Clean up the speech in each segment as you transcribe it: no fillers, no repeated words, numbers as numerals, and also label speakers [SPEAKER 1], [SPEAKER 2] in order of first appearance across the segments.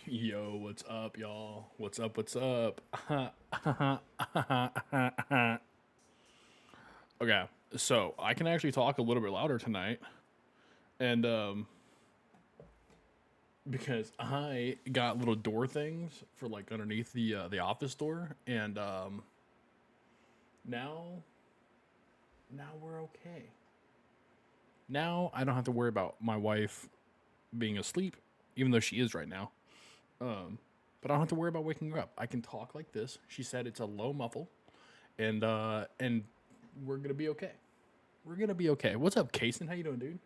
[SPEAKER 1] Yo, what's up, y'all? What's up? What's up? Okay, so I can actually talk a little bit louder tonight, and because I got little door things for like underneath the office door, and now now we're okay. Now I don't have to worry about my wife being asleep, even though she is right now. But I don't have to worry about waking her up. I can talk like this. She said it's a low muffle, and we're gonna be okay. We're gonna be okay. What's up, Kason? How you doing, dude?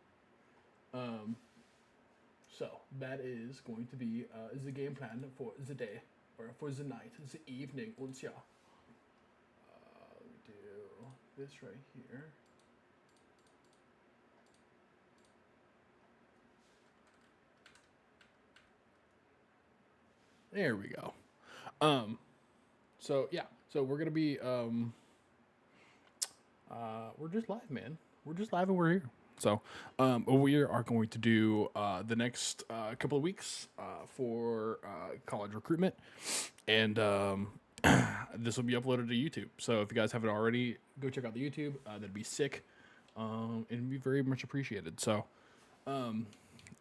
[SPEAKER 1] So that is going to be is the game plan for the day or for the night, the evening. Let's yeah. Let me do this right here. There we go. So yeah, so we're gonna be we're just live, man. We're just live and we're here. So we are going to do the next couple of weeks for college recruitment, and this will be uploaded to YouTube. So if you guys haven't already, go check out the YouTube. That'd be sick, and be very much appreciated. So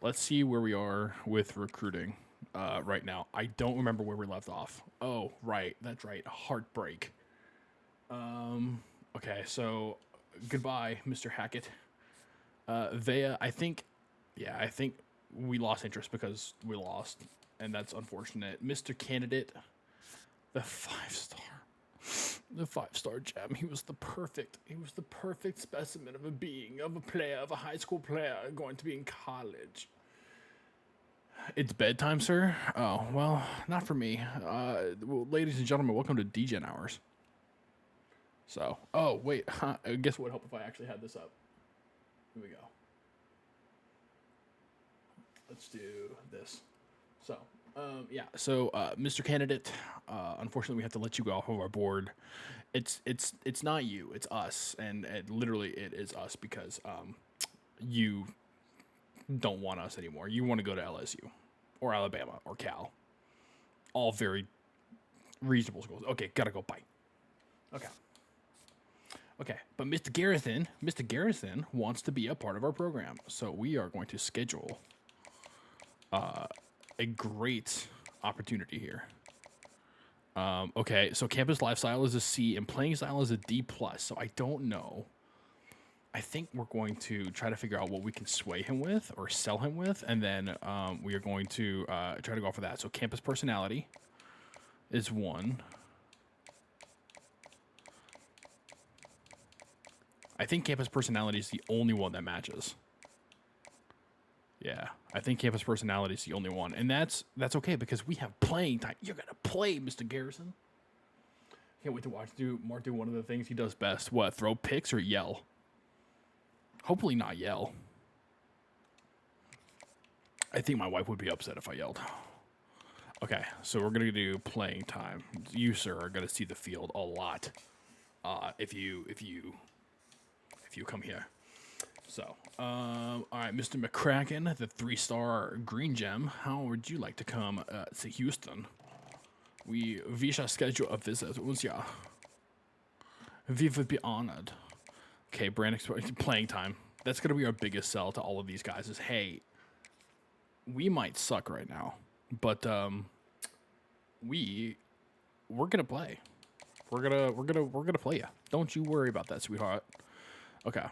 [SPEAKER 1] let's see where we are with recruiting right now. I don't remember where we left off. Oh, right, that's right, heartbreak. Okay, so goodbye, Mr. Hackett. Vea, I think, yeah, I think we lost interest because we lost, and that's unfortunate. Mr. Candidate, the 5 star, the 5 star gem. He was the perfect specimen of a being, of a player, of a high school player going to be in college. It's bedtime, sir. Oh well, not for me. Well, ladies and gentlemen, welcome to DGen hours. So, oh wait, guess what? Help if I actually had this up. Here we go. Let's do this. So, yeah. So, Mr. Candidate, unfortunately, we have to let you go off of our board. It's not you. It's us, and literally, it is us because you don't want us anymore. You want to go to LSU, or Alabama, or Cal. All very reasonable schools. Okay, gotta go. Bye. Okay. Okay, but Mr. Garrison wants to be a part of our program, so we are going to schedule a great opportunity here. Okay, so campus lifestyle is a C and playing style is a D plus. So I don't know. I think we're going to try to figure out what we can sway him with or sell him with, and then we are going to try to go for that. So campus personality is one. I think campus personality is the only one that matches. Yeah, I think campus personality is the only one, and that's okay because we have playing time. You're gonna play, Mr. Garrison. Can't wait to watch Mark do one of the things he does best. What? Throw picks or yell? Hopefully not yell. I think my wife would be upset if I yelled. Okay, so we're gonna do playing time. You, sir, are gonna see the field a lot. If you come here. So, all right, Mr. McCracken, the 3-star green gem. How would you like to come to Houston? We shall schedule a visit. Yeah, we would be honored. Okay, brand playing time. That's gonna be our biggest sell to all of these guys. Is hey, we might suck right now, but we're gonna play. We're gonna play you. Don't you worry about that, sweetheart. Okay.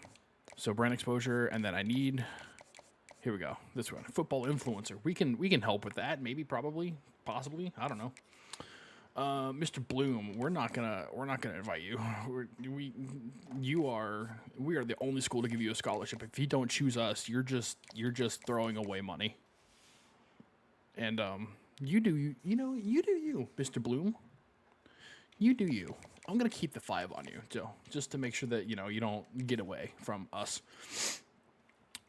[SPEAKER 1] So brand exposure, and then I need. Here we go. This one, football influencer. We can help with that. Maybe, probably, possibly. I don't know. Mr. Bloom, we're not gonna invite you. We are the only school to give you a scholarship. If you don't choose us, you're just throwing away money. And you do you, Mr. Bloom. You do you. I'm gonna keep the 5 on you, Joe, just to make sure that you don't get away from us.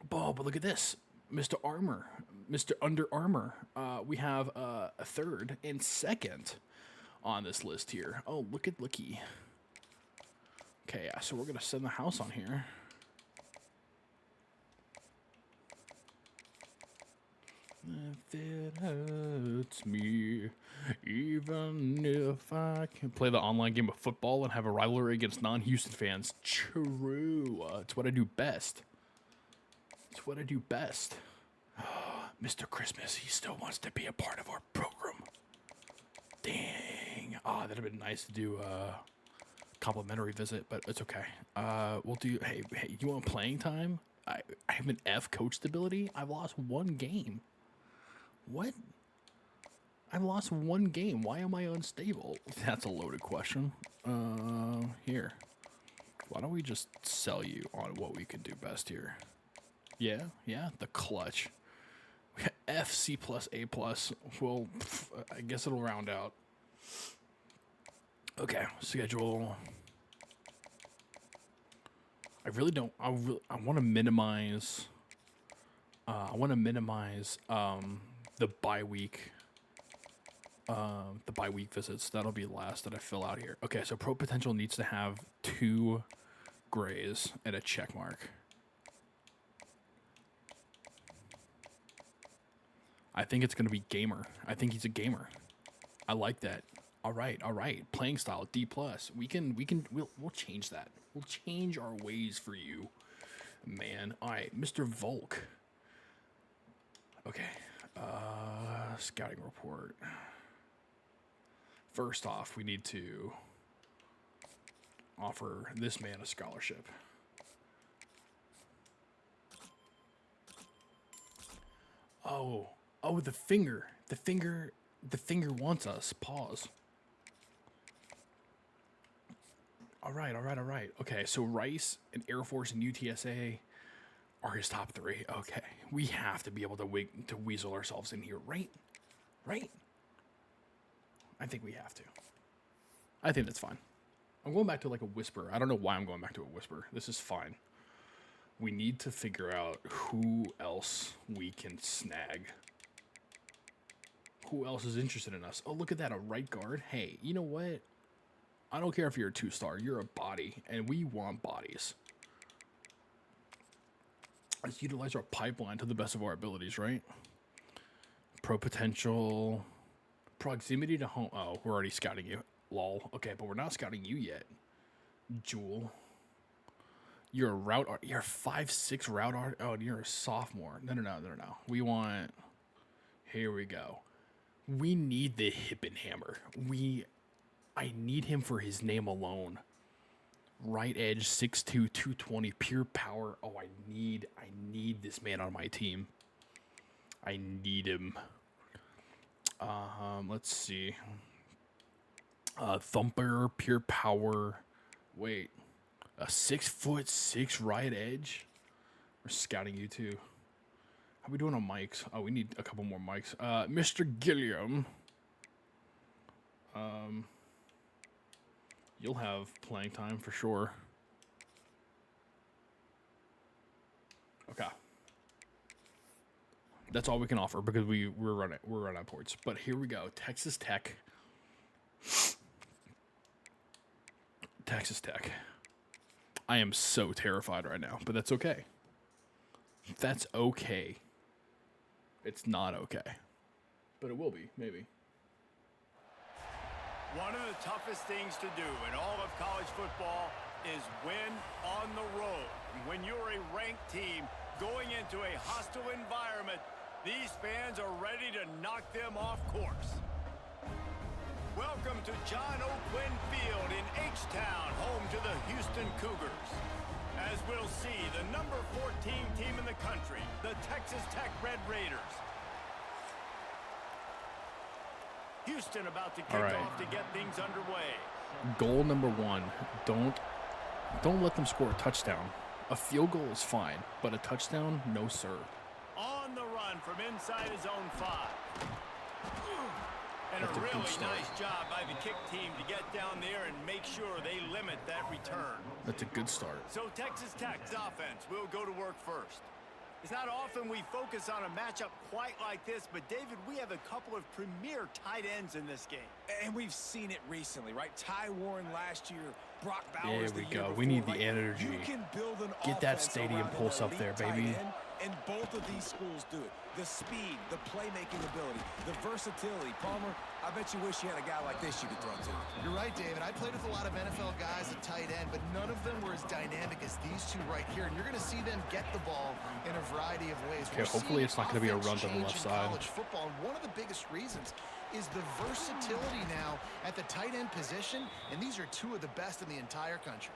[SPEAKER 1] Oh, but look at this, Mr. Armor, Mr. Under Armour. We have a 3rd and 2nd on this list here. Oh, looky. Okay, yeah. So we're gonna send the house on here. if it hurts me, even if I can play the online game of football and have a rivalry against non-Houston fans. True. It's what I do best. It's what I do best. Mr. Christmas, he still wants to be a part of our program. Dang. That'd have been nice to do a complimentary visit, but it's okay. We'll do, hey, you want playing time? I have an F coach stability. I've lost one game. What? I've lost one game. Why am I unstable? That's a loaded question. Here. Why don't we just sell you on what we can do best here? Yeah, the clutch. We got F, C+, A+. Well, I guess it'll round out. Okay, schedule. I really don't. I want to minimize. The bye week. The bye week visits. That'll be the last that I fill out here. Okay, so pro potential needs to have 2 grays and a check mark. I think it's gonna be gamer. I think he's a gamer. I like that. All right. Playing style D+. We'll change that. We'll change our ways for you, man. All right, Mr. Volk. Okay. Scouting report. First off, we need to offer this man a scholarship. Oh, the finger. The finger wants us. Pause. All right. Okay, so Rice and Air Force and UTSA are his top 3. Okay, we have to be able to weasel ourselves in here, right? I think we have to. I think that's fine. I'm going back to like a whisper. I don't know why I'm going back to a whisper. This is fine. We need to figure out who else we can snag. Who else is interested in us? Oh, look at that, a right guard. Hey, you know what? I don't care if you're a 2-star. You're a body, and we want bodies. Let's utilize our pipeline to the best of our abilities, right? Pro potential. Proximity to home. Oh, we're already scouting you. Lol. Okay, but we're not scouting you yet. Jewel. You're a route art. You're a 5'6" route art. Oh, and you're a sophomore. No. We want. Here we go. We need the hip and hammer. I need him for his name alone. Right edge, 6'2", 220, pure power. Oh, I need this man on my team. I need him. Let's see. Thumper, pure power. Wait, a 6'6" right edge. We're scouting you too. How are we doing on mics? Oh, we need a couple more mics. Mr. Gilliam. You'll have playing time for sure. Okay. That's all we can offer because we're running out of ports. But here we go. Texas Tech. I am so terrified right now, but that's okay. That's okay. It's not okay. But it will be, maybe.
[SPEAKER 2] One of the toughest things to do in all of college football is win on the road. When you're a ranked team going into a hostile environment, these fans are ready to knock them off course. Welcome to John O. Quinn Field in H-Town, home to the Houston Cougars. As we'll see, the number 14 team in the country, the Texas Tech Red Raiders. Houston about to kick off to get things underway.
[SPEAKER 1] Goal number 1. Don't let them score a touchdown. A field goal is fine, but a touchdown, no sir.
[SPEAKER 2] On the run from inside his own 5. And
[SPEAKER 1] That's
[SPEAKER 2] a really
[SPEAKER 1] start.
[SPEAKER 2] nice job by the kick team to get down there and make sure they limit that return.
[SPEAKER 1] That's a good start.
[SPEAKER 2] So Texas Tech's offense will go to work first. It's not often we focus on a matchup quite like this, but David, we have a couple of premier tight ends in this game.
[SPEAKER 3] And we've seen it recently, right? Ty Warren last year, Brock Bowers
[SPEAKER 1] There we
[SPEAKER 3] the year
[SPEAKER 1] go.
[SPEAKER 3] before.
[SPEAKER 1] We need the
[SPEAKER 3] Like,
[SPEAKER 1] energy.
[SPEAKER 3] you can build an
[SPEAKER 1] Get that
[SPEAKER 3] offense
[SPEAKER 1] stadium
[SPEAKER 3] around an
[SPEAKER 1] pulse up
[SPEAKER 3] elite
[SPEAKER 1] there,
[SPEAKER 3] tight
[SPEAKER 1] baby.
[SPEAKER 3] end, And both of these schools do it. The speed, the playmaking ability, the versatility. Palmer, I bet you wish you had a guy like this you could throw to.
[SPEAKER 4] You're right, David. I played with a lot of NFL guys at tight end, but none of them were as dynamic as these two right here. And you're going to see them get the ball in a variety of ways.
[SPEAKER 1] Okay, hopefully it's not going to be a run to the left side.
[SPEAKER 4] College football, and one of the biggest reasons is the versatility now at the tight end position, and these are two of the best in the entire country.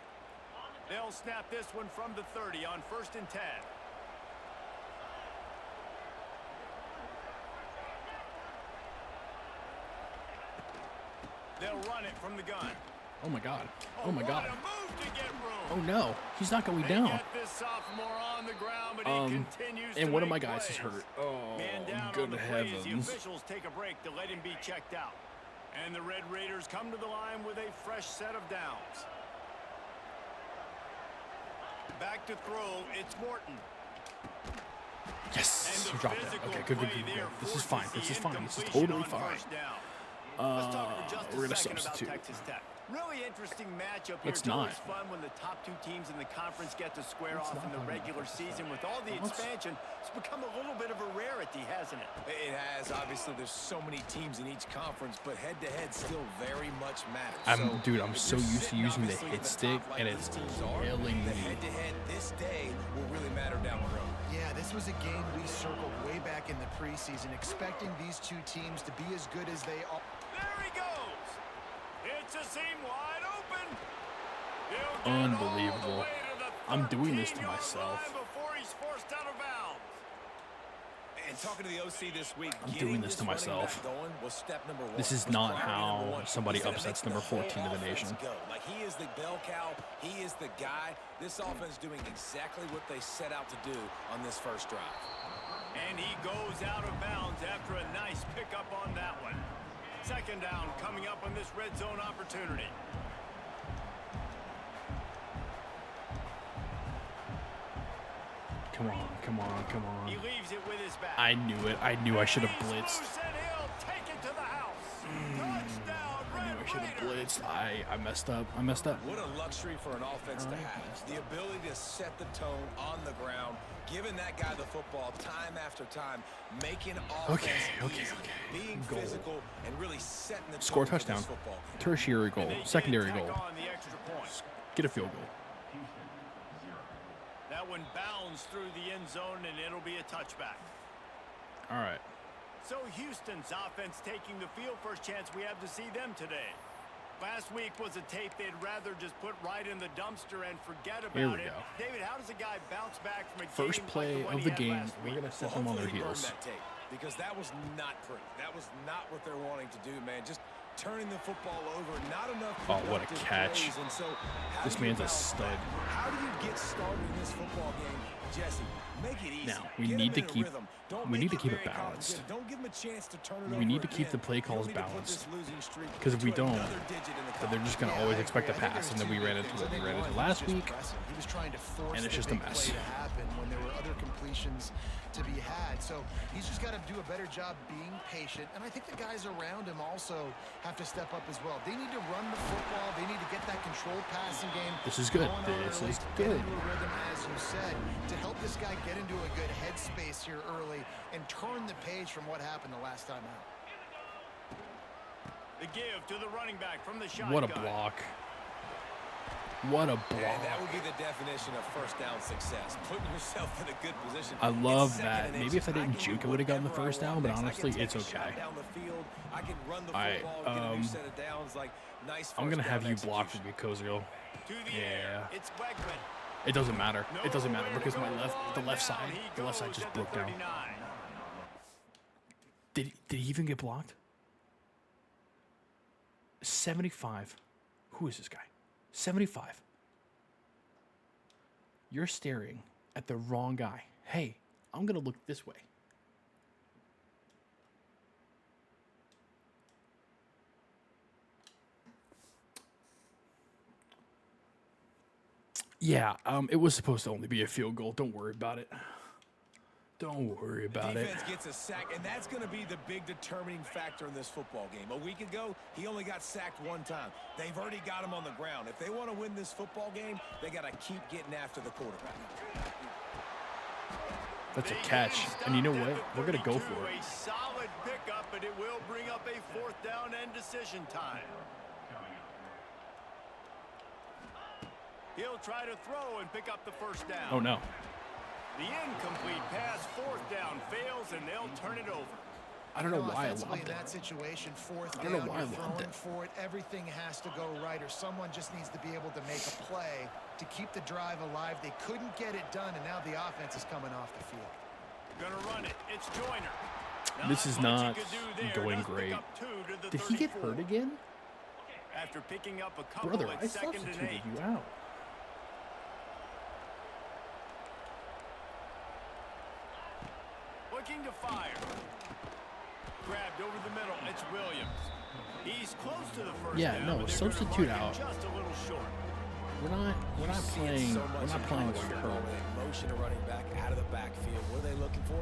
[SPEAKER 2] They'll snap this one from the 30 on 1st and 10. They'll run it from the gun.
[SPEAKER 1] Oh my God. Oh my God.
[SPEAKER 2] What a move to get room.
[SPEAKER 1] Oh no, he's not going
[SPEAKER 2] They
[SPEAKER 1] down.
[SPEAKER 2] get this sophomore on the ground, but he continues
[SPEAKER 1] And
[SPEAKER 2] to
[SPEAKER 1] one of my
[SPEAKER 2] make
[SPEAKER 1] guys is
[SPEAKER 2] plays.
[SPEAKER 1] hurt. Oh,
[SPEAKER 2] Man down
[SPEAKER 1] good
[SPEAKER 2] on the play as the
[SPEAKER 1] heavens.
[SPEAKER 2] officials take a break to let him be checked out. And the Red Raiders come to the line with a fresh set of downs. Back to throw, it's Morton.
[SPEAKER 1] Yes,
[SPEAKER 2] And
[SPEAKER 1] he
[SPEAKER 2] the
[SPEAKER 1] dropped that.
[SPEAKER 2] physical
[SPEAKER 1] Okay, good.
[SPEAKER 2] play there
[SPEAKER 1] This is fine.
[SPEAKER 2] forces
[SPEAKER 1] This is
[SPEAKER 2] the
[SPEAKER 1] fine. This is
[SPEAKER 2] incompletion
[SPEAKER 1] totally
[SPEAKER 2] on
[SPEAKER 1] fine.
[SPEAKER 2] first down. Let's talk for just
[SPEAKER 1] We're
[SPEAKER 2] a
[SPEAKER 1] gonna
[SPEAKER 2] second about
[SPEAKER 1] substitute.
[SPEAKER 2] Texas Tech. Really interesting matchup here.
[SPEAKER 1] Let's
[SPEAKER 2] It's
[SPEAKER 1] not.
[SPEAKER 2] always fun when the top two teams in the conference get to square
[SPEAKER 1] Let's
[SPEAKER 2] off
[SPEAKER 1] not
[SPEAKER 2] in the
[SPEAKER 1] talk about
[SPEAKER 2] regular
[SPEAKER 1] Texas
[SPEAKER 2] season.
[SPEAKER 1] Tech.
[SPEAKER 2] With all the expansion, it's become a little bit of a rarity, hasn't it?
[SPEAKER 3] It has. Obviously, there's so many teams in each conference, but head-to-head still very much matters.
[SPEAKER 1] Dude, I'm
[SPEAKER 3] if
[SPEAKER 1] so
[SPEAKER 3] you're
[SPEAKER 1] used to
[SPEAKER 3] sitting
[SPEAKER 1] using the
[SPEAKER 3] obviously
[SPEAKER 1] hit
[SPEAKER 3] in the
[SPEAKER 1] stick,
[SPEAKER 3] top like
[SPEAKER 1] and
[SPEAKER 3] these
[SPEAKER 1] it's
[SPEAKER 3] teams are,
[SPEAKER 1] killing
[SPEAKER 3] the
[SPEAKER 1] me.
[SPEAKER 3] head-to-head this day will really matter down the road.
[SPEAKER 4] Yeah, this was a game we circled way back in the preseason, expecting these two teams to be as good as they are.
[SPEAKER 2] There he goes. It's a seam wide open. He'll get all
[SPEAKER 1] Unbelievable.
[SPEAKER 2] the way to the
[SPEAKER 1] I'm doing this to
[SPEAKER 2] 13-yard
[SPEAKER 1] myself.
[SPEAKER 2] line before he's forced out of bounds.
[SPEAKER 3] And talking to the OC this week,
[SPEAKER 1] I'm
[SPEAKER 3] getting
[SPEAKER 1] doing this to
[SPEAKER 3] running
[SPEAKER 1] myself.
[SPEAKER 3] back going was step number one.
[SPEAKER 1] This is
[SPEAKER 3] Was
[SPEAKER 1] not
[SPEAKER 3] priority
[SPEAKER 1] how
[SPEAKER 3] number one.
[SPEAKER 1] somebody
[SPEAKER 3] He said it
[SPEAKER 1] upsets
[SPEAKER 3] makes
[SPEAKER 1] number
[SPEAKER 3] the whole
[SPEAKER 1] 14 of the
[SPEAKER 3] offense
[SPEAKER 1] nation.
[SPEAKER 3] go. Like, he is the bell cow. He is the guy. This offense doing exactly what they set out to do on this first drive.
[SPEAKER 2] And he goes out of bounds after a nice pickup on that one. Second down coming up on this red zone opportunity.
[SPEAKER 1] Come on, come on, come on.
[SPEAKER 2] He leaves it with his back.
[SPEAKER 1] I knew it. I knew I should have
[SPEAKER 2] He's
[SPEAKER 1] blitzed.
[SPEAKER 2] loose and he'll take it to the house. Touchdown,
[SPEAKER 1] I knew I should
[SPEAKER 2] Red
[SPEAKER 1] have
[SPEAKER 2] Raiders.
[SPEAKER 1] blitzed. I messed up. I messed up.
[SPEAKER 3] What a luxury for an offense to have. The ability to set the tone on the ground, giving that guy the football time after time, making offense easy, being
[SPEAKER 1] Goal.
[SPEAKER 3] physical, and really setting the
[SPEAKER 1] Score a
[SPEAKER 3] tone for this
[SPEAKER 1] touchdown.
[SPEAKER 3] football game.
[SPEAKER 1] Tertiary goal.
[SPEAKER 2] And they
[SPEAKER 1] Secondary
[SPEAKER 2] tack
[SPEAKER 1] goal.
[SPEAKER 2] on the extra point.
[SPEAKER 1] Get a field goal.
[SPEAKER 2] That one bounds through the end zone, and it'll be a touchback.
[SPEAKER 1] All right.
[SPEAKER 2] So Houston's offense taking the field. First chance we have to see them today. Last week was a tape they'd rather just put right in the dumpster and forget about
[SPEAKER 1] Here we
[SPEAKER 2] it.
[SPEAKER 1] go.
[SPEAKER 2] David, how does a guy bounce back from a
[SPEAKER 1] First
[SPEAKER 2] game
[SPEAKER 1] play
[SPEAKER 2] like the one
[SPEAKER 1] of
[SPEAKER 2] he
[SPEAKER 1] the
[SPEAKER 2] had
[SPEAKER 1] game.
[SPEAKER 2] last
[SPEAKER 1] We're
[SPEAKER 2] week?
[SPEAKER 1] going to set them on their
[SPEAKER 3] Hopefully he burned
[SPEAKER 1] heels.
[SPEAKER 3] that tape, because that was not pretty. That was not what they're wanting to do, man. Just turning the football over, not enough.
[SPEAKER 1] Oh, what a
[SPEAKER 3] productive
[SPEAKER 1] catch.
[SPEAKER 3] plays. And so how
[SPEAKER 1] This
[SPEAKER 3] do you
[SPEAKER 1] man's a
[SPEAKER 3] balance
[SPEAKER 1] stud.
[SPEAKER 3] that? How do you get started in this football game, Jesse? Make it easy.
[SPEAKER 1] Now, we
[SPEAKER 3] Get
[SPEAKER 1] need
[SPEAKER 3] him
[SPEAKER 1] to
[SPEAKER 3] in a
[SPEAKER 1] keep-
[SPEAKER 3] rhythm. Don't
[SPEAKER 1] we
[SPEAKER 3] make
[SPEAKER 1] need to keep it
[SPEAKER 3] very
[SPEAKER 1] balanced.
[SPEAKER 3] complicated. Don't give him a chance to turn it
[SPEAKER 1] We
[SPEAKER 3] over
[SPEAKER 1] need to keep
[SPEAKER 3] again.
[SPEAKER 1] the play
[SPEAKER 3] You
[SPEAKER 1] calls
[SPEAKER 3] need to put
[SPEAKER 1] balanced.
[SPEAKER 3] this losing streak
[SPEAKER 1] Because if we
[SPEAKER 3] to
[SPEAKER 1] don't,
[SPEAKER 3] another digit in the
[SPEAKER 1] then they're just going to
[SPEAKER 4] Yeah,
[SPEAKER 1] always
[SPEAKER 4] I
[SPEAKER 1] expect a
[SPEAKER 4] agree. I think
[SPEAKER 1] pass, and
[SPEAKER 4] there's
[SPEAKER 1] then we
[SPEAKER 4] two
[SPEAKER 1] ran
[SPEAKER 4] big
[SPEAKER 1] into
[SPEAKER 4] things.
[SPEAKER 1] what
[SPEAKER 4] I
[SPEAKER 1] we
[SPEAKER 4] think
[SPEAKER 1] ran
[SPEAKER 4] one,
[SPEAKER 1] into
[SPEAKER 4] he was
[SPEAKER 1] last
[SPEAKER 4] just
[SPEAKER 1] week.
[SPEAKER 4] pressing. He was trying to force
[SPEAKER 1] And it's
[SPEAKER 4] the
[SPEAKER 1] just a
[SPEAKER 4] big
[SPEAKER 1] mess.
[SPEAKER 4] play to happen when there were other completions to be had. So he's just got to do a better job being patient. And I think the guys around him also have to step up as well. They need to run the football. They need to get that controlled passing game.
[SPEAKER 1] This is good.
[SPEAKER 4] going on
[SPEAKER 1] This
[SPEAKER 4] early,
[SPEAKER 1] is
[SPEAKER 4] get
[SPEAKER 1] good.
[SPEAKER 4] into a rhythm, as you said, to help this guy get into a good headspace here early and turn the page from what happened the last time out.
[SPEAKER 2] The give to the running back from the shotgun.
[SPEAKER 1] What a block. What a block.
[SPEAKER 3] And that would be the definition of first down success. Putting yourself in a good position.
[SPEAKER 1] I love
[SPEAKER 3] It's second
[SPEAKER 1] that.
[SPEAKER 3] and
[SPEAKER 1] Maybe
[SPEAKER 3] inches.
[SPEAKER 1] if I didn't
[SPEAKER 3] can
[SPEAKER 1] juke,
[SPEAKER 3] do
[SPEAKER 1] I would have gotten the
[SPEAKER 3] whatever I
[SPEAKER 1] first
[SPEAKER 3] want
[SPEAKER 1] down, but
[SPEAKER 3] next. I can
[SPEAKER 1] honestly,
[SPEAKER 3] take
[SPEAKER 1] it's
[SPEAKER 3] a shot
[SPEAKER 1] okay.
[SPEAKER 3] down the field. I can run the
[SPEAKER 1] All right,
[SPEAKER 3] football, get a new set of downs. Like, nice
[SPEAKER 1] I'm going to
[SPEAKER 3] first
[SPEAKER 1] have
[SPEAKER 3] down
[SPEAKER 1] you block for
[SPEAKER 3] execution.
[SPEAKER 1] me, Kozio.
[SPEAKER 2] To the
[SPEAKER 1] Yeah.
[SPEAKER 2] air. It's Wegman.
[SPEAKER 1] It doesn't matter. It doesn't matter
[SPEAKER 2] Nowhere to
[SPEAKER 1] because
[SPEAKER 2] go
[SPEAKER 1] my the
[SPEAKER 2] falling
[SPEAKER 1] left
[SPEAKER 2] down.
[SPEAKER 1] side,
[SPEAKER 2] He
[SPEAKER 1] the left side
[SPEAKER 2] goes
[SPEAKER 1] just
[SPEAKER 2] at the
[SPEAKER 1] broke down.
[SPEAKER 2] 39.
[SPEAKER 1] Did he even get blocked? 75. Who is this guy? 75. You're staring at the wrong guy. Hey, I'm going to look this way. Yeah, it was supposed to only be a field goal. Don't worry about it. Don't worry about it.
[SPEAKER 3] Defense gets a sack, and that's going to be the big determining factor in this football game. A week ago, he only got sacked one time. They've already got him on the ground. If they want to win this football game, they got to keep getting after the quarterback.
[SPEAKER 1] That's a
[SPEAKER 2] They
[SPEAKER 1] catch.
[SPEAKER 2] get him
[SPEAKER 1] And you know
[SPEAKER 2] stopped at
[SPEAKER 1] what?
[SPEAKER 2] the
[SPEAKER 1] We're going to go
[SPEAKER 2] 32.
[SPEAKER 1] for it.
[SPEAKER 2] A solid pickup, but it will bring up a 4th down and decision time. He'll try to throw and pick up the 1st down.
[SPEAKER 1] Oh, no.
[SPEAKER 2] The incomplete pass, 4th down, fails, and they'll turn it over.
[SPEAKER 1] I don't know why I
[SPEAKER 4] Offensively,
[SPEAKER 1] loved
[SPEAKER 4] in
[SPEAKER 1] it.
[SPEAKER 4] that situation, 4th
[SPEAKER 1] I don't know
[SPEAKER 4] down,
[SPEAKER 1] why I
[SPEAKER 4] you're
[SPEAKER 1] loved
[SPEAKER 4] throwing
[SPEAKER 1] it.
[SPEAKER 4] for it. Everything has to go right, or someone just needs to be able to make a play to keep the drive alive. They couldn't get it done, and now the offense is coming off the field.
[SPEAKER 2] Gonna run it. It's Joyner.
[SPEAKER 1] This is
[SPEAKER 2] much you
[SPEAKER 1] not
[SPEAKER 2] could do there.
[SPEAKER 1] going
[SPEAKER 2] Does pick
[SPEAKER 1] great.
[SPEAKER 2] up 2 to the
[SPEAKER 1] Did he get
[SPEAKER 2] 34.
[SPEAKER 1] hurt again?
[SPEAKER 2] After picking up a couple
[SPEAKER 1] Brother,
[SPEAKER 2] at
[SPEAKER 1] I
[SPEAKER 2] 2nd and
[SPEAKER 1] substituted
[SPEAKER 2] 8.
[SPEAKER 1] you out.
[SPEAKER 2] Looking to fire. Grabbed over the middle. It's Williams. He's close to the 1st
[SPEAKER 1] Yeah,
[SPEAKER 2] down,
[SPEAKER 1] no,
[SPEAKER 2] but they're
[SPEAKER 1] substitute
[SPEAKER 2] gonna mark
[SPEAKER 1] out.
[SPEAKER 2] him just a little short.
[SPEAKER 1] We're not playing. We're not playing
[SPEAKER 3] college
[SPEAKER 1] like
[SPEAKER 3] football
[SPEAKER 1] her.
[SPEAKER 3] where they motion a running back out of the backfield. What are they looking for?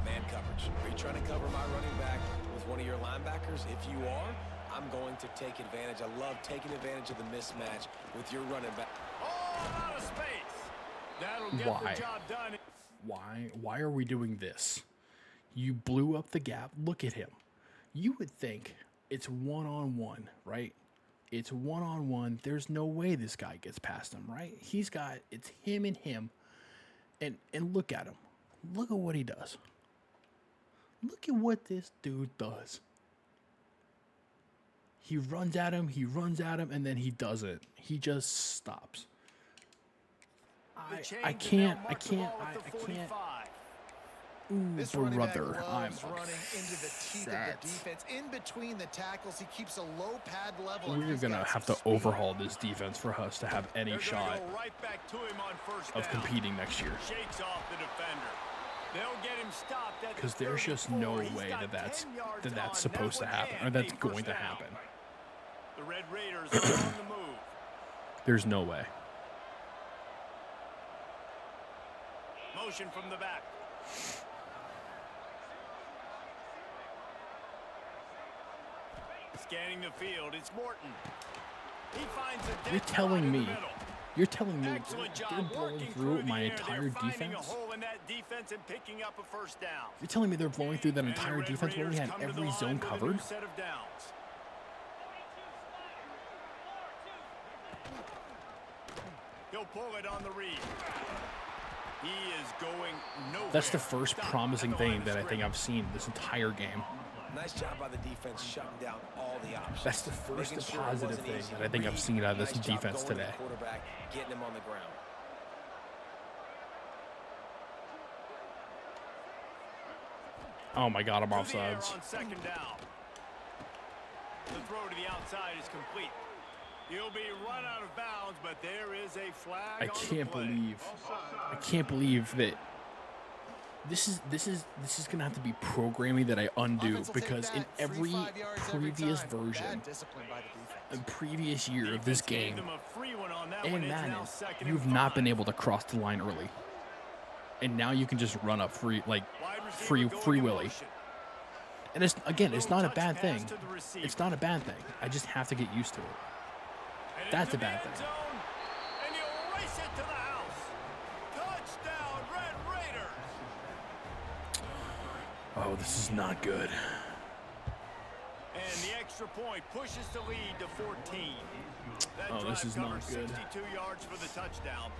[SPEAKER 3] Man coverage. Are you trying to cover my running back with one of your linebackers? If you are, I'm going to take advantage. I love taking advantage of the mismatch with your running back.
[SPEAKER 2] Oh, out of space. That'll get
[SPEAKER 1] Why?
[SPEAKER 2] the job done.
[SPEAKER 1] Why are we doing this? You blew up the gap. Look at him. You would think it's one-on-one, right? It's one-on-one. There's no way this guy gets past him, right? It's him and him. And look at him. Look at what he does. Look at what this dude does. He runs at him, and then he doesn't. He just stops. I can't. Ooh,
[SPEAKER 4] This running back
[SPEAKER 1] brother, I'm
[SPEAKER 4] loves running into the teeth of the
[SPEAKER 1] upset.
[SPEAKER 4] defense. In between the tackles, he keeps a low pad level. and
[SPEAKER 1] We're
[SPEAKER 4] he's
[SPEAKER 1] gonna
[SPEAKER 4] got
[SPEAKER 1] have
[SPEAKER 4] some
[SPEAKER 1] to
[SPEAKER 4] speed.
[SPEAKER 1] overhaul this defense for us to have any
[SPEAKER 2] They're gonna
[SPEAKER 1] shot
[SPEAKER 2] go right back to him on 1st
[SPEAKER 1] of
[SPEAKER 2] down.
[SPEAKER 1] competing next year.
[SPEAKER 2] Shakes off the defender. They'll get him stopped at the
[SPEAKER 1] Because there's just
[SPEAKER 2] 34.
[SPEAKER 1] no
[SPEAKER 2] He's
[SPEAKER 1] way
[SPEAKER 2] got
[SPEAKER 1] that's
[SPEAKER 2] 10 yards on
[SPEAKER 1] supposed to
[SPEAKER 2] that
[SPEAKER 1] happen,
[SPEAKER 2] one
[SPEAKER 1] or that's
[SPEAKER 2] and a
[SPEAKER 1] going
[SPEAKER 2] 1st
[SPEAKER 1] to
[SPEAKER 2] down.
[SPEAKER 1] happen.
[SPEAKER 2] The Red Raiders are on the move.
[SPEAKER 1] There's no way.
[SPEAKER 2] Motion from the back. Scanning the field, it's Morton. He finds a
[SPEAKER 1] You're
[SPEAKER 2] dead
[SPEAKER 1] telling
[SPEAKER 2] spot in the
[SPEAKER 1] me.
[SPEAKER 2] middle.
[SPEAKER 1] You're telling me
[SPEAKER 2] Excellent
[SPEAKER 1] they're
[SPEAKER 2] job
[SPEAKER 1] blowing
[SPEAKER 2] working
[SPEAKER 1] through
[SPEAKER 2] the
[SPEAKER 1] my
[SPEAKER 2] air.
[SPEAKER 1] entire
[SPEAKER 2] They're finding
[SPEAKER 1] defense?
[SPEAKER 2] a hole in that defense and picking up a 1st down.
[SPEAKER 1] You're telling me they're blowing through that
[SPEAKER 2] And the
[SPEAKER 1] entire
[SPEAKER 2] Red
[SPEAKER 1] defense where we
[SPEAKER 2] Raiders
[SPEAKER 1] had
[SPEAKER 2] come to the
[SPEAKER 1] every
[SPEAKER 2] line
[SPEAKER 1] zone
[SPEAKER 2] with a new
[SPEAKER 1] covered?
[SPEAKER 2] set of downs. He'll pull it on the read. He is going nowhere.
[SPEAKER 1] That's the first
[SPEAKER 2] Stop
[SPEAKER 1] promising
[SPEAKER 2] at the line
[SPEAKER 1] thing
[SPEAKER 2] of
[SPEAKER 1] that I think
[SPEAKER 2] scrimmage.
[SPEAKER 1] I've seen this entire game.
[SPEAKER 3] Nice job by the defense shutting down all the options.
[SPEAKER 1] That's the first
[SPEAKER 3] Making sure it
[SPEAKER 1] positive
[SPEAKER 3] wasn't
[SPEAKER 1] thing
[SPEAKER 3] easy
[SPEAKER 1] that
[SPEAKER 3] to
[SPEAKER 1] I think I've
[SPEAKER 3] read.
[SPEAKER 1] seen out of this
[SPEAKER 3] Nice job
[SPEAKER 1] defense
[SPEAKER 3] going to the
[SPEAKER 1] today.
[SPEAKER 3] quarterback, getting him on the ground.
[SPEAKER 1] Oh my God, I'm
[SPEAKER 2] To the air
[SPEAKER 1] offsides.
[SPEAKER 2] on 2nd down. The throw to the outside is complete. He'll be run out of bounds, but there is a flag
[SPEAKER 1] I
[SPEAKER 2] on the play.
[SPEAKER 1] can't believe that this is gonna have to be programming that I undo
[SPEAKER 4] Offense will take
[SPEAKER 1] because in
[SPEAKER 4] that. 3,
[SPEAKER 1] every
[SPEAKER 4] 5 yards every
[SPEAKER 1] previous
[SPEAKER 4] time.
[SPEAKER 1] version,
[SPEAKER 4] Bad discipline by the defense.
[SPEAKER 1] a previous year of this
[SPEAKER 2] Defense gave
[SPEAKER 1] game
[SPEAKER 2] them a free one on that one.
[SPEAKER 1] and
[SPEAKER 2] It's now
[SPEAKER 1] Madden,
[SPEAKER 2] 2nd
[SPEAKER 1] you've
[SPEAKER 2] and
[SPEAKER 1] not
[SPEAKER 2] 5.
[SPEAKER 1] been able to cross the line early, and now you can just run up free
[SPEAKER 2] Wide
[SPEAKER 1] free
[SPEAKER 2] receiver going in
[SPEAKER 1] willy.
[SPEAKER 2] motion.
[SPEAKER 1] And it's
[SPEAKER 2] Little
[SPEAKER 1] not a
[SPEAKER 2] touch
[SPEAKER 1] bad
[SPEAKER 2] pass
[SPEAKER 1] thing.
[SPEAKER 2] to the receiver.
[SPEAKER 1] It's not a bad thing. I just have to get used to it.
[SPEAKER 2] And
[SPEAKER 1] That's
[SPEAKER 2] into
[SPEAKER 1] a bad
[SPEAKER 2] the end
[SPEAKER 1] thing.
[SPEAKER 2] zone, and he'll race it to the house. Touchdown, Red Raiders.
[SPEAKER 1] Oh, this is not good.
[SPEAKER 2] And the extra point pushes the lead to 14. That
[SPEAKER 1] Oh, this
[SPEAKER 2] drive
[SPEAKER 1] is not
[SPEAKER 2] covers
[SPEAKER 1] good.
[SPEAKER 2] 62 yards for the touchdown.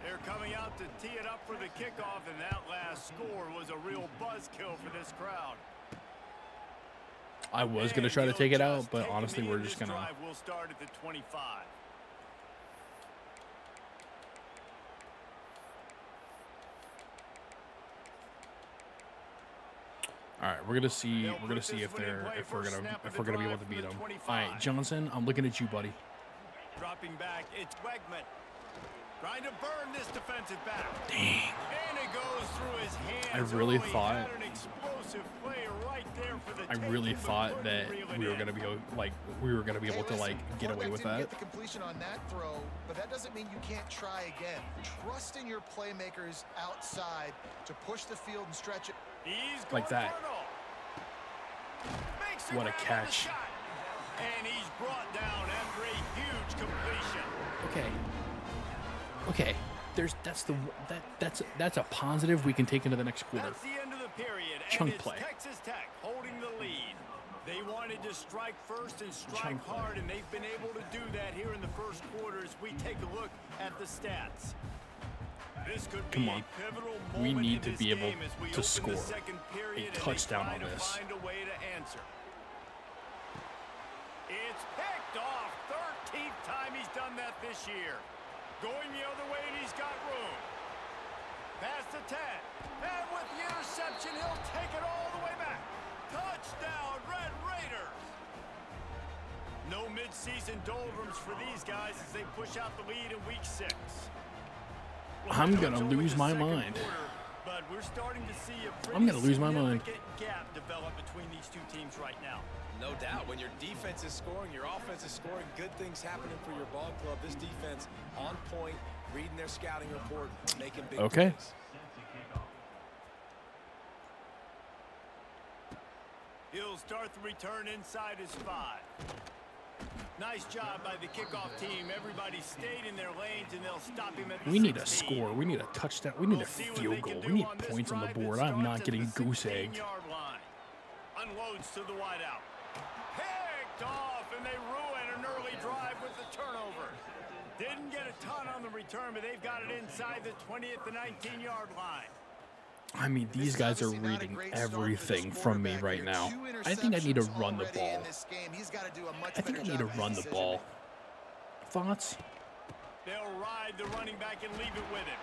[SPEAKER 2] They're coming out to tee it up for the kickoff, and that last score was a real buzzkill for this crowd.
[SPEAKER 1] I was gonna
[SPEAKER 2] And
[SPEAKER 1] try to
[SPEAKER 2] he'll
[SPEAKER 1] take it out,
[SPEAKER 2] just
[SPEAKER 1] but
[SPEAKER 2] take
[SPEAKER 1] honestly,
[SPEAKER 2] me
[SPEAKER 1] we're
[SPEAKER 2] in
[SPEAKER 1] just
[SPEAKER 2] this
[SPEAKER 1] gonna.
[SPEAKER 2] drive. We'll start at the 25.
[SPEAKER 1] All right, we're gonna see.
[SPEAKER 2] They'll
[SPEAKER 1] We're gonna
[SPEAKER 2] put
[SPEAKER 1] see
[SPEAKER 2] this
[SPEAKER 1] if
[SPEAKER 2] one in
[SPEAKER 1] they're
[SPEAKER 2] play
[SPEAKER 1] if we're
[SPEAKER 2] first
[SPEAKER 1] gonna
[SPEAKER 2] snap of
[SPEAKER 1] if
[SPEAKER 2] the
[SPEAKER 1] we're gonna be able
[SPEAKER 2] drive
[SPEAKER 1] to
[SPEAKER 2] from
[SPEAKER 1] beat
[SPEAKER 2] the
[SPEAKER 1] them.
[SPEAKER 2] 25.
[SPEAKER 1] All right, Johnson, I'm looking at you, buddy.
[SPEAKER 2] Dropping back, it's Wegman. Trying to burn this defensive back.
[SPEAKER 1] Dang.
[SPEAKER 2] And it goes through his hands.
[SPEAKER 1] I really
[SPEAKER 2] Oh, he
[SPEAKER 1] thought-
[SPEAKER 2] had an explosive play right there for the
[SPEAKER 1] I really
[SPEAKER 2] taking, but
[SPEAKER 1] thought
[SPEAKER 2] couldn't
[SPEAKER 1] that
[SPEAKER 2] reel it
[SPEAKER 1] we were
[SPEAKER 2] in.
[SPEAKER 1] gonna be able to like get away with
[SPEAKER 4] Quarterback didn't
[SPEAKER 1] that.
[SPEAKER 4] get the completion on that throw, but that doesn't mean you can't try again. Trust in your playmakers outside to push the field and stretch it.
[SPEAKER 2] He's
[SPEAKER 1] Like
[SPEAKER 2] going
[SPEAKER 1] that.
[SPEAKER 2] for it all. Makes the
[SPEAKER 1] What a
[SPEAKER 2] grab on the
[SPEAKER 1] catch.
[SPEAKER 2] shot. And he's brought down after a huge completion.
[SPEAKER 1] Okay. Okay. that's a positive we can take into the next quarter.
[SPEAKER 2] That's the end of the period,
[SPEAKER 1] Chunk
[SPEAKER 2] and it's
[SPEAKER 1] play.
[SPEAKER 2] Texas Tech holding the lead. They wanted to strike first and strike
[SPEAKER 1] Chunk play.
[SPEAKER 2] hard, and they've been able to do that here in the first quarter as we take a look at the stats. This could be
[SPEAKER 1] Come on.
[SPEAKER 2] a pivotal
[SPEAKER 1] We
[SPEAKER 2] moment
[SPEAKER 1] need
[SPEAKER 2] in
[SPEAKER 1] to
[SPEAKER 2] this
[SPEAKER 1] be able
[SPEAKER 2] game as we
[SPEAKER 1] to
[SPEAKER 2] open
[SPEAKER 1] score
[SPEAKER 2] the second period
[SPEAKER 1] a
[SPEAKER 2] and they
[SPEAKER 1] touchdown
[SPEAKER 2] try
[SPEAKER 1] on
[SPEAKER 2] to
[SPEAKER 1] this.
[SPEAKER 2] Find a way to answer. It's picked off. 13th time he's done that this year. Going the other way, and he's got room. Past the 10. And with the interception, he'll take it all the way back. Touchdown, Red Raiders. No midseason doldrums for these guys as they push out the lead in week 6.
[SPEAKER 1] I'm gonna lose my mind.
[SPEAKER 2] But we're starting to see a
[SPEAKER 1] I'm gonna lose my mind.
[SPEAKER 2] significant gap develop between these two teams right now.
[SPEAKER 3] No doubt. When your defense is scoring, your offense is scoring, good things happening for your ball club. This defense on point, reading their scouting report, making big
[SPEAKER 1] Okay.
[SPEAKER 3] plays.
[SPEAKER 2] He'll start the return inside his 5. Nice job by the kickoff team. Everybody stayed in their lanes, and they'll stop him at the
[SPEAKER 1] We need a
[SPEAKER 2] 16.
[SPEAKER 1] score. We need a touchdown. We need a
[SPEAKER 2] We'll see what
[SPEAKER 1] field
[SPEAKER 2] they can
[SPEAKER 1] goal.
[SPEAKER 2] do
[SPEAKER 1] We need
[SPEAKER 2] on this
[SPEAKER 1] points on the
[SPEAKER 2] drive that
[SPEAKER 1] board. I'm
[SPEAKER 2] starts
[SPEAKER 1] not
[SPEAKER 2] at
[SPEAKER 1] getting
[SPEAKER 2] the
[SPEAKER 1] goose egged.
[SPEAKER 2] 16-yard line. Unloads to the wideout. Picked off, and they ruin an early drive with the turnover. Didn't get a ton on the return, but they've got it inside the 20 at the 19-yard line.
[SPEAKER 1] I mean, these guys are reading everything from me right now. I think I need to run the ball. I think I need to run the ball. Thoughts?
[SPEAKER 2] They'll ride the running back and leave it with him.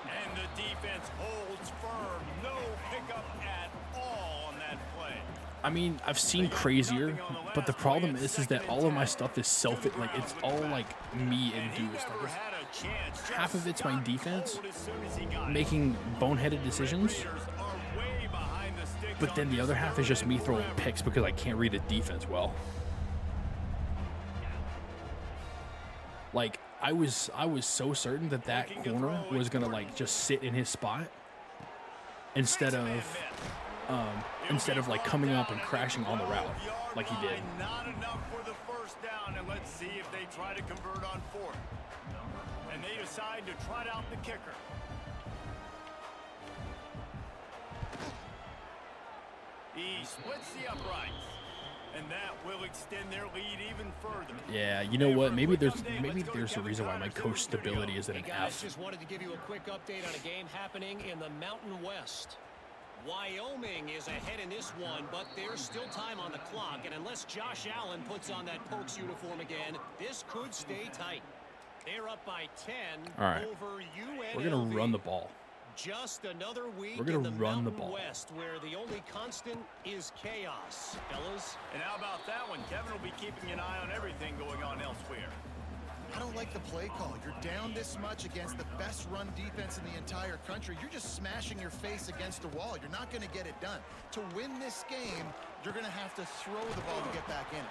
[SPEAKER 2] And the defense holds firm. No pickup at all on that play.
[SPEAKER 1] I mean, I've seen crazier, but the problem is that all of my stuff is like it's all like me induced. Like half of it's my defense making boneheaded decisions, but then the other half is just me throwing picks because I can't read the defense well. Like I was so certain that corner was gonna like just sit in his spot instead of like coming up and crashing on the route like he did.
[SPEAKER 2] Not enough for the first down, and let's see if they try to convert on 4th. And they decide to trot out the kicker. He splits the uprights, and that will extend their lead even further.
[SPEAKER 1] Yeah, you know what? Maybe there's a reason why my coach stability is at an
[SPEAKER 5] Hey guys,
[SPEAKER 1] F.
[SPEAKER 5] just wanted to give you a quick update on a game happening in the Mountain West. Wyoming is ahead in this one, but there's still time on the clock, and unless Josh Allen puts on that Pokes uniform again, this could stay tight. They're up by 10
[SPEAKER 1] All right.
[SPEAKER 5] over UNLV.
[SPEAKER 1] We're gonna run the ball.
[SPEAKER 5] Just another week
[SPEAKER 1] We're gonna
[SPEAKER 5] in the
[SPEAKER 1] run the
[SPEAKER 5] Mountain
[SPEAKER 1] ball.
[SPEAKER 5] West, where the only constant is chaos, fellas.
[SPEAKER 2] And how about that one? Kevin will be keeping an eye on everything going on elsewhere.
[SPEAKER 4] I don't like the play call. You're down this much against the best run defense in the entire country. You're just smashing your face against the wall. You're not going to get it done. To win this game, you're going to have to throw the ball to get back in it.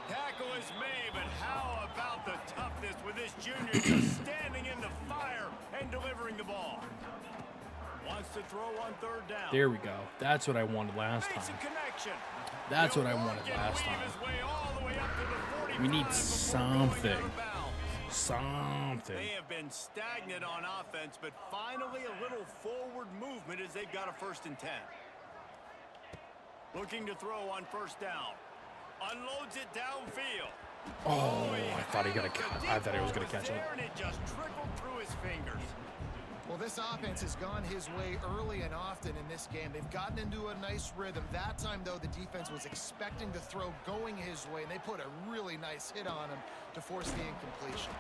[SPEAKER 2] Tackle is made, but how about the toughness with this junior just standing in the fire and delivering the ball? Wants to throw on 3rd down.
[SPEAKER 1] There we go. That's what I wanted last time.
[SPEAKER 2] Basic connection.
[SPEAKER 1] That's what I
[SPEAKER 2] He'll
[SPEAKER 1] wanted
[SPEAKER 2] work and
[SPEAKER 1] last
[SPEAKER 2] weave
[SPEAKER 1] time.
[SPEAKER 2] his way all the way up to the 45
[SPEAKER 1] We need
[SPEAKER 2] before going out of
[SPEAKER 1] something.
[SPEAKER 2] bounds.
[SPEAKER 1] Something.
[SPEAKER 2] They have been stagnant on offense, but finally a little forward movement as they've got a 1st and 10. Looking to throw on 1st down. Unloads it downfield.
[SPEAKER 1] Oh, I thought he was gonna catch it.
[SPEAKER 2] And it just trickled through his fingers.
[SPEAKER 4] Well, this offense has gone his way early and often in this game. They've gotten into a nice rhythm. That time, though, the defense was expecting the throw going his way, and they put a really nice hit on him to force the incompletion.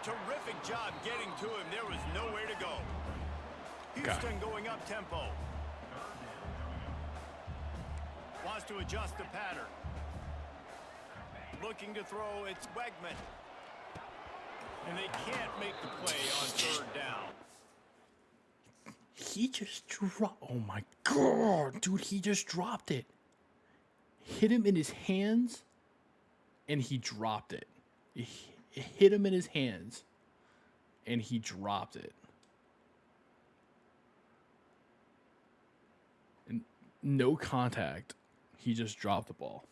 [SPEAKER 2] Terrific job getting to him. There was nowhere to go. Houston going up tempo. Wants to adjust the pattern. Looking to throw, it's Wegman. And they can't make the play on 3rd down.
[SPEAKER 1] He just dropped. Oh my god, dude! He just dropped it. Hit him in his hands, and he dropped it. It hit him in his hands, and he dropped it. And no contact. He just dropped the ball.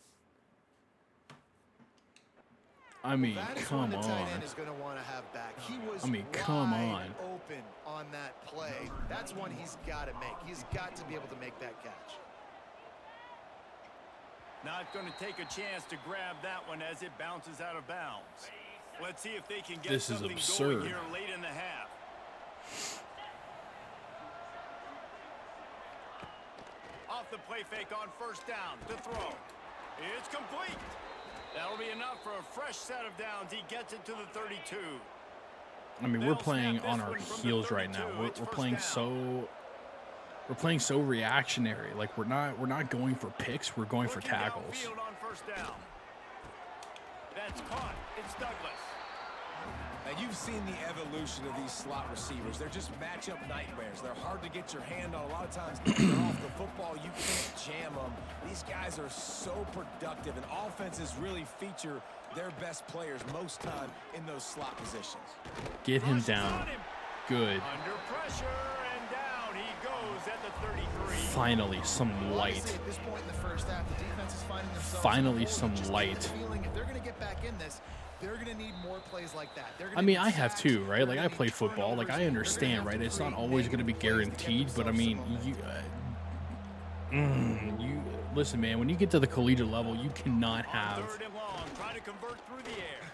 [SPEAKER 1] I mean,
[SPEAKER 4] That is
[SPEAKER 1] come
[SPEAKER 4] one the tight end
[SPEAKER 1] on.
[SPEAKER 4] is going to want to have back. He was
[SPEAKER 1] I mean, come
[SPEAKER 4] wide
[SPEAKER 1] on.
[SPEAKER 4] open on that play. That's one he's got to make. He's got to be able to make that catch.
[SPEAKER 2] Not going to take a chance to grab that one as it bounces out of bounds. Let's see if they can get
[SPEAKER 1] This is
[SPEAKER 2] something
[SPEAKER 1] absurd.
[SPEAKER 2] going here late in the half. Off the play fake on first down to throw. It's complete. That'll be enough for a fresh set of downs. He gets it to the 32.
[SPEAKER 1] I mean, we're playing on our heels right now. We're playing so reactionary. Like we're not going for picks. We're going for tackles.
[SPEAKER 2] Downfield on first down. That's caught. It's Douglas.
[SPEAKER 3] And you've seen the evolution of these slot receivers. They're just matchup nightmares. They're hard to get your hand on. A lot of times, they're off the football. You can't jam them. These guys are so productive, and offenses really feature their best players most time in those slot positions.
[SPEAKER 1] Get him down. Good.
[SPEAKER 2] Under pressure and down he goes at the 33.
[SPEAKER 1] Finally, some light.
[SPEAKER 4] At this point in the first half, the defense is finding themselves.
[SPEAKER 1] Finally,
[SPEAKER 4] in the hole.
[SPEAKER 1] some
[SPEAKER 4] Just get
[SPEAKER 1] light.
[SPEAKER 4] the feeling if they're going to get back in this, they're going to need more plays like that. They're
[SPEAKER 1] I
[SPEAKER 4] gonna
[SPEAKER 1] mean,
[SPEAKER 4] need
[SPEAKER 1] I have
[SPEAKER 4] sacks.
[SPEAKER 1] too, right?
[SPEAKER 4] They're
[SPEAKER 1] Like
[SPEAKER 4] gonna
[SPEAKER 1] I
[SPEAKER 4] need
[SPEAKER 1] play football. Like
[SPEAKER 4] turnovers.
[SPEAKER 1] I
[SPEAKER 4] They're
[SPEAKER 1] understand,
[SPEAKER 4] gonna have
[SPEAKER 1] right?
[SPEAKER 4] to
[SPEAKER 1] It's not
[SPEAKER 4] create
[SPEAKER 1] always going to be
[SPEAKER 4] negative plays to get
[SPEAKER 1] guaranteed, but I
[SPEAKER 4] themselves
[SPEAKER 1] mean,
[SPEAKER 4] some momentum.
[SPEAKER 1] you listen, man. When you get to the collegiate level, you cannot have
[SPEAKER 2] Third and long, trying to convert through the air.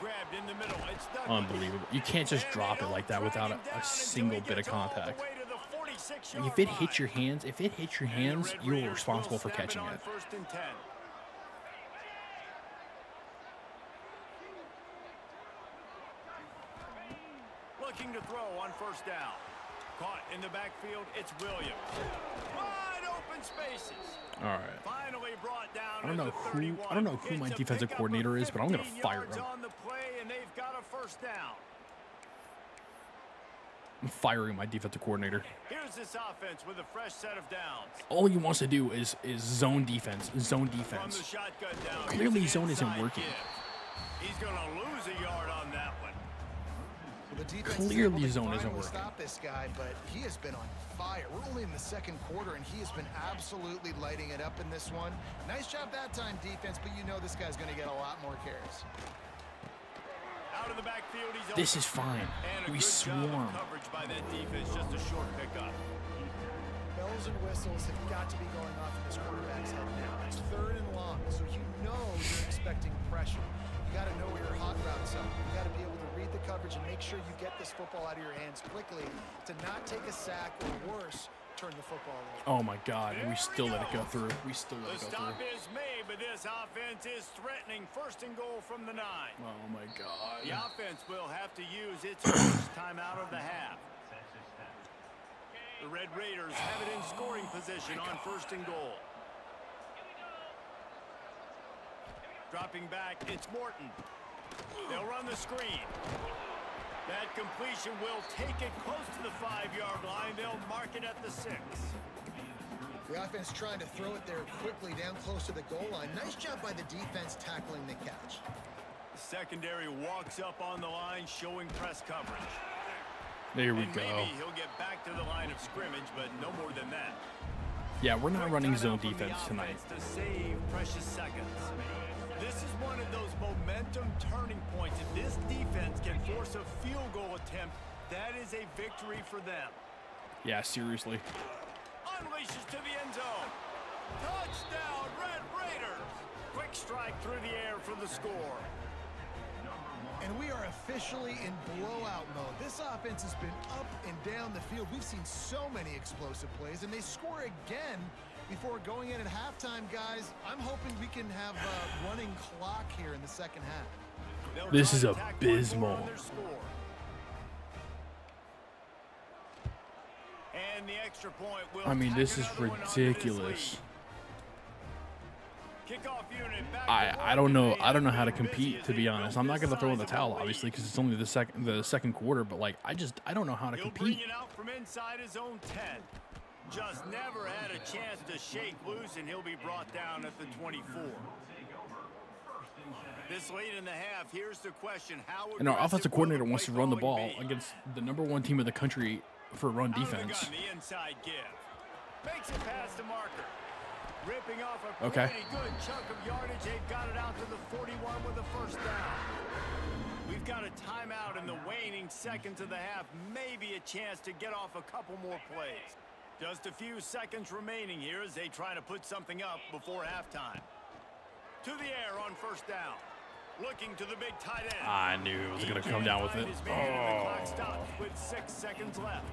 [SPEAKER 2] Grabbed in the middle. It's Douglas.
[SPEAKER 1] unbelievable. You can't just
[SPEAKER 2] And
[SPEAKER 1] drop
[SPEAKER 2] they
[SPEAKER 1] it like
[SPEAKER 2] don't
[SPEAKER 1] that without
[SPEAKER 2] drag him
[SPEAKER 1] a
[SPEAKER 2] down
[SPEAKER 1] single
[SPEAKER 2] until he
[SPEAKER 1] bit of
[SPEAKER 2] gets all the
[SPEAKER 1] contact.
[SPEAKER 2] way to the 46
[SPEAKER 1] If
[SPEAKER 2] yard
[SPEAKER 1] it
[SPEAKER 2] line.
[SPEAKER 1] hits your hands,
[SPEAKER 2] And the Red
[SPEAKER 1] you're
[SPEAKER 2] Raiders
[SPEAKER 1] responsible
[SPEAKER 2] will
[SPEAKER 1] for
[SPEAKER 2] snap
[SPEAKER 1] catching
[SPEAKER 2] on
[SPEAKER 1] it.
[SPEAKER 2] First and 10. Looking to throw on first down. Caught in the backfield. It's Williams. Wide open spaces.
[SPEAKER 1] All right.
[SPEAKER 2] Finally brought down.
[SPEAKER 1] I don't know
[SPEAKER 2] at the 31.
[SPEAKER 1] I don't know who my
[SPEAKER 2] It's a
[SPEAKER 1] defensive
[SPEAKER 2] pickup of
[SPEAKER 1] coordinator is, but I'm gonna
[SPEAKER 2] 15
[SPEAKER 1] fire
[SPEAKER 2] yards
[SPEAKER 1] him.
[SPEAKER 2] on the play, and they've got a first down.
[SPEAKER 1] I'm firing my defensive coordinator.
[SPEAKER 2] Here's this offense with a fresh set of downs.
[SPEAKER 1] All he wants to do is zone defense. Zone
[SPEAKER 2] From the
[SPEAKER 1] defense.
[SPEAKER 2] shotgun down.
[SPEAKER 1] Clearly
[SPEAKER 2] here's an
[SPEAKER 1] zone isn't
[SPEAKER 2] inside
[SPEAKER 1] working.
[SPEAKER 2] give. He's going to lose a yard on that one.
[SPEAKER 4] The defense is
[SPEAKER 1] Clearly
[SPEAKER 4] able to
[SPEAKER 1] zone isn't
[SPEAKER 4] finally
[SPEAKER 1] working.
[SPEAKER 4] Stop this guy, but he has been on fire. We're only in the second quarter, and he has been absolutely lighting it up in this one. Nice job that time, defense, but you know this guy's going to get a lot more carries.
[SPEAKER 2] Out of the backfield, he's
[SPEAKER 1] This
[SPEAKER 2] open.
[SPEAKER 1] is fine.
[SPEAKER 2] And a
[SPEAKER 1] We
[SPEAKER 2] good job
[SPEAKER 1] swarm.
[SPEAKER 2] of coverage by that defense, just a short pickup.
[SPEAKER 4] Bells and whistles have got to be going off in this quarterback's head now. It's third and long, so you know you're expecting pressure. You got to know where your hot routes are. You got to be able to read the coverage and make sure you get this football out of your hands quickly to not take a sack or worse, turn the football over.
[SPEAKER 1] Oh my God! And we still let it go through. We still let
[SPEAKER 2] The
[SPEAKER 1] it go
[SPEAKER 2] stop
[SPEAKER 1] through.
[SPEAKER 2] is made, but this offense is threatening. First and goal from the 9.
[SPEAKER 1] Oh my God.
[SPEAKER 2] The offense will have to use its first time out of the half. The Red Raiders have it in scoring position on first and goal. Dropping back, it's Morton. They'll run the screen. That completion will take it close to the 5-yard line. They'll mark it at the 6.
[SPEAKER 4] The offense trying to throw it there quickly down close to the goal line. Nice job by the defense tackling the catch.
[SPEAKER 2] The secondary walks up on the line, showing press coverage.
[SPEAKER 1] There we
[SPEAKER 2] And
[SPEAKER 1] go.
[SPEAKER 2] maybe he'll get back to the line of scrimmage, but no more than that.
[SPEAKER 1] Yeah, we're not
[SPEAKER 2] Quick
[SPEAKER 1] running
[SPEAKER 2] timeout
[SPEAKER 1] zone
[SPEAKER 2] from the
[SPEAKER 1] defense tonight.
[SPEAKER 2] offense to save precious seconds. This is one of those momentum turning points. If this defense can force a field goal attempt, that is a victory for them.
[SPEAKER 1] Yeah, seriously.
[SPEAKER 2] Unleashes to the end zone. Touchdown, Red Raiders. Quick strike through the air for the score.
[SPEAKER 4] And we are officially in blowout mode. This offense has been up and down the field. We've seen so many explosive plays, and they score again before going in at halftime, guys. I'm hoping we can have a running clock here in the second half.
[SPEAKER 2] They'll
[SPEAKER 1] This
[SPEAKER 2] try
[SPEAKER 1] is
[SPEAKER 2] to tack one more
[SPEAKER 1] abysmal.
[SPEAKER 2] on their score. And the extra point will
[SPEAKER 1] I mean,
[SPEAKER 2] tack
[SPEAKER 1] this is
[SPEAKER 2] another one onto this
[SPEAKER 1] ridiculous.
[SPEAKER 2] lead. Kickoff unit back
[SPEAKER 1] I
[SPEAKER 2] to
[SPEAKER 1] don't
[SPEAKER 2] work,
[SPEAKER 1] know.
[SPEAKER 2] and
[SPEAKER 1] I don't know how to
[SPEAKER 2] they have been busy
[SPEAKER 1] compete,
[SPEAKER 2] as
[SPEAKER 1] to
[SPEAKER 2] they
[SPEAKER 1] be honest.
[SPEAKER 2] build
[SPEAKER 1] I'm not
[SPEAKER 2] this
[SPEAKER 1] gonna throw in the
[SPEAKER 2] sizable
[SPEAKER 1] towel,
[SPEAKER 2] lead.
[SPEAKER 1] obviously, because it's only the second quarter. But like, I don't know how to
[SPEAKER 2] He'll bring
[SPEAKER 1] compete.
[SPEAKER 2] it out from inside his own 10. Just never had a chance to shake loose, and he'll be brought down at the 24. This late in the half, here's the question: how
[SPEAKER 1] And our
[SPEAKER 2] aggressive
[SPEAKER 1] offensive
[SPEAKER 2] will
[SPEAKER 1] coordinator
[SPEAKER 2] the
[SPEAKER 1] wants to
[SPEAKER 2] play
[SPEAKER 1] run the
[SPEAKER 2] calling
[SPEAKER 1] ball
[SPEAKER 2] be?
[SPEAKER 1] against the #1 team in the country for run
[SPEAKER 2] Out of the
[SPEAKER 1] defense.
[SPEAKER 2] gun, the inside give. Makes it past the marker. Ripping off a
[SPEAKER 1] Okay.
[SPEAKER 2] pretty good chunk of yardage. They've got it out to the 41 with a first down. We've got a timeout in the waning seconds of the half. Maybe a chance to get off a couple more plays. Just a few seconds remaining here as they try to put something up before halftime. To the air on first down. Looking to the big tight end.
[SPEAKER 1] I knew it was going to come down with it.
[SPEAKER 2] His man, and the clock stops with 6 seconds left.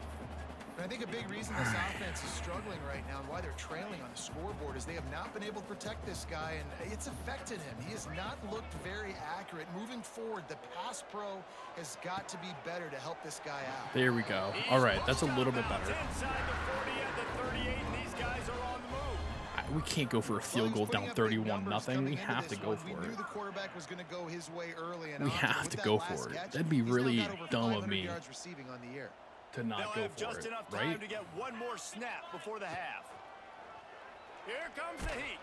[SPEAKER 4] And I think a big reason this offense is struggling right now and why they're trailing on the scoreboard is they have not been able to protect this guy, and it's affected him. He has not looked very accurate. Moving forward, the pass pro has got to be better to help this guy out.
[SPEAKER 1] There we go. All right, that's a little bit better.
[SPEAKER 2] Inside the 40 at the 38, and these guys are on the move.
[SPEAKER 1] We can't go for a field goal down 31-0. We have to go for it.
[SPEAKER 4] We knew the quarterback was going to go his way early, and
[SPEAKER 1] We have to go for it. That'd be really dumb of me to not go for
[SPEAKER 2] just
[SPEAKER 1] it,
[SPEAKER 2] enough
[SPEAKER 1] right?
[SPEAKER 2] time to get one more snap before the half. Here comes the heat.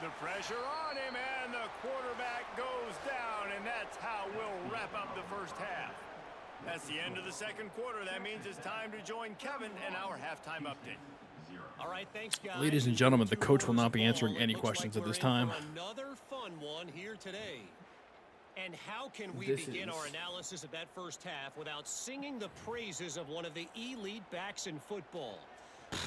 [SPEAKER 2] The pressure on him, and the quarterback goes down, and that's how we'll wrap up the first half. That's the end of the second quarter. That means it's time to join Kevin in our halftime update.
[SPEAKER 5] All right, thanks, guys.
[SPEAKER 1] Ladies and gentlemen, the coach will not be answering any questions at this time.
[SPEAKER 5] Another fun one here today. And how can we
[SPEAKER 1] This
[SPEAKER 5] begin
[SPEAKER 1] is-
[SPEAKER 5] our analysis of that first half without singing the praises of one of the elite backs in football?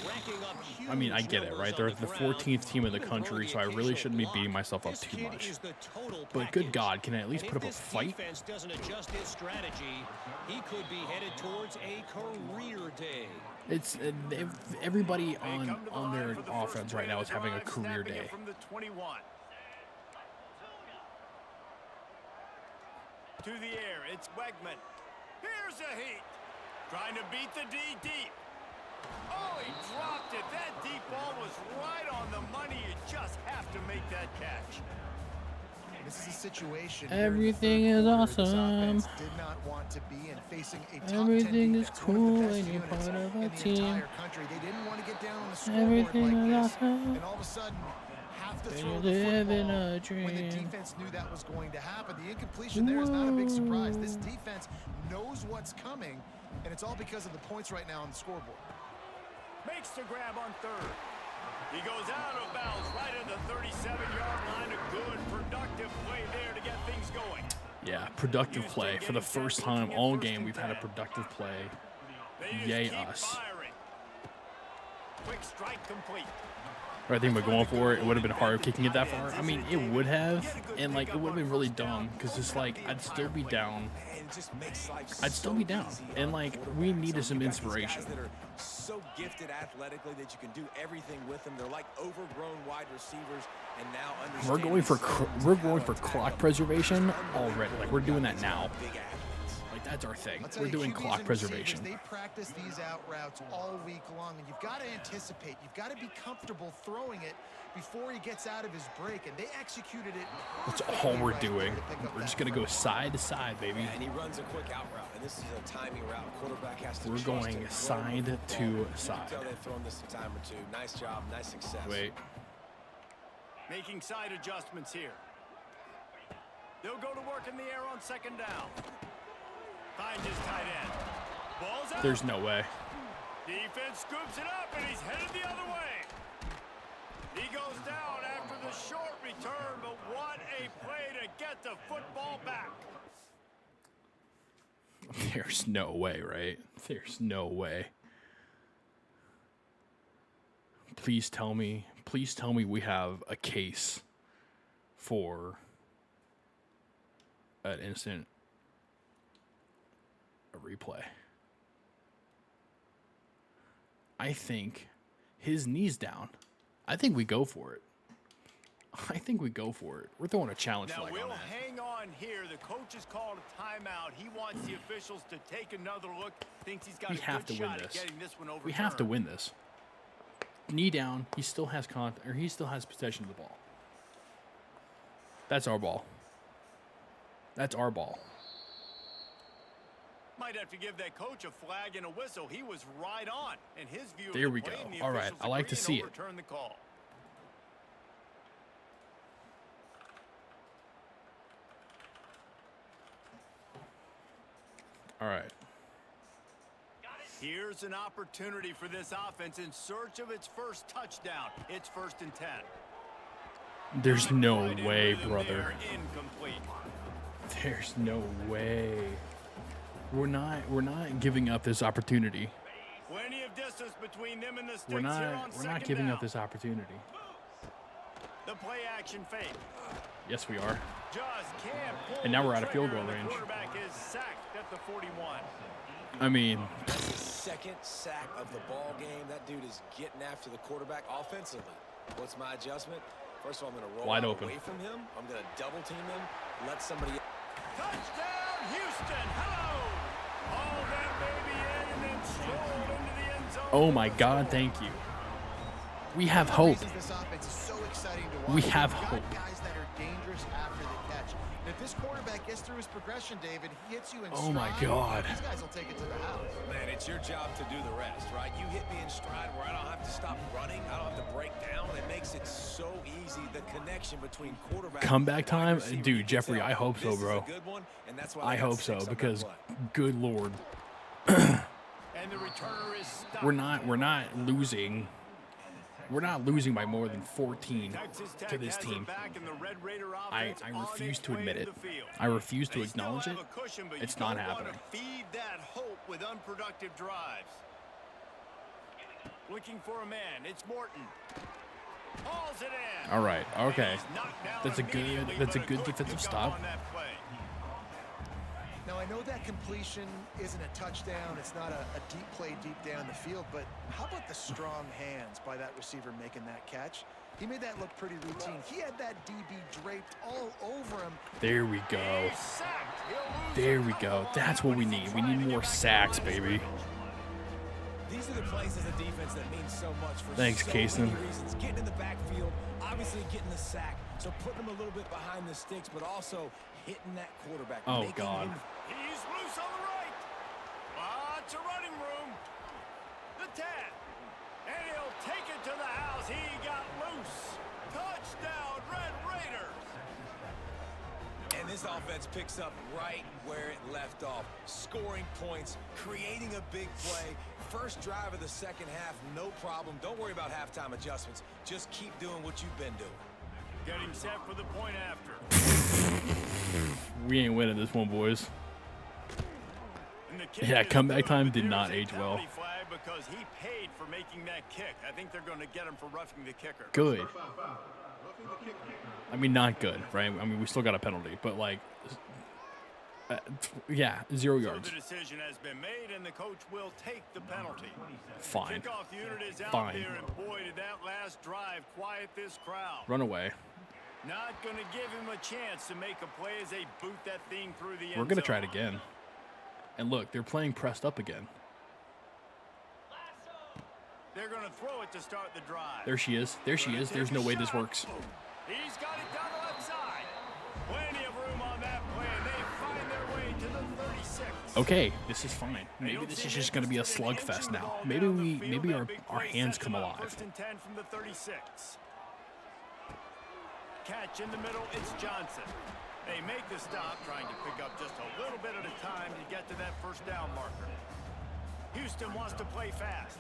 [SPEAKER 5] Racking up huge
[SPEAKER 1] I mean, I get it,
[SPEAKER 5] numbers
[SPEAKER 1] right?
[SPEAKER 5] on
[SPEAKER 1] They're
[SPEAKER 5] the
[SPEAKER 1] the
[SPEAKER 5] ground,
[SPEAKER 1] 14th team in the
[SPEAKER 5] even
[SPEAKER 1] country,
[SPEAKER 5] throwing
[SPEAKER 1] so I really
[SPEAKER 5] occasional
[SPEAKER 1] shouldn't be
[SPEAKER 5] block.
[SPEAKER 1] beating myself up
[SPEAKER 5] This
[SPEAKER 1] too
[SPEAKER 5] kid
[SPEAKER 1] much.
[SPEAKER 5] is the total
[SPEAKER 1] But good
[SPEAKER 5] package.
[SPEAKER 1] God, can I at least
[SPEAKER 5] And
[SPEAKER 1] put up a
[SPEAKER 5] if this
[SPEAKER 1] fight?
[SPEAKER 5] defense doesn't adjust his strategy, he could be headed towards a career day.
[SPEAKER 1] It's everybody on their offense right now is having a career day.
[SPEAKER 2] From the 21. To the air, it's Wegman. Here's a heat. Trying to beat the D deep. Oh, he dropped it. That deep ball was right on the money. You just have to make that catch.
[SPEAKER 4] This is a situation.
[SPEAKER 1] Everything
[SPEAKER 4] here in
[SPEAKER 1] is
[SPEAKER 4] the third quarter this
[SPEAKER 1] awesome.
[SPEAKER 4] offense did not want to be in facing a top 10
[SPEAKER 1] Everything is
[SPEAKER 4] defense,
[SPEAKER 1] cool
[SPEAKER 4] one of the best
[SPEAKER 1] when you're
[SPEAKER 4] units
[SPEAKER 1] part of a
[SPEAKER 4] in the
[SPEAKER 1] team.
[SPEAKER 4] entire country. They didn't want to get down on the scoreboard
[SPEAKER 1] Everything
[SPEAKER 4] like
[SPEAKER 1] is
[SPEAKER 4] this,
[SPEAKER 1] awesome.
[SPEAKER 4] and all of a sudden have to
[SPEAKER 1] They
[SPEAKER 4] throw the
[SPEAKER 1] live in
[SPEAKER 4] football
[SPEAKER 1] a
[SPEAKER 4] when the
[SPEAKER 1] dream.
[SPEAKER 4] defense knew that was going to happen. The incompletion there is not a big surprise. This defense knows what's coming, and it's all because of the points right now on the scoreboard.
[SPEAKER 2] Makes the grab on third. He goes out of bounds right at the 37-yard line. A good, productive play there to get things going.
[SPEAKER 1] Yeah, productive play. For the first time all game, we've had a productive play.
[SPEAKER 2] They just
[SPEAKER 1] Yay
[SPEAKER 2] keep
[SPEAKER 1] us.
[SPEAKER 2] firing. Quick strike complete.
[SPEAKER 1] I think we're going for it. It would have been hard kicking it that far. I mean, it would have, and like it would have been really dumb because it's like I'd still be down.
[SPEAKER 3] And it just makes life
[SPEAKER 1] I'd still
[SPEAKER 3] so
[SPEAKER 1] be down,
[SPEAKER 3] easy
[SPEAKER 1] and
[SPEAKER 3] on
[SPEAKER 1] like
[SPEAKER 3] the
[SPEAKER 1] we
[SPEAKER 3] quarterback.
[SPEAKER 1] needed
[SPEAKER 3] So
[SPEAKER 1] some
[SPEAKER 3] you got these
[SPEAKER 1] inspiration.
[SPEAKER 3] guys that are so gifted athletically that you can do everything with them. They're like overgrown wide receivers, and now
[SPEAKER 1] We're going for clock preservation already. Like we're doing that now.
[SPEAKER 3] Big athletes.
[SPEAKER 1] Like that's our thing.
[SPEAKER 4] I'll tell
[SPEAKER 1] We're
[SPEAKER 4] you,
[SPEAKER 1] doing
[SPEAKER 4] QBs
[SPEAKER 1] clock
[SPEAKER 4] and receivers,
[SPEAKER 1] preservation.
[SPEAKER 4] They practice these out routes all week long, and you've got to anticipate. You've got to be comfortable throwing it before he gets out of his break, and they executed it.
[SPEAKER 1] That's
[SPEAKER 4] perfectly
[SPEAKER 1] all we're
[SPEAKER 4] right there
[SPEAKER 1] doing.
[SPEAKER 4] to pick up
[SPEAKER 1] We're
[SPEAKER 4] that
[SPEAKER 1] just gonna go
[SPEAKER 4] first.
[SPEAKER 1] side to side, baby.
[SPEAKER 3] And he runs a quick out route, and this is a timing route. Quarterback has to
[SPEAKER 1] We're
[SPEAKER 3] trust
[SPEAKER 1] going
[SPEAKER 3] him, throw
[SPEAKER 1] side
[SPEAKER 3] the
[SPEAKER 1] to
[SPEAKER 3] football. You can
[SPEAKER 1] side.
[SPEAKER 3] tell they've thrown this a time or two. Nice job, nice success.
[SPEAKER 1] Wait.
[SPEAKER 2] Making side adjustments here. They'll go to work in the air on second down. Finds his tight end. Ball's out.
[SPEAKER 1] There's no way.
[SPEAKER 2] Defense scoops it up, and he's headed the other way. He goes down after the short return, but what a play to get the football back.
[SPEAKER 1] There's no way, right? There's no way. Please tell me we have a case for an instant replay. I think his knee's down. I think we go for it. We're throwing a challenge
[SPEAKER 2] Now
[SPEAKER 1] flag
[SPEAKER 2] we'll
[SPEAKER 1] on that.
[SPEAKER 2] hang on here. The coach has called a timeout. He wants the officials to take another look. Thinks he's got
[SPEAKER 1] We
[SPEAKER 2] a
[SPEAKER 1] have
[SPEAKER 2] good
[SPEAKER 1] to win
[SPEAKER 2] shot at
[SPEAKER 1] this.
[SPEAKER 2] getting this one overturned.
[SPEAKER 1] We have to win this. Knee down. He still has he still has possession of the ball. That's our ball. That's our ball.
[SPEAKER 2] Might have to give that coach a flag and a whistle. He was right on in his view.
[SPEAKER 1] There
[SPEAKER 2] of the
[SPEAKER 1] we
[SPEAKER 2] play,
[SPEAKER 1] go.
[SPEAKER 2] and the
[SPEAKER 1] All right,
[SPEAKER 2] officials
[SPEAKER 1] I like to
[SPEAKER 2] agree
[SPEAKER 1] see
[SPEAKER 2] and
[SPEAKER 1] it.
[SPEAKER 2] overturn the call.
[SPEAKER 1] All right.
[SPEAKER 2] Here's an opportunity for this offense in search of its first touchdown. It's 1st and 10.
[SPEAKER 1] There's no
[SPEAKER 2] Right in
[SPEAKER 1] way,
[SPEAKER 2] rhythm
[SPEAKER 1] brother.
[SPEAKER 2] there, incomplete.
[SPEAKER 1] There's no way. We're not giving up this opportunity.
[SPEAKER 2] Plenty of distance between them and the sticks
[SPEAKER 1] We're
[SPEAKER 2] here on
[SPEAKER 1] not
[SPEAKER 2] second
[SPEAKER 1] giving
[SPEAKER 2] down.
[SPEAKER 1] up this opportunity.
[SPEAKER 2] The play action fake.
[SPEAKER 1] Yes, we are.
[SPEAKER 2] Just can't pull
[SPEAKER 1] And now
[SPEAKER 2] the
[SPEAKER 1] we're out of field
[SPEAKER 2] trigger,
[SPEAKER 1] goal
[SPEAKER 2] and
[SPEAKER 1] range.
[SPEAKER 2] The quarterback is sacked at the 41.
[SPEAKER 1] I mean,
[SPEAKER 3] That's his second sack of the ball game. That dude is getting after the quarterback offensively. What's my adjustment? First of all, I'm going to roll
[SPEAKER 1] Wide
[SPEAKER 3] out
[SPEAKER 1] open.
[SPEAKER 3] away from him. I'm going to double team him. Let somebody.
[SPEAKER 2] Touchdown, Houston. Hello. Haul that baby in and then stroll into the end zone.
[SPEAKER 1] oh my God, thank you. We have hope.
[SPEAKER 4] This offense is so exciting to watch.
[SPEAKER 1] We have
[SPEAKER 4] You've got
[SPEAKER 1] hope.
[SPEAKER 4] guys that are dangerous after the catch. And if this quarterback gets through his progression, David, he hits you in
[SPEAKER 1] Oh my
[SPEAKER 4] stride,
[SPEAKER 1] God.
[SPEAKER 4] These guys will take it to the house.
[SPEAKER 3] Man, it's your job to do the rest, right? You hit me in stride where I don't have to stop running. I don't have to break down. It makes it so easy, the connection betwin quarterback
[SPEAKER 1] Comeback
[SPEAKER 3] and
[SPEAKER 1] time?
[SPEAKER 3] wide receiver.
[SPEAKER 1] Dude,
[SPEAKER 3] You can
[SPEAKER 1] Jeffrey,
[SPEAKER 3] tell
[SPEAKER 1] I hope so,
[SPEAKER 3] this is a
[SPEAKER 1] bro.
[SPEAKER 3] good one, and that's why
[SPEAKER 1] I
[SPEAKER 3] they got
[SPEAKER 1] hope so
[SPEAKER 3] 6 on that
[SPEAKER 1] because,
[SPEAKER 3] play.
[SPEAKER 1] good Lord,
[SPEAKER 2] And the returner is stopped.
[SPEAKER 1] we're not losing. We're not losing by more than 14
[SPEAKER 2] Texas Tech
[SPEAKER 1] to this
[SPEAKER 2] has it
[SPEAKER 1] team.
[SPEAKER 2] back, and the Red Raider
[SPEAKER 1] I
[SPEAKER 2] offense on
[SPEAKER 1] refuse
[SPEAKER 2] its
[SPEAKER 1] to
[SPEAKER 2] way
[SPEAKER 1] admit it.
[SPEAKER 2] the field.
[SPEAKER 1] I refuse to
[SPEAKER 2] They still
[SPEAKER 1] acknowledge
[SPEAKER 2] have
[SPEAKER 1] it.
[SPEAKER 2] a cushion, but
[SPEAKER 1] It's
[SPEAKER 2] you
[SPEAKER 1] not
[SPEAKER 2] don't wanna
[SPEAKER 1] happening.
[SPEAKER 2] Feed that hope with unproductive drives. Looking for a man. It's Morton. Hauls it in.
[SPEAKER 1] All right, okay.
[SPEAKER 2] And he's knocked down
[SPEAKER 1] That's a good-
[SPEAKER 2] immediately,
[SPEAKER 1] that's a
[SPEAKER 2] but
[SPEAKER 1] good defensive
[SPEAKER 2] pickup
[SPEAKER 1] stop.
[SPEAKER 2] on that play.
[SPEAKER 4] Now, I know that completion isn't a touchdown. It's not a deep play deep down the field, but how about the strong hands by that receiver making that catch? He made that look pretty routine. He had that DB draped all over him.
[SPEAKER 1] There we go.
[SPEAKER 2] He's sacked. He'll lose
[SPEAKER 1] There
[SPEAKER 2] a
[SPEAKER 1] we
[SPEAKER 2] couple
[SPEAKER 1] go.
[SPEAKER 2] on
[SPEAKER 1] That's
[SPEAKER 2] that
[SPEAKER 1] what we
[SPEAKER 2] one as he
[SPEAKER 1] need. We
[SPEAKER 2] tries
[SPEAKER 1] need
[SPEAKER 2] to
[SPEAKER 1] more
[SPEAKER 2] get back to
[SPEAKER 1] sacks,
[SPEAKER 2] the line of
[SPEAKER 1] baby.
[SPEAKER 2] scrimmage.
[SPEAKER 3] These are the plays as a defense that mean so much for
[SPEAKER 1] Thanks,
[SPEAKER 3] so
[SPEAKER 1] Kaysen.
[SPEAKER 3] many reasons. Getting in the backfield, obviously getting the sack, so putting him a little bit behind the sticks, but also hitting that quarterback.
[SPEAKER 1] Oh,
[SPEAKER 3] making
[SPEAKER 1] God.
[SPEAKER 3] him-
[SPEAKER 2] He's loose on the right. Lots of running room. The 10. And he'll take it to the house. He got loose. Touchdown, Red Raiders.
[SPEAKER 3] And this offense picks up right where it left off. Scoring points, creating a big play. First drive of the second half, no problem. Don't worry about halftime adjustments. Just keep doing what you've been doing.
[SPEAKER 2] Getting set for the point after.
[SPEAKER 1] We ain't winning this one, boys.
[SPEAKER 2] And the kick
[SPEAKER 1] Yeah,
[SPEAKER 2] is
[SPEAKER 1] comeback
[SPEAKER 2] good,
[SPEAKER 1] time
[SPEAKER 2] but
[SPEAKER 1] did
[SPEAKER 2] there's
[SPEAKER 1] not
[SPEAKER 2] a
[SPEAKER 1] age well.
[SPEAKER 2] penalty flag because he paid for making that kick. I think they're going to get him for roughing the kicker.
[SPEAKER 1] Good. I mean, not good, right? I mean, we still got a penalty, but like, yeah, 0
[SPEAKER 2] So
[SPEAKER 1] yards.
[SPEAKER 2] the decision has been made, and the coach will take the penalty.
[SPEAKER 1] Fine.
[SPEAKER 2] Kickoff unit is out
[SPEAKER 1] Fine.
[SPEAKER 2] there, and boy, did that last drive quiet this crowd.
[SPEAKER 1] Run away.
[SPEAKER 2] Not going to give him a chance to make a play as they boot that thing through the end
[SPEAKER 1] We're gonna try it
[SPEAKER 2] zone.
[SPEAKER 1] again. And look, they're playing pressed up again.
[SPEAKER 2] They're going to throw it to start the drive.
[SPEAKER 1] There she is. There she is. There's no way this works.
[SPEAKER 2] He's got it down the left side. Plenty of room on that play, and they find their way to the 36.
[SPEAKER 1] Okay, this is fine. Maybe this is just gonna be a slugfest now. Maybe our hands come alive.
[SPEAKER 2] First and 10 from the 36. Catch in the middle, it's Johnson. They make the stop, trying to pick up just a little bit at a time to get to that first down marker. Houston wants to play fast.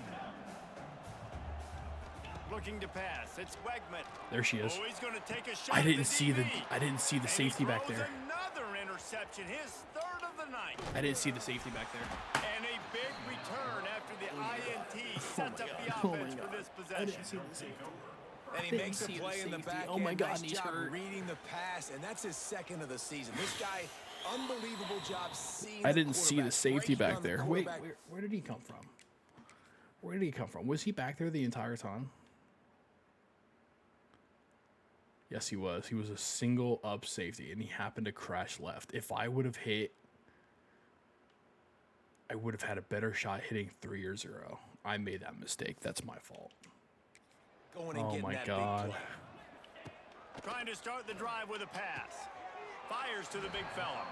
[SPEAKER 2] Looking to pass, it's Wegman.
[SPEAKER 1] There she is.
[SPEAKER 2] Oh, he's going to take a shot.
[SPEAKER 1] I
[SPEAKER 2] at
[SPEAKER 1] didn't see the
[SPEAKER 2] DB. And
[SPEAKER 1] safety
[SPEAKER 2] he
[SPEAKER 1] back
[SPEAKER 2] throws
[SPEAKER 1] there.
[SPEAKER 2] Another interception, his third of the night.
[SPEAKER 1] I didn't see the safety back there.
[SPEAKER 2] And a big return after the INT sets up the
[SPEAKER 1] Oh my
[SPEAKER 2] offense
[SPEAKER 1] God.
[SPEAKER 2] for this
[SPEAKER 1] I
[SPEAKER 2] possession.
[SPEAKER 1] didn't see the safety.
[SPEAKER 3] And he
[SPEAKER 1] didn't
[SPEAKER 3] makes a
[SPEAKER 1] see the
[SPEAKER 3] play in the
[SPEAKER 1] safety.
[SPEAKER 3] back
[SPEAKER 1] Oh my
[SPEAKER 3] end.
[SPEAKER 1] God,
[SPEAKER 3] Nice
[SPEAKER 1] he's
[SPEAKER 3] job
[SPEAKER 1] hurt.
[SPEAKER 3] reading the pass, and that's his second of the season. This guy, unbelievable job seeing
[SPEAKER 1] I
[SPEAKER 3] the
[SPEAKER 1] didn't see the
[SPEAKER 3] quarterback,
[SPEAKER 1] safety
[SPEAKER 3] breaking
[SPEAKER 1] back
[SPEAKER 3] on the
[SPEAKER 1] there. Wait,
[SPEAKER 3] quarterback.
[SPEAKER 1] where did he come from? Where did he come from? Was he back there the entire time? Yes, he was. He was a single up safety, and he happened to crash left. If I would have hit, I would have had a better shot hitting 3 or 0. I made that mistake. That's my fault.
[SPEAKER 3] Going and
[SPEAKER 1] Oh
[SPEAKER 3] getting
[SPEAKER 1] my
[SPEAKER 3] that
[SPEAKER 1] God.
[SPEAKER 3] big play.
[SPEAKER 2] Trying to start the drive with a pass. Fires to the big fella.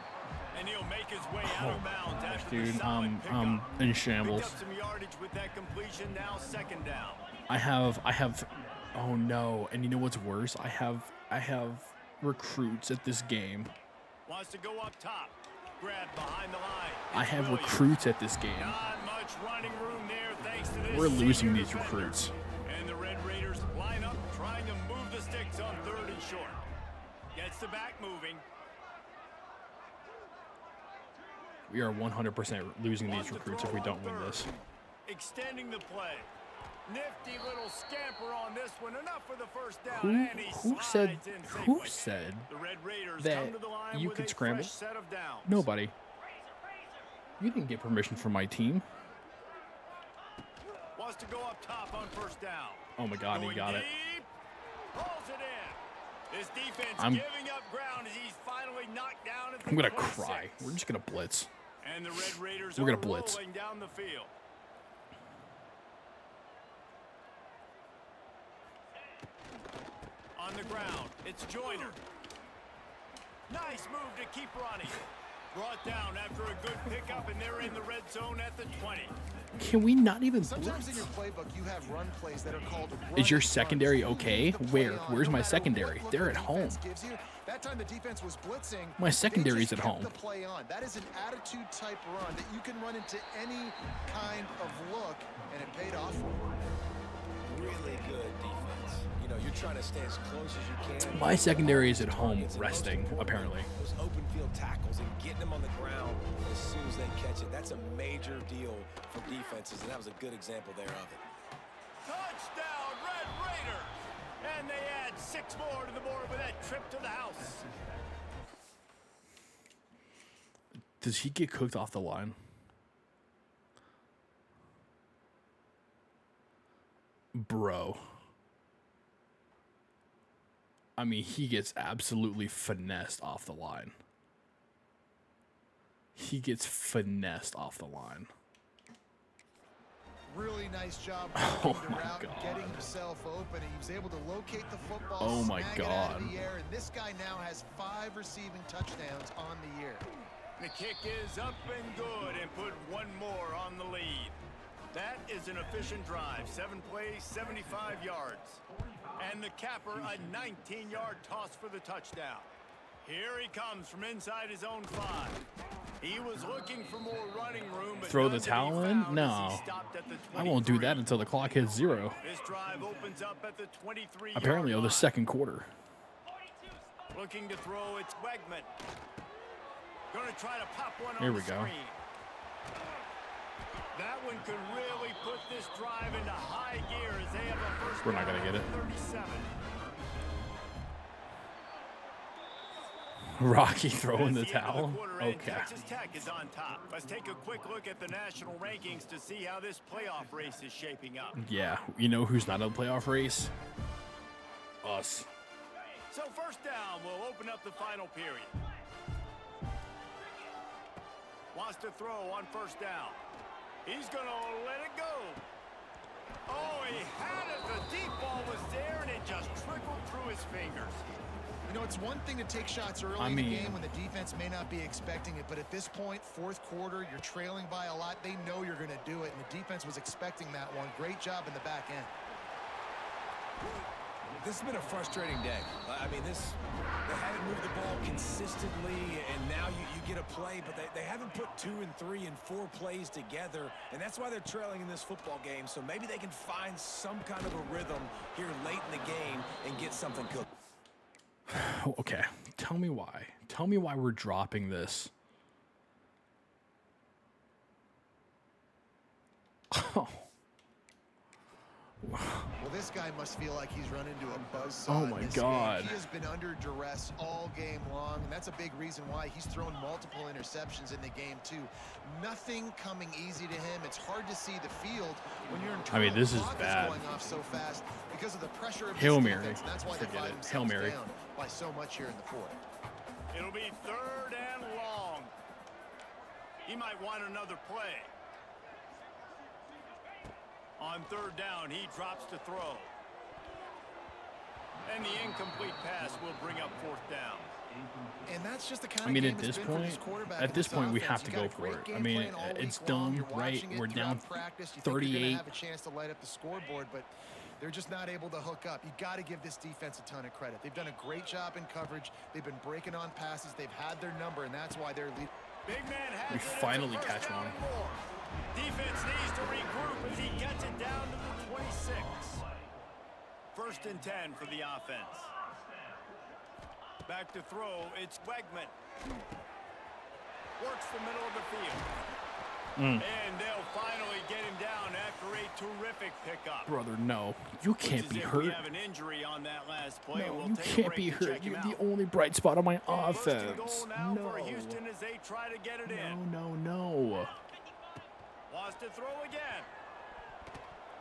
[SPEAKER 2] And he'll make his way out of bounds after the
[SPEAKER 1] Dude,
[SPEAKER 2] solid
[SPEAKER 1] I'm
[SPEAKER 2] pickup.
[SPEAKER 1] in
[SPEAKER 2] Picked
[SPEAKER 1] shambles.
[SPEAKER 2] up some yardage with that completion, now second down.
[SPEAKER 1] I have oh no, and you know what's worse? I have recruits at this game.
[SPEAKER 2] Wants to go up top. grab behind the line.
[SPEAKER 1] I have
[SPEAKER 2] Brilliant.
[SPEAKER 1] recruits at this game.
[SPEAKER 2] Not much running room there thanks to this
[SPEAKER 1] We're losing
[SPEAKER 2] senior
[SPEAKER 1] these
[SPEAKER 2] defender.
[SPEAKER 1] recruits.
[SPEAKER 2] And the Red Raiders line up, trying to move the sticks on 3rd and short. Gets the back moving.
[SPEAKER 1] We are 100% losing these recruits if we don't win this.
[SPEAKER 2] Extending the play. Nifty little scamper on this one. Enough for the first down. And he
[SPEAKER 1] Who said
[SPEAKER 2] slides in
[SPEAKER 1] who
[SPEAKER 2] safely.
[SPEAKER 1] said
[SPEAKER 2] The Red Raiders
[SPEAKER 1] that
[SPEAKER 2] come to the line
[SPEAKER 1] you
[SPEAKER 2] with
[SPEAKER 1] could
[SPEAKER 2] a
[SPEAKER 1] scramble?
[SPEAKER 2] fresh set of downs.
[SPEAKER 1] Nobody. You didn't get permission from my team.
[SPEAKER 2] Wants to go up top on 1st down.
[SPEAKER 1] Oh my God, he
[SPEAKER 2] Going
[SPEAKER 1] got it.
[SPEAKER 2] deep. Pulls it in. This defense
[SPEAKER 1] I'm-
[SPEAKER 2] giving up ground as he's finally knocked down at the
[SPEAKER 1] I'm gonna
[SPEAKER 2] 26.
[SPEAKER 1] cry. We're just gonna blitz.
[SPEAKER 2] And the Red Raiders
[SPEAKER 1] We're
[SPEAKER 2] are
[SPEAKER 1] gonna blitz.
[SPEAKER 2] rolling down the field. On the ground, it's Joyner. Nice move to keep running. Brought down after a good pickup, and they're in the red zone at the 20.
[SPEAKER 1] Can we not even
[SPEAKER 4] Sometimes in
[SPEAKER 1] blitz?
[SPEAKER 4] your playbook, you have run plays that are called
[SPEAKER 1] Is your
[SPEAKER 4] run
[SPEAKER 1] secondary
[SPEAKER 4] runs.
[SPEAKER 1] okay?
[SPEAKER 4] Move the play
[SPEAKER 1] Where?
[SPEAKER 4] on,
[SPEAKER 1] Where's
[SPEAKER 4] no
[SPEAKER 1] my
[SPEAKER 4] matter
[SPEAKER 1] secondary?
[SPEAKER 4] what look
[SPEAKER 1] They're
[SPEAKER 4] the
[SPEAKER 1] at home.
[SPEAKER 4] defense gives you. That time the defense was blitzing.
[SPEAKER 1] My
[SPEAKER 4] they
[SPEAKER 1] secondary's
[SPEAKER 4] just
[SPEAKER 1] at
[SPEAKER 4] kept
[SPEAKER 1] home.
[SPEAKER 4] The play on. That is an attitude type run that you can run into any kind of look, and it paid off for you.
[SPEAKER 3] Really good defense. You know, you're trying to stay as close as you can.
[SPEAKER 1] My secondary is at home
[SPEAKER 3] Targets, and most
[SPEAKER 1] resting,
[SPEAKER 3] importantly,
[SPEAKER 1] apparently.
[SPEAKER 3] Those open field tackles and getting them on the ground as soon as they catch it. That's a major deal for defenses, and that was a good example there of it.
[SPEAKER 2] Touchdown, Red Raiders! And they add 6 more to the board with that trip to the house.
[SPEAKER 1] Does he get cooked off the line? Bro. I mean, he gets absolutely finessed off the line. He gets finessed off the line.
[SPEAKER 4] Really nice job
[SPEAKER 1] Oh
[SPEAKER 4] working the
[SPEAKER 1] my
[SPEAKER 4] route,
[SPEAKER 1] God.
[SPEAKER 4] getting himself open. He was able to locate the football,
[SPEAKER 1] Oh my
[SPEAKER 4] snag it out of
[SPEAKER 1] God.
[SPEAKER 4] the air, and this guy now has 5 receiving touchdowns on the year.
[SPEAKER 2] The kick is up and good and put 1 more on the lead. That is an efficient drive. 7 plays, 75 yards. And the capper, a 19-yard toss for the touchdown. Here he comes from inside his own 5. He was looking for more running room, but
[SPEAKER 1] Throw
[SPEAKER 2] none
[SPEAKER 1] the
[SPEAKER 2] to be
[SPEAKER 1] towel in?
[SPEAKER 2] found as
[SPEAKER 1] No.
[SPEAKER 2] he stopped at the
[SPEAKER 1] I won't do
[SPEAKER 2] 23.
[SPEAKER 1] that until the clock hits 0.
[SPEAKER 2] This drive opens up at the 23-yard
[SPEAKER 1] Apparently, of the
[SPEAKER 2] line.
[SPEAKER 1] second quarter.
[SPEAKER 2] Looking to throw, it's Wegman. Going to try to pop one
[SPEAKER 1] Here
[SPEAKER 2] on
[SPEAKER 1] we
[SPEAKER 2] the
[SPEAKER 1] go.
[SPEAKER 2] screen. That one could really put this drive into high gear as they have a first
[SPEAKER 1] We're not
[SPEAKER 2] down
[SPEAKER 1] gonna get
[SPEAKER 2] at
[SPEAKER 1] it.
[SPEAKER 2] 37.
[SPEAKER 1] Rocky throwing the
[SPEAKER 2] That's end of
[SPEAKER 1] towel?
[SPEAKER 2] quarter, and
[SPEAKER 1] Okay.
[SPEAKER 2] Texas Tech is on top. Let's take a quick look at the national rankings to see how this playoff race is shaping up.
[SPEAKER 1] Yeah, you know who's not in the playoff race? Us.
[SPEAKER 2] So first down will open up the final period. Wants to throw on first down. He's going to let it go. Oh, he had it. The deep ball was there, and it just trickled through his fingers.
[SPEAKER 4] You know, it's one thing to take shots early
[SPEAKER 1] I
[SPEAKER 4] in the
[SPEAKER 1] mean-
[SPEAKER 4] game when the defense may not be expecting it, but at this point, 4th quarter, you're trailing by a lot. They know you're going to do it, and the defense was expecting that one. Great job in the back end.
[SPEAKER 3] This has been a frustrating day. I mean, they haven't moved the ball consistently, and now you get a play, but they haven't put 2 and 3 and 4 plays together, and that's why they're trailing in this football game. So maybe they can find some kind of a rhythm here late in the game and get something cooked.
[SPEAKER 1] Oh, okay, tell me why. Tell me why we're dropping this. Oh.
[SPEAKER 4] Well, this guy must feel like he's run into a buzzsaw.
[SPEAKER 1] Oh
[SPEAKER 4] in
[SPEAKER 1] my
[SPEAKER 4] this
[SPEAKER 1] God.
[SPEAKER 4] game. He has been under duress all game long, and that's a big reason why he's thrown multiple interceptions in the game, too. Nothing coming easy to him. It's hard to see the field when you're
[SPEAKER 1] I mean, this is
[SPEAKER 4] clock
[SPEAKER 1] bad.
[SPEAKER 4] going off so fast because of the pressure of
[SPEAKER 1] Hail
[SPEAKER 4] this
[SPEAKER 1] Mary.
[SPEAKER 4] defense, and that's why they
[SPEAKER 1] Forget
[SPEAKER 4] find
[SPEAKER 1] it.
[SPEAKER 4] themselves
[SPEAKER 1] Hail Mary.
[SPEAKER 4] down by so much here in the 4th.
[SPEAKER 2] It'll be 3rd and long. He might want another play. On 3rd down, he drops to throw. And the incomplete pass will bring up 4th down.
[SPEAKER 4] And that's just the kind
[SPEAKER 1] I mean,
[SPEAKER 4] of
[SPEAKER 1] at
[SPEAKER 4] game
[SPEAKER 1] this
[SPEAKER 4] it's been for this
[SPEAKER 1] point,
[SPEAKER 4] quarterback
[SPEAKER 1] at
[SPEAKER 4] and
[SPEAKER 1] this point, we
[SPEAKER 4] offense.
[SPEAKER 1] have to
[SPEAKER 4] You got
[SPEAKER 1] go
[SPEAKER 4] a
[SPEAKER 1] for
[SPEAKER 4] great
[SPEAKER 1] it.
[SPEAKER 4] game
[SPEAKER 1] I mean,
[SPEAKER 4] plan all
[SPEAKER 1] it's
[SPEAKER 4] week long.
[SPEAKER 1] done,
[SPEAKER 4] You're
[SPEAKER 1] right?
[SPEAKER 4] watching it
[SPEAKER 1] We're down
[SPEAKER 4] throughout practice. You think you're
[SPEAKER 1] 38.
[SPEAKER 4] gonna have a chance to light up the scoreboard, but they're just not able to hook up. You got to give this defense a ton of credit. They've done a great job in coverage. They've been breaking on passes. They've had their number, and that's why they're leading.
[SPEAKER 2] Big man has
[SPEAKER 1] We
[SPEAKER 2] it. It's a
[SPEAKER 1] finally
[SPEAKER 2] first
[SPEAKER 1] catch
[SPEAKER 2] down
[SPEAKER 1] one.
[SPEAKER 2] and more. Defense needs to regroup as he gets it down to the 26. First and 10 for the offense. Back to throw, it's Wegman. Works the middle of the field. And they'll finally get him down after a terrific pickup.
[SPEAKER 1] Brother, no. You can't be hurt.
[SPEAKER 2] We have an injury on that last play.
[SPEAKER 1] No,
[SPEAKER 2] We'll
[SPEAKER 1] you
[SPEAKER 2] take a
[SPEAKER 1] can't
[SPEAKER 2] break
[SPEAKER 1] be
[SPEAKER 2] to
[SPEAKER 1] hurt.
[SPEAKER 2] check him
[SPEAKER 1] You're
[SPEAKER 2] out.
[SPEAKER 1] the only bright spot on my
[SPEAKER 2] First and goal
[SPEAKER 1] offense.
[SPEAKER 2] now
[SPEAKER 1] No.
[SPEAKER 2] for Houston as they try to get it in.
[SPEAKER 1] No.
[SPEAKER 2] Wants to throw again.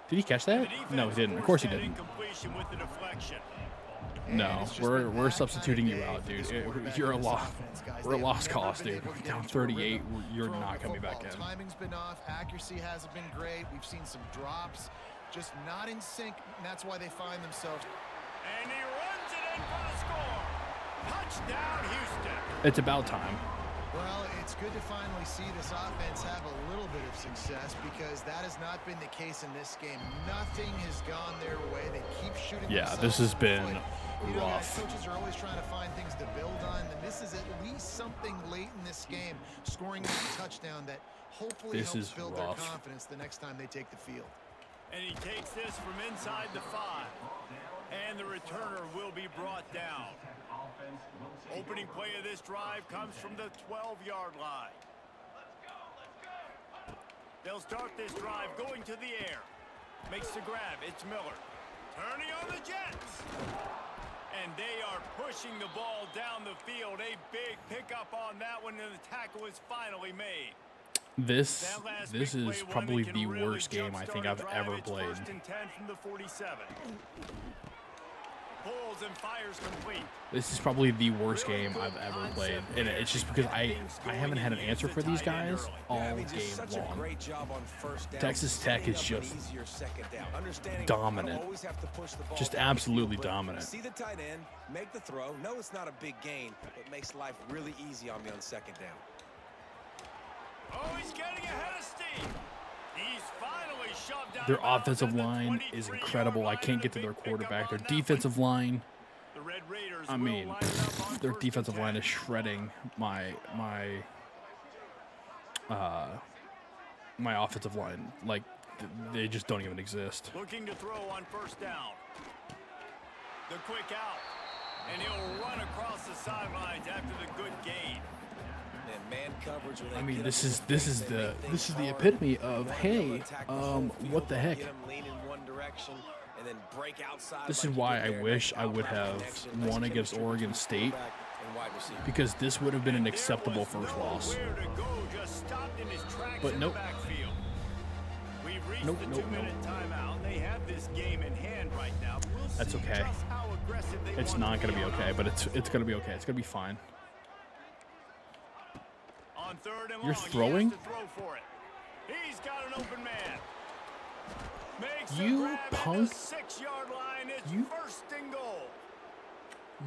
[SPEAKER 1] Did he catch that? No, he didn't. Of course he didn't.
[SPEAKER 2] Incompletion with the deflection.
[SPEAKER 1] No, we're substituting you out, dude. You're a loss. We're a lost cause, dude. Down 38. You're not coming back in.
[SPEAKER 4] Timing's been off. Accuracy hasn't been great. We've seen some drops, just not in sync, and that's why they find themselves.
[SPEAKER 2] And he runs it in for the score. Touchdown, Houston.
[SPEAKER 1] It's about time.
[SPEAKER 4] Well, it's good to finally see this offense have a little bit of success because that has not been the case in this game. Nothing has gone their way. They keep shooting.
[SPEAKER 1] Yeah, this has been
[SPEAKER 4] you know, guys,
[SPEAKER 1] rough.
[SPEAKER 4] coaches are always trying to find things to build on, and this is at least something late in this game, scoring a touchdown that hopefully helps build their confidence the next time they take the field.
[SPEAKER 2] And he takes this from inside the 5. And the returner will be brought down. Opening play of this drive comes from the 12-yard line. They'll start this drive going to the air. Makes the grab. It's Miller. Turning on the Jets. And they are pushing the ball down the field. A big pickup on that one, and the tackle is finally made.
[SPEAKER 1] This is probably the worst game I think I've ever played.
[SPEAKER 2] First and 10 from the 47. Pulls and fires complete.
[SPEAKER 1] This is probably the worst game I've ever played, and it's just because I haven't had an answer for these guys all game long. Texas Tech is just dominant, just absolutely dominant.
[SPEAKER 3] See the tight end, make the throw. No, it's not a big gain, but makes life really easy on me on second down.
[SPEAKER 2] Oh, he's getting ahead of steam. He's finally shoved out.
[SPEAKER 1] Their offensive line is incredible. I can't get to their quarterback. Their defensive line, I mean, their defensive line is shredding my offensive line. Like, they just don't even exist.
[SPEAKER 2] Looking to throw on first down. The quick out. And he'll run across the sidelines after the good gain.
[SPEAKER 1] I mean, this is the epitome of, hey, what the heck? This is why I wish I would have won against Oregon State, because this would have been an acceptable first loss. But nope. Nope. That's okay. It's not gonna be okay, but it's gonna be okay. It's gonna be fine. You're throwing?
[SPEAKER 2] He's got an open man.
[SPEAKER 1] You punk. You.
[SPEAKER 2] First and goal.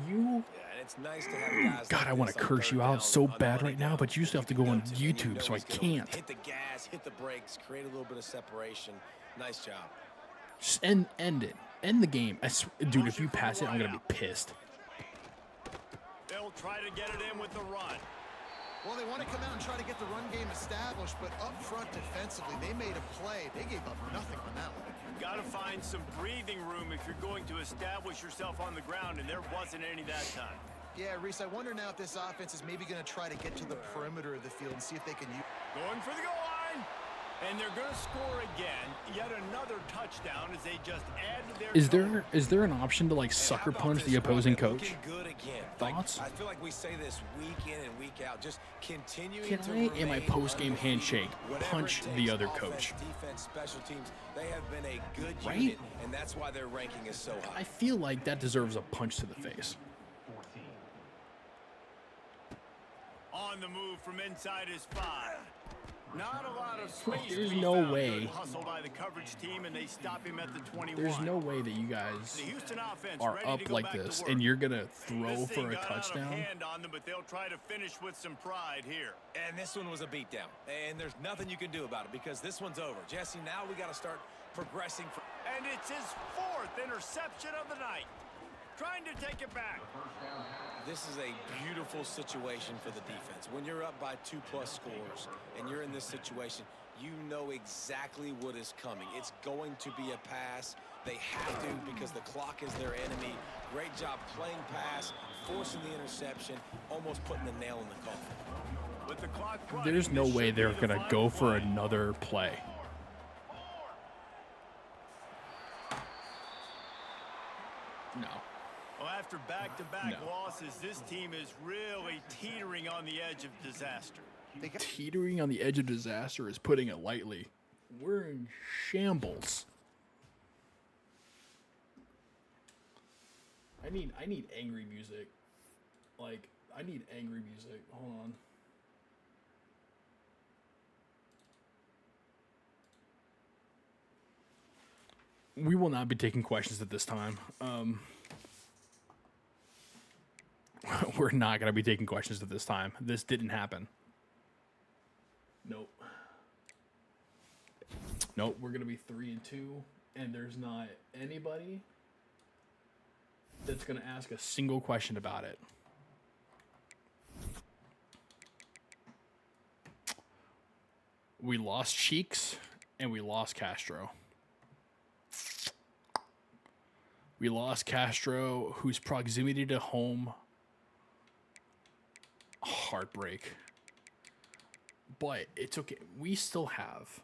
[SPEAKER 1] You.
[SPEAKER 3] It's nice to have guys.
[SPEAKER 1] God, I want to curse you out so bad right now, but you still have to go on YouTube, so I can't.
[SPEAKER 3] Hit the gas, hit the brakes, create a little bit of separation. Nice job.
[SPEAKER 1] Just end it. End the game. Dude, if you pass it, I'm gonna be pissed.
[SPEAKER 2] They'll try to get it in with the run.
[SPEAKER 4] Well, they want to come out and try to get the run game established, but up front defensively, they made a play. They gave up nothing on that one.
[SPEAKER 2] Got to find some breathing room if you're going to establish yourself on the ground, and there wasn't any that time.
[SPEAKER 4] Yeah, Reese, I wonder now if this offense is maybe going to try to get to the perimeter of the field and see if they can use.
[SPEAKER 2] Going for the goal line. And they're going to score again. Yet another touchdown as they just add to their
[SPEAKER 1] Is there an option to like sucker punch the opposing coach? Thoughts?
[SPEAKER 3] I feel like we say this week in and week out. Just continuing
[SPEAKER 1] Can I, in my post-game handshake, punch the other coach?
[SPEAKER 3] Defense, special teams, they have been a good
[SPEAKER 1] Right?
[SPEAKER 3] unit, and that's why their ranking is so high.
[SPEAKER 1] I feel like that deserves a punch to the face.
[SPEAKER 2] on the move from inside his 5. Not a lot of space.
[SPEAKER 1] There's
[SPEAKER 2] to be
[SPEAKER 1] no
[SPEAKER 2] found.
[SPEAKER 1] way.
[SPEAKER 2] Good hustle by the coverage team, and they stop him at the 21.
[SPEAKER 1] There's no way that you guys
[SPEAKER 2] The Houston offense
[SPEAKER 1] are
[SPEAKER 2] ready
[SPEAKER 1] up
[SPEAKER 2] to go
[SPEAKER 1] like
[SPEAKER 2] back to
[SPEAKER 1] this
[SPEAKER 2] work.
[SPEAKER 1] and you're going to throw
[SPEAKER 2] This thing
[SPEAKER 1] for a
[SPEAKER 2] got out of
[SPEAKER 1] touchdown.
[SPEAKER 2] hand on them, but they'll try to finish with some pride here.
[SPEAKER 3] And this one was a beatdown. And there's nothing you can do about it because this one's over. Jesse, now we got to start progressing.
[SPEAKER 2] And it's his 4th interception of the night. Trying to take it back.
[SPEAKER 3] this is a beautiful situation for the defense. When you're up by 2+ scores and you're in this situation, you know exactly what is coming. It's going to be a pass. They have to because the clock is their enemy. Great job playing pass, forcing the interception, almost putting the nail in the coffin.
[SPEAKER 2] With the clock running,
[SPEAKER 1] There's no
[SPEAKER 2] this
[SPEAKER 1] way
[SPEAKER 2] should be
[SPEAKER 1] they're
[SPEAKER 2] the
[SPEAKER 1] going to
[SPEAKER 2] final
[SPEAKER 1] go for
[SPEAKER 2] play.
[SPEAKER 1] another play. No.
[SPEAKER 2] Well, after back-to-back
[SPEAKER 1] No.
[SPEAKER 2] losses, this team is really teetering on the edge of disaster.
[SPEAKER 1] Teetering on the edge of disaster is putting it lightly. We're in shambles. I need angry music. Like, I need angry music. Hold on. We will not be taking questions at this time. We're not going to be taking questions at this time. This didn't happen. Nope. Nope, we're going to be 3-2, and there's not anybody that's going to ask a single question about it. We lost Cheeks, and we lost Castro. We lost Castro, whose proximity to home, heartbreak. But it's okay. We still have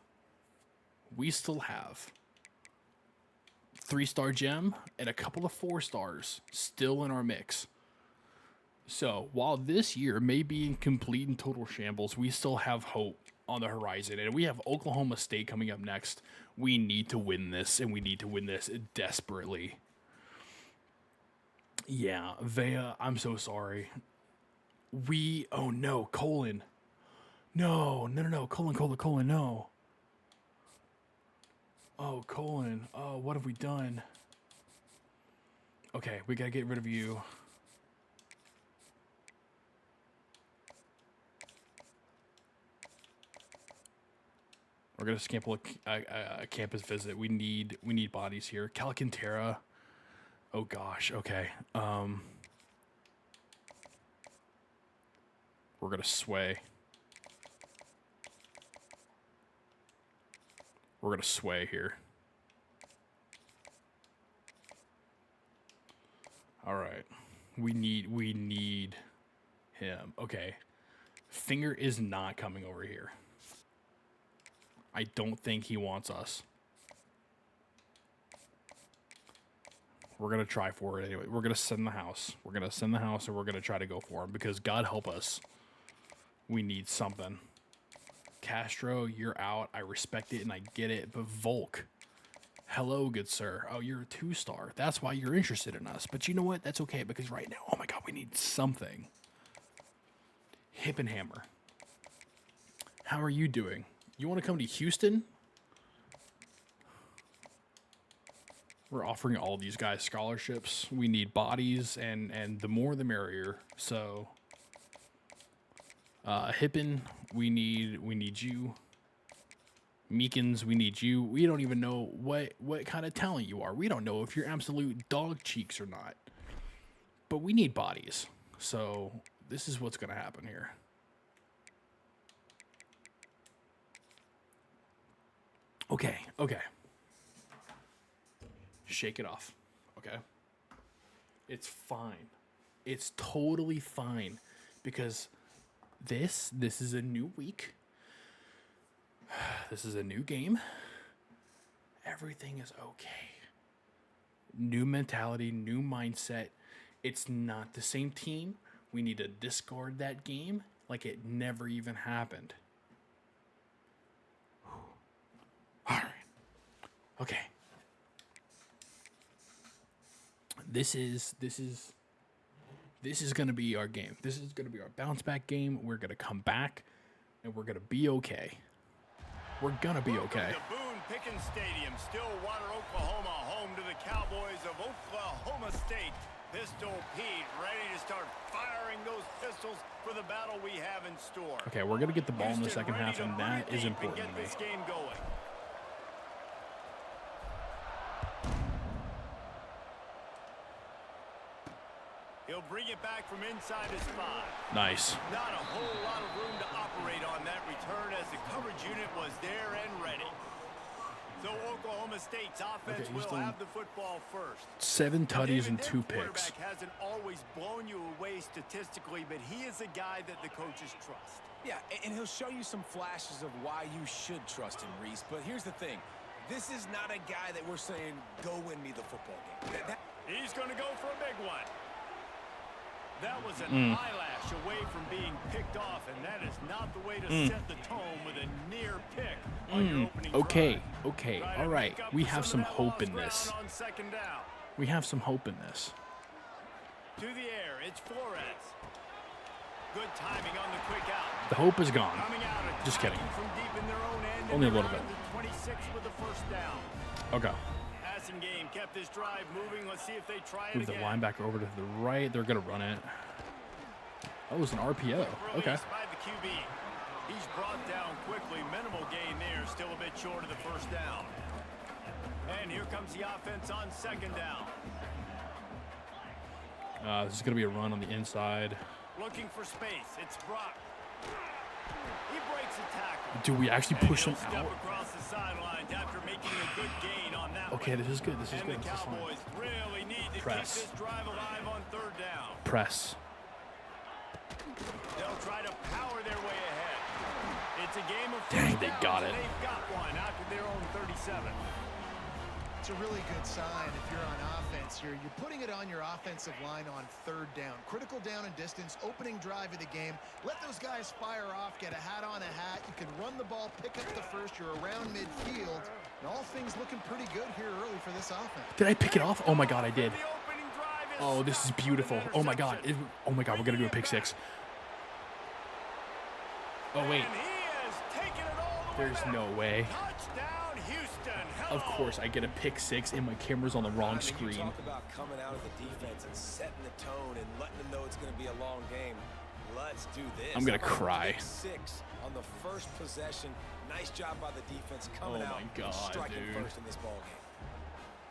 [SPEAKER 1] 3-star gem and a couple of 4 stars still in our mix. So while this year may be in complete and total shambles, we still have hope on the horizon. And we have Oklahoma State coming up next. We need to win this, and we need to win this desperately. Yeah, Vea, I'm so sorry. Oh no, colon. No, colon, no. Oh, colon. Oh, what have we done? Okay, we gotta get rid of you. We're gonna sample a campus visit. We need bodies here. Calcantera. Oh gosh. Okay. We're gonna sway. We're gonna sway here. All right. We need him. Okay. Finger is not coming over here. I don't think he wants us. We're going to try for it anyway. We're going to send the house. We're going to send the house, and we're going to try to go for him because God help us. We need something. Castro, you're out. I respect it and I get it. But Volk, hello, good sir. Oh, you're a 2-star. That's why you're interested in us. But you know what? That's okay because right now, oh my God, we need something. Hip and Hammer. How are you doing? You want to come to Houston? We're offering all these guys scholarships. We need bodies, and the more the merrier. So, Hippen, we need you. Meekins, we need you. We don't even know what kind of talent you are. We don't know if you're absolute dog cheeks or not. But we need bodies. So, this is what's going to happen here. Okay. Shake it off, okay? It's fine. It's totally fine because this is a new week. This is a new game. Everything is okay. New mentality, new mindset. It's not the same team. We need to discard that game like it never even happened. All right. Okay. This is going to be our game. This is going to be our bounce back game. We're going to come back and we're going to be okay. We're going to be okay.
[SPEAKER 2] Welcome to Boone Pickens Stadium, Stillwater, Oklahoma, home to the Cowboys of Oklahoma State. Pistol Pete ready to start firing those pistols for the battle we have in store.
[SPEAKER 1] Okay, we're going to get the ball in the
[SPEAKER 2] Houston
[SPEAKER 1] second
[SPEAKER 2] ready
[SPEAKER 1] half,
[SPEAKER 2] to
[SPEAKER 1] and that
[SPEAKER 2] breathe
[SPEAKER 1] is
[SPEAKER 2] deep
[SPEAKER 1] important
[SPEAKER 2] and
[SPEAKER 1] to
[SPEAKER 2] get
[SPEAKER 1] me.
[SPEAKER 2] this game going. He'll bring it back from inside his 5.
[SPEAKER 1] Nice.
[SPEAKER 2] Not a whole lot of room to operate on that return as the coverage unit was there and ready. So Oklahoma State's offense will have the football first.
[SPEAKER 1] 7 tutties and
[SPEAKER 2] Their
[SPEAKER 1] 2 picks.
[SPEAKER 2] quarterback hasn't always blown you away statistically, but he is a guy that the coaches trust.
[SPEAKER 3] Yeah, and he'll show you some flashes of why you should trust him, Reese. But here's the thing. This is not a guy that we're saying, go win me the football game.
[SPEAKER 2] He's going to go for a big one. That was an eyelash away from being picked off, and that is not the way to set the tone with a near pick on your opening
[SPEAKER 1] Okay,
[SPEAKER 2] drive.
[SPEAKER 1] okay,
[SPEAKER 2] Try to
[SPEAKER 1] all right.
[SPEAKER 2] make up
[SPEAKER 1] We
[SPEAKER 2] for
[SPEAKER 1] have
[SPEAKER 2] some
[SPEAKER 1] some
[SPEAKER 2] of that
[SPEAKER 1] hope
[SPEAKER 2] lost
[SPEAKER 1] in this.
[SPEAKER 2] ground on second down.
[SPEAKER 1] We have some hope in this.
[SPEAKER 2] To the air, it's Flores. Good timing on the quick out.
[SPEAKER 1] The hope is gone.
[SPEAKER 2] Coming out,
[SPEAKER 1] Just kidding.
[SPEAKER 2] from deep in their own end,
[SPEAKER 1] Only a
[SPEAKER 2] and they're
[SPEAKER 1] little
[SPEAKER 2] out
[SPEAKER 1] bit.
[SPEAKER 2] at the 26 with the first down.
[SPEAKER 1] Okay.
[SPEAKER 2] Passing game kept this drive moving. Let's see if they try it
[SPEAKER 1] Move the
[SPEAKER 2] again.
[SPEAKER 1] linebacker over to the right. They're going to run it. That was an RPO. Okay.
[SPEAKER 2] Release by the QB. He's brought down quickly. Minimal gain there. Still a bit short of the first down. And here comes the offense on second down.
[SPEAKER 1] This is going to be a run on the inside.
[SPEAKER 2] Looking for space. It's Brock. He breaks a tackle.
[SPEAKER 1] Do we actually
[SPEAKER 2] And
[SPEAKER 1] push
[SPEAKER 2] he'll
[SPEAKER 1] him
[SPEAKER 2] step
[SPEAKER 1] out?
[SPEAKER 2] across the sidelines after making a good gain on that
[SPEAKER 1] Okay,
[SPEAKER 2] one.
[SPEAKER 1] this is good. This is
[SPEAKER 2] And
[SPEAKER 1] good.
[SPEAKER 2] the
[SPEAKER 1] This is fine.
[SPEAKER 2] Cowboys really need to
[SPEAKER 1] Press.
[SPEAKER 2] keep this drive alive on third down.
[SPEAKER 1] Press.
[SPEAKER 2] They'll try to power their way ahead. It's a game of
[SPEAKER 1] Dang,
[SPEAKER 2] first
[SPEAKER 1] they
[SPEAKER 2] downs,
[SPEAKER 1] got
[SPEAKER 2] and
[SPEAKER 1] it.
[SPEAKER 2] They've got one out to their own 37.
[SPEAKER 4] It's a really good sign if you're on offense here. You're putting it on your offensive line on third down. Critical down and distance, opening drive of the game. Let those guys fire off, get a hat on a hat. You can run the ball, pick up the first. You're around midfield. And all things looking pretty good here early for this offense.
[SPEAKER 1] Did I pick it off? Oh, my God, I did.
[SPEAKER 2] The opening drive is
[SPEAKER 1] Oh, this is
[SPEAKER 2] stopped
[SPEAKER 1] beautiful.
[SPEAKER 2] with an
[SPEAKER 1] Oh, my God.
[SPEAKER 2] interception.
[SPEAKER 1] Oh, my God. We're going to do a pick 6. Oh, wait.
[SPEAKER 2] And he has taken it all the way
[SPEAKER 1] There's
[SPEAKER 2] back.
[SPEAKER 1] no way.
[SPEAKER 2] Touchdown, Houston. Hello.
[SPEAKER 1] Of course, I get a pick 6 and my camera's on the wrong
[SPEAKER 3] You
[SPEAKER 1] screen.
[SPEAKER 3] talk about coming out of the defense and setting the tone and letting them know it's going to be a long game. Let's do this.
[SPEAKER 1] I'm gonna
[SPEAKER 3] How about a
[SPEAKER 1] cry.
[SPEAKER 3] pick 6 on the first possession. Nice job by the defense coming
[SPEAKER 1] Oh
[SPEAKER 3] out
[SPEAKER 1] my
[SPEAKER 3] and
[SPEAKER 1] God,
[SPEAKER 3] striking
[SPEAKER 1] dude.
[SPEAKER 3] first in this ball game.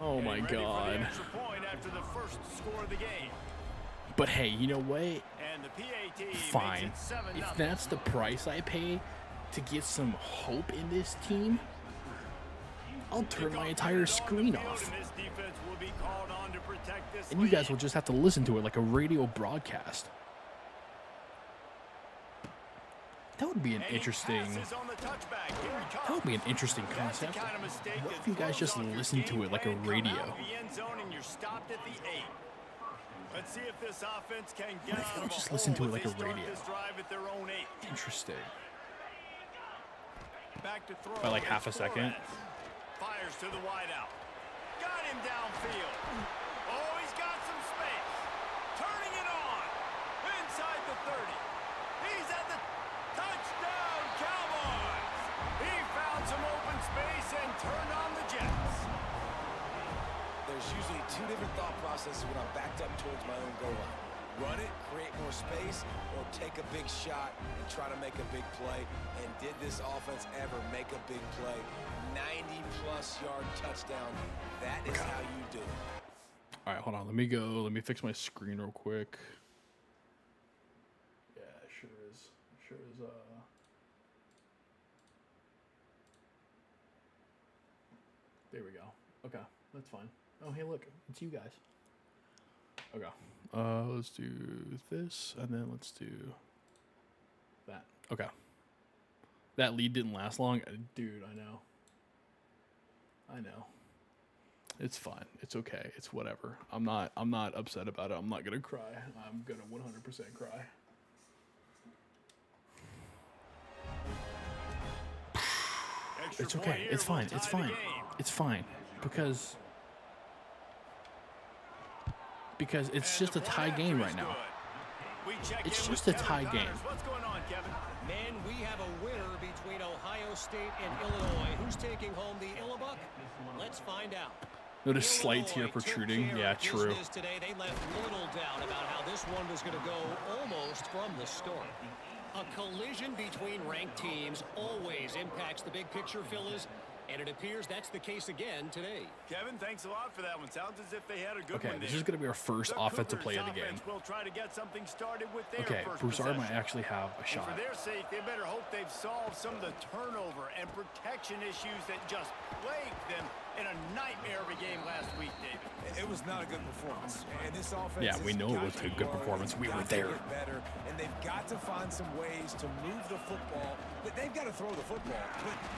[SPEAKER 1] Oh, my
[SPEAKER 2] Getting ready for the
[SPEAKER 1] God.
[SPEAKER 2] extra point after the first score of the game.
[SPEAKER 1] But hey, you know what?
[SPEAKER 2] And the PAT
[SPEAKER 1] Fine.
[SPEAKER 2] makes it 7-0.
[SPEAKER 1] If that's the price I pay to get some hope in this team, I'll turn my entire screen off.
[SPEAKER 2] And this defense will be called on to protect this
[SPEAKER 1] And you guys
[SPEAKER 2] lead.
[SPEAKER 1] will just have to listen to it like a radio broadcast. That would be an
[SPEAKER 2] And he
[SPEAKER 1] interesting...
[SPEAKER 2] passes on the touchback. Here he
[SPEAKER 1] That would be an interesting
[SPEAKER 2] That's the
[SPEAKER 1] concept.
[SPEAKER 2] kind of mistake
[SPEAKER 1] What
[SPEAKER 2] that
[SPEAKER 1] if you guys
[SPEAKER 2] throws
[SPEAKER 1] just
[SPEAKER 2] off your
[SPEAKER 1] listen to
[SPEAKER 2] game
[SPEAKER 1] it like a
[SPEAKER 2] plan, come
[SPEAKER 1] radio?
[SPEAKER 2] out of the end zone and you're stopped at the 8. Let's see if this offense can get
[SPEAKER 1] What if
[SPEAKER 2] out
[SPEAKER 1] y'all
[SPEAKER 2] of a
[SPEAKER 1] just
[SPEAKER 2] hole
[SPEAKER 1] listen to it
[SPEAKER 2] as
[SPEAKER 1] like
[SPEAKER 2] they
[SPEAKER 1] a
[SPEAKER 2] start
[SPEAKER 1] radio?
[SPEAKER 2] this drive at their own 8.
[SPEAKER 1] Interesting.
[SPEAKER 2] Back to throw.
[SPEAKER 1] By like half a
[SPEAKER 2] It's
[SPEAKER 1] second.
[SPEAKER 2] Flores. Fires to the wideout. Got him downfield. Oh, he's got some space. Turning it on. Inside the 30. He's at the touchdown, Cowboys. He found some open space and turned on the Jets.
[SPEAKER 3] There's usually 2 different thought processes when I'm backed up towards my own goal line. Run it, create more space, or take a big shot and try to make a big play. And did this offense ever make a big play? 90-plus yard touchdown. That is how you do it.
[SPEAKER 1] All right, hold on. Let me go. Let me fix my screen real quick. Yeah, it sure is. It sure is. There we go. Okay, that's fine. Oh, hey, look, it's you guys. Okay. Let's do this, and then let's do that. Okay. That lead didn't last long, dude. I know. It's fine. It's okay. It's whatever. I'm not upset about it. I'm not gonna cry. I'm gonna 100% cry.
[SPEAKER 2] Extra
[SPEAKER 1] It's
[SPEAKER 2] point
[SPEAKER 1] okay.
[SPEAKER 2] here
[SPEAKER 1] It's
[SPEAKER 2] will
[SPEAKER 1] fine.
[SPEAKER 2] tie
[SPEAKER 1] It's
[SPEAKER 2] the
[SPEAKER 1] fine.
[SPEAKER 2] game.
[SPEAKER 1] It's fine because it's
[SPEAKER 2] And
[SPEAKER 1] just
[SPEAKER 2] the
[SPEAKER 1] a
[SPEAKER 2] point
[SPEAKER 1] tie
[SPEAKER 2] after
[SPEAKER 1] game
[SPEAKER 2] is
[SPEAKER 1] right now.
[SPEAKER 2] good. We check
[SPEAKER 1] It's
[SPEAKER 2] in with
[SPEAKER 1] just a
[SPEAKER 2] Kevin
[SPEAKER 1] tie
[SPEAKER 2] Connors.
[SPEAKER 1] game.
[SPEAKER 2] What's going on, Kevin?
[SPEAKER 5] Men, we have a winner between Ohio State and Illinois. Who's taking home the Illibuck? Let's find out.
[SPEAKER 1] Notice slight tear
[SPEAKER 5] Illinois took
[SPEAKER 1] protruding.
[SPEAKER 5] care
[SPEAKER 1] Yeah,
[SPEAKER 5] of
[SPEAKER 1] true.
[SPEAKER 5] business Today, they left little doubt about how this one was going to go almost from the start. A collision between ranked teams always impacts the big picture, Phyllis. And it appears that's the case again today.
[SPEAKER 2] Kevin, thanks a lot for that one. Sounds as if they had a good
[SPEAKER 1] Okay,
[SPEAKER 2] one
[SPEAKER 1] this
[SPEAKER 2] there.
[SPEAKER 1] is going to be our first
[SPEAKER 2] The
[SPEAKER 1] offensive
[SPEAKER 2] Cougars
[SPEAKER 1] play of the game.
[SPEAKER 2] offense will try to get something started with their
[SPEAKER 1] Okay,
[SPEAKER 2] first
[SPEAKER 1] Broussard might
[SPEAKER 2] possession.
[SPEAKER 1] actually have a
[SPEAKER 2] And
[SPEAKER 1] shot.
[SPEAKER 2] for their sake, they better hope they've solved some of the turnover and protection issues that just plagued them in a nightmare of a game last week, David.
[SPEAKER 3] It was not a good performance. And this offense
[SPEAKER 1] Yeah, we
[SPEAKER 3] has
[SPEAKER 1] know it
[SPEAKER 3] got
[SPEAKER 1] was
[SPEAKER 3] to
[SPEAKER 1] a good
[SPEAKER 3] learn,
[SPEAKER 1] performance. We
[SPEAKER 3] got
[SPEAKER 1] were
[SPEAKER 3] to
[SPEAKER 1] there.
[SPEAKER 3] get better, and they've got to find some ways to move the football. They've got to throw the football,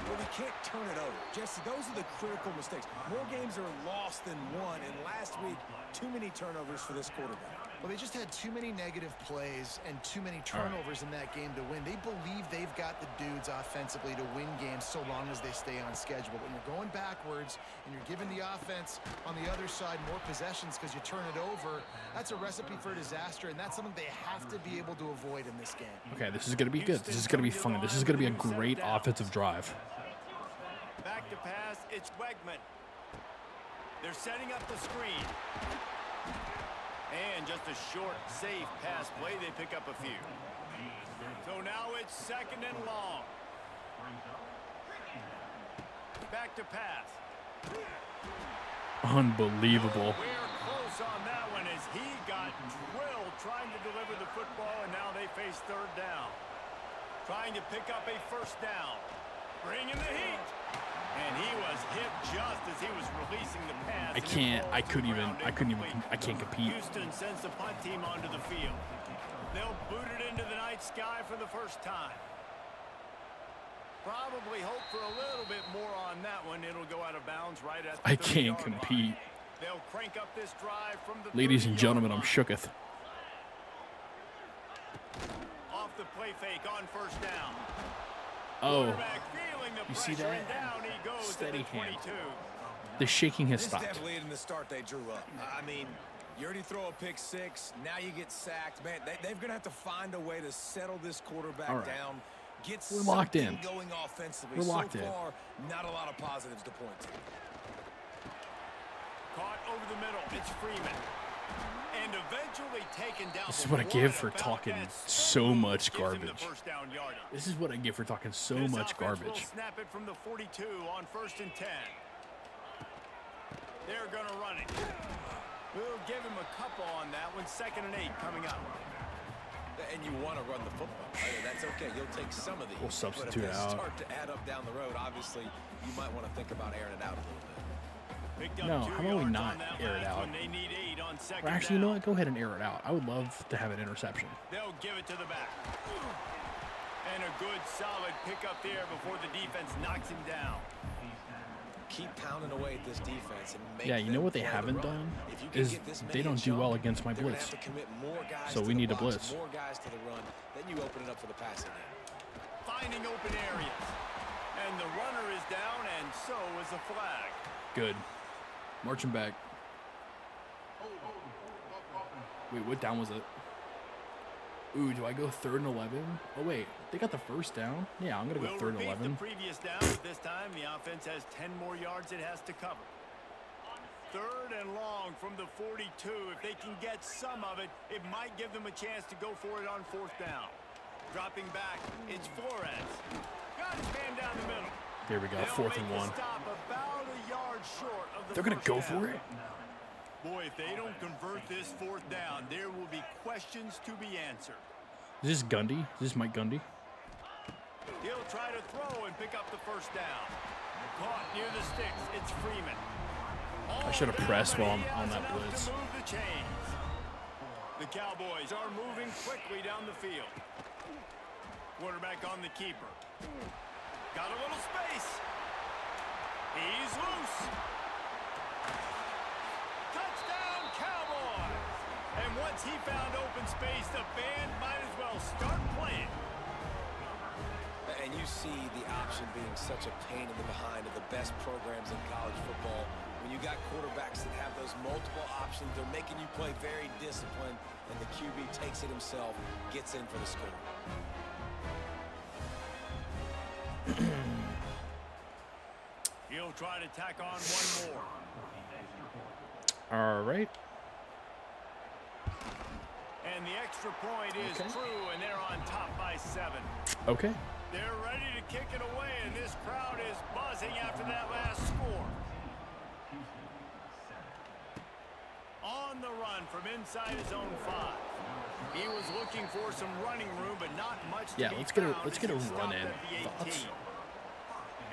[SPEAKER 3] but we can't turn it over. Jesse, those are the critical mistakes. More games are lost than won, and last week, too many turnovers for this quarterback.
[SPEAKER 4] Well, they just had too many negative plays and too many turnovers in that game to win. They believe they've got the dudes offensively to win games so long as they stay on schedule. But when you're going backwards and you're giving the offense on the other side more possessions because you turn it over, that's a recipe for disaster, and that's something they have to be able to avoid in this game.
[SPEAKER 1] Okay, this is going to be good. This is going to be fun. This is going to be a great offensive drive.
[SPEAKER 2] Back to pass, it's Wegman. They're setting up the screen. And just a short, safe pass play. They pick up a few. So now it's 2nd and long. Back to pass.
[SPEAKER 1] Unbelievable.
[SPEAKER 2] We're close on that one as he got drilled trying to deliver the football, and now they face 3rd down. Trying to pick up a 1st down. Bringing the heat. And he was hit just as he was releasing the pass.
[SPEAKER 1] I can't compete.
[SPEAKER 2] Houston sends the punt team onto the field. They'll boot it into the night sky for the first time. Probably hope for a little bit more on that one. It'll go out of bounds right at the
[SPEAKER 1] I can't
[SPEAKER 2] 30-yard
[SPEAKER 1] compete.
[SPEAKER 2] line. They'll crank up this drive from the
[SPEAKER 1] Ladies and
[SPEAKER 2] 30-yard
[SPEAKER 1] gentlemen, I'm
[SPEAKER 2] line.
[SPEAKER 1] shooketh.
[SPEAKER 2] Off the play fake on 1st down.
[SPEAKER 1] Oh,
[SPEAKER 2] Quarterback feeling the
[SPEAKER 1] you see
[SPEAKER 2] pressure,
[SPEAKER 1] that?
[SPEAKER 2] and down he goes
[SPEAKER 1] Steady
[SPEAKER 2] to the
[SPEAKER 1] hand.
[SPEAKER 2] 22.
[SPEAKER 1] the shaking has
[SPEAKER 3] This
[SPEAKER 1] stopped.
[SPEAKER 3] definitely isn't the start they drew up. I mean, you already throw a pick 6. Now you get sacked. Man, they're going to have to find a way to settle this quarterback
[SPEAKER 1] All right.
[SPEAKER 3] down. Get
[SPEAKER 1] We're locked
[SPEAKER 3] something
[SPEAKER 1] in.
[SPEAKER 3] going offensively.
[SPEAKER 1] We're locked
[SPEAKER 3] so
[SPEAKER 1] in.
[SPEAKER 3] far, not a lot of positives to point to.
[SPEAKER 2] Caught over the middle. It's Freeman. And eventually taken down.
[SPEAKER 1] This is
[SPEAKER 2] but
[SPEAKER 1] what I give
[SPEAKER 2] what
[SPEAKER 1] for
[SPEAKER 2] about
[SPEAKER 1] talking
[SPEAKER 2] that
[SPEAKER 1] so
[SPEAKER 2] speed
[SPEAKER 1] much
[SPEAKER 2] gives him the
[SPEAKER 1] garbage.
[SPEAKER 2] 1st down yardage.
[SPEAKER 1] This is what I get for talking so
[SPEAKER 2] This
[SPEAKER 1] much
[SPEAKER 2] offense will
[SPEAKER 1] garbage.
[SPEAKER 2] snap it from the 42 on 1st and 10. They're going to run it. We'll give him a couple on that one. 2nd and 8 coming up.
[SPEAKER 3] And you want to run the football. That's okay. You'll take some of these.
[SPEAKER 1] We'll substitute
[SPEAKER 3] but if they
[SPEAKER 1] out.
[SPEAKER 3] start to add up down the road, obviously, you might want to think about airing it out a little bit.
[SPEAKER 2] Picked up
[SPEAKER 1] No,
[SPEAKER 2] 2
[SPEAKER 1] how about we
[SPEAKER 2] yards
[SPEAKER 1] not
[SPEAKER 2] on that
[SPEAKER 1] air it
[SPEAKER 2] last
[SPEAKER 1] out?
[SPEAKER 2] one. They need 8 on 2nd
[SPEAKER 1] Or actually, you know
[SPEAKER 2] down.
[SPEAKER 1] what? Go ahead and air it out. I would love to have an interception.
[SPEAKER 2] They'll give it to the back. And a good, solid pickup there before the defense knocks him down.
[SPEAKER 3] Keep pounding away at this defense and make
[SPEAKER 1] Yeah, you know
[SPEAKER 3] them
[SPEAKER 1] what they
[SPEAKER 3] play the
[SPEAKER 1] haven't
[SPEAKER 3] run.
[SPEAKER 1] done
[SPEAKER 3] If you can
[SPEAKER 1] is
[SPEAKER 3] get this
[SPEAKER 1] they
[SPEAKER 3] many
[SPEAKER 1] don't
[SPEAKER 3] a
[SPEAKER 1] do
[SPEAKER 3] jump,
[SPEAKER 1] well against my
[SPEAKER 3] they're gonna
[SPEAKER 1] blitz.
[SPEAKER 3] have to commit more guys
[SPEAKER 1] So
[SPEAKER 3] to
[SPEAKER 1] we
[SPEAKER 3] the
[SPEAKER 1] need a
[SPEAKER 3] box,
[SPEAKER 1] blitz.
[SPEAKER 3] more guys to the run. Then you open it up for the passing game.
[SPEAKER 2] Finding open areas. And the runner is down, and so is a flag.
[SPEAKER 1] Good. Marching back. Wait, what down was it? Ooh, do I go 3rd and 11? Oh, wait. They got the 1st down? Yeah, I'm going to go
[SPEAKER 2] We'll
[SPEAKER 1] 3rd and
[SPEAKER 2] repeat
[SPEAKER 1] 11.
[SPEAKER 2] the previous down, but this time the offense has 10 more yards it has to cover. 3rd and long from the 42. If they can get some of it, it might give them a chance to go for it on 4th down. Dropping back, it's Flores. Got his man down the middle.
[SPEAKER 1] There we go,
[SPEAKER 2] They'll
[SPEAKER 1] 4th and
[SPEAKER 2] make
[SPEAKER 1] 1.
[SPEAKER 2] the stop about a yard short of the
[SPEAKER 1] They're going to
[SPEAKER 2] first
[SPEAKER 1] go
[SPEAKER 2] down.
[SPEAKER 1] for it?
[SPEAKER 2] Boy, if they don't convert this 4th down, there will be questions to be answered.
[SPEAKER 1] Is this Gundy? Is this Mike Gundy?
[SPEAKER 2] He'll try to throw and pick up the 1st down. Caught near the sticks. It's Freeman.
[SPEAKER 1] I should have pressed while I'm on that
[SPEAKER 2] Enough
[SPEAKER 1] blitz.
[SPEAKER 2] to move the chains. The Cowboys are moving quickly down the field. Quarterback on the keeper. Got a little space. He's loose. Touchdown, Cowboys! And once he found open space, the band might as well start playing.
[SPEAKER 3] And you see the option being such a pain in the behind of the best programs in college football. When you got quarterbacks that have those multiple options, they're making you play very disciplined, and the QB takes it himself, gets in for the score.
[SPEAKER 2] He'll try to tack on one more.
[SPEAKER 1] All right.
[SPEAKER 2] And the extra point is true, and they're on top by 7.
[SPEAKER 1] Okay.
[SPEAKER 2] They're ready to kick it away, and this crowd is buzzing after that last score. On the run from inside his own 5. He was looking for some running room, but not much to be
[SPEAKER 1] let's get a run in. Thoughts?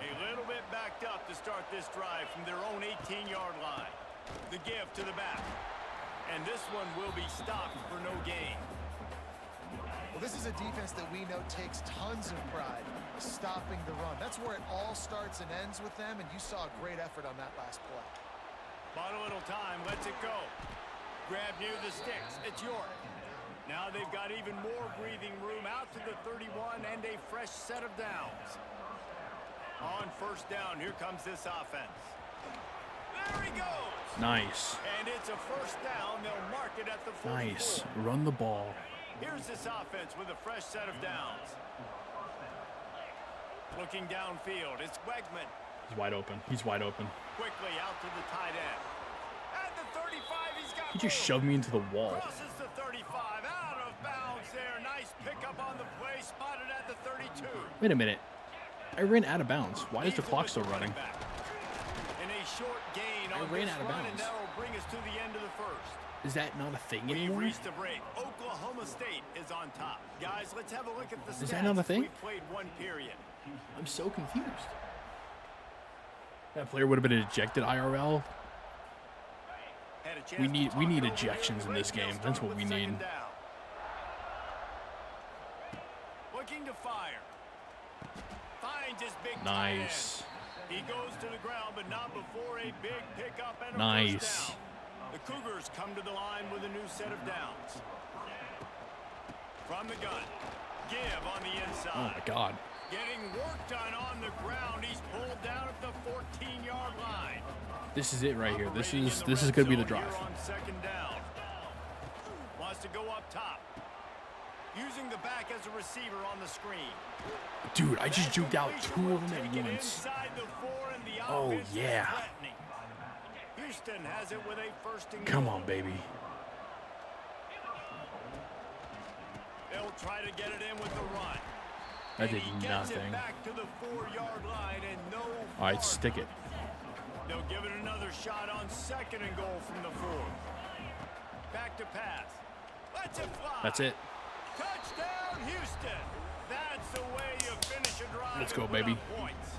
[SPEAKER 2] A little bit backed up to start this drive from their own 18-yard line. The give to the back. And this one will be stopped for no gain.
[SPEAKER 4] Well, this is a defense that we know takes tons of pride stopping the run. That's where it all starts and ends with them, and you saw a great effort on that last play.
[SPEAKER 2] Bought a little time, lets it go. Grab near the sticks, it's York. Now they've got even more breathing room out to the 31 and a fresh set of downs. On first down, here comes this offense. There he goes.
[SPEAKER 1] Nice.
[SPEAKER 2] And it's a first down. They'll mark it at the 44.
[SPEAKER 1] Nice. Run the ball.
[SPEAKER 2] Here's this offense with a fresh set of downs. Looking downfield, it's Wegman.
[SPEAKER 1] He's wide open. He's wide open.
[SPEAKER 2] Quickly out to the tight end. At the 35, he's got
[SPEAKER 1] He just
[SPEAKER 2] room.
[SPEAKER 1] shoved me into the wall.
[SPEAKER 2] Crosses the 35, out of bounds there. Nice pickup on the play, spotted at the 32.
[SPEAKER 1] Wait a minute. I ran out of bounds. Why is the
[SPEAKER 2] He's
[SPEAKER 1] clock
[SPEAKER 2] with
[SPEAKER 1] still
[SPEAKER 2] the
[SPEAKER 1] running?
[SPEAKER 2] back. And a short gain
[SPEAKER 1] I
[SPEAKER 2] on
[SPEAKER 1] ran
[SPEAKER 2] this
[SPEAKER 1] out of
[SPEAKER 2] run, and
[SPEAKER 1] bounds.
[SPEAKER 2] that'll bring us to the end of the first.
[SPEAKER 1] Is that not a thing
[SPEAKER 2] We've
[SPEAKER 1] anymore?
[SPEAKER 2] reached a break. Oklahoma State is on top. Guys, let's have a look at the stats.
[SPEAKER 1] Is that not a thing?
[SPEAKER 2] We've played one period.
[SPEAKER 1] I'm so confused. That player would have been ejected IRL.
[SPEAKER 2] Had a chance
[SPEAKER 1] We
[SPEAKER 2] to
[SPEAKER 1] need
[SPEAKER 2] talk it over
[SPEAKER 1] ejections in this
[SPEAKER 2] They'll
[SPEAKER 1] game.
[SPEAKER 2] start
[SPEAKER 1] That's what
[SPEAKER 2] with
[SPEAKER 1] we
[SPEAKER 2] second
[SPEAKER 1] need.
[SPEAKER 2] down. Looking to fire. Finds his big tight end.
[SPEAKER 1] Nice.
[SPEAKER 2] He goes to the ground, but not before a big pickup and a
[SPEAKER 1] Nice.
[SPEAKER 2] first down. The Cougars come to the line with a new set of downs. From the gun. Give on the inside.
[SPEAKER 1] Oh my God.
[SPEAKER 2] Getting work done on the ground. He's pulled down at the 14-yard line.
[SPEAKER 1] This is it right here. This
[SPEAKER 2] Operating
[SPEAKER 1] is
[SPEAKER 2] in the red
[SPEAKER 1] going to be the
[SPEAKER 2] zone
[SPEAKER 1] drive.
[SPEAKER 2] here on second down. Wants to go up top. Using the back as a receiver on the screen.
[SPEAKER 1] Dude, I just juked out
[SPEAKER 2] Completion
[SPEAKER 1] 2
[SPEAKER 2] will
[SPEAKER 1] of them
[SPEAKER 2] take
[SPEAKER 1] at
[SPEAKER 2] it
[SPEAKER 1] once.
[SPEAKER 2] inside the 4, and the
[SPEAKER 1] Oh,
[SPEAKER 2] offense is
[SPEAKER 1] yeah.
[SPEAKER 2] threatening. Houston has it with a first and
[SPEAKER 1] Come
[SPEAKER 2] goal.
[SPEAKER 1] on, baby.
[SPEAKER 2] They'll try to get it in with the run.
[SPEAKER 1] That
[SPEAKER 2] And
[SPEAKER 1] did
[SPEAKER 2] he gets it
[SPEAKER 1] nothing.
[SPEAKER 2] back to the 4-yard line, and no
[SPEAKER 1] All right,
[SPEAKER 2] far
[SPEAKER 1] stick it.
[SPEAKER 2] They'll give it another shot on second and goal from the 4. Back to pass. Let's it fly.
[SPEAKER 1] That's it.
[SPEAKER 2] Touchdown, Houston. That's the way you finish a drive.
[SPEAKER 1] Let's go,
[SPEAKER 2] and put
[SPEAKER 1] baby.
[SPEAKER 2] up points.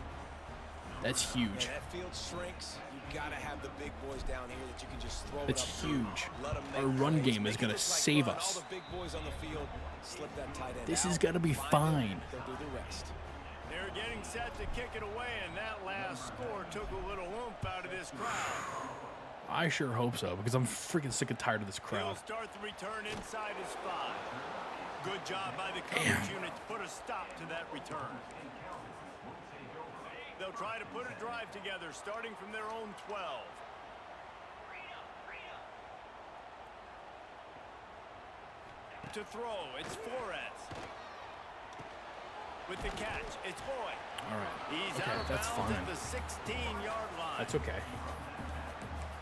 [SPEAKER 1] That's huge.
[SPEAKER 3] Man, that field shrinks. You gotta have the big boys down here that you can just throw
[SPEAKER 1] It's
[SPEAKER 3] it up to.
[SPEAKER 1] huge.
[SPEAKER 3] Let 'em
[SPEAKER 1] Our
[SPEAKER 3] make
[SPEAKER 1] run
[SPEAKER 3] plays,
[SPEAKER 1] game is
[SPEAKER 3] make it
[SPEAKER 1] gonna
[SPEAKER 3] look like
[SPEAKER 1] save
[SPEAKER 3] fun.
[SPEAKER 1] us.
[SPEAKER 3] All the big boys on the field, slip that tight end
[SPEAKER 1] This
[SPEAKER 3] out,
[SPEAKER 1] is gonna be
[SPEAKER 3] find
[SPEAKER 1] fine.
[SPEAKER 3] them, they'll do the rest.
[SPEAKER 2] They're getting set to kick it away, and that last score took a little oomph out of this crowd.
[SPEAKER 1] I sure hope so, because I'm freaking sick and tired of this
[SPEAKER 2] He'll
[SPEAKER 1] crowd.
[SPEAKER 2] start the return inside his 5. Good job by the coverage unit to put a stop to that return. They'll try to put a drive together, starting from their own 12. To throw, it's Flores. With the catch, it's Boyd.
[SPEAKER 1] All right.
[SPEAKER 2] He's
[SPEAKER 1] Okay,
[SPEAKER 2] out of
[SPEAKER 1] that's
[SPEAKER 2] bounds
[SPEAKER 1] fine.
[SPEAKER 2] at the 16-yard line.
[SPEAKER 1] That's okay.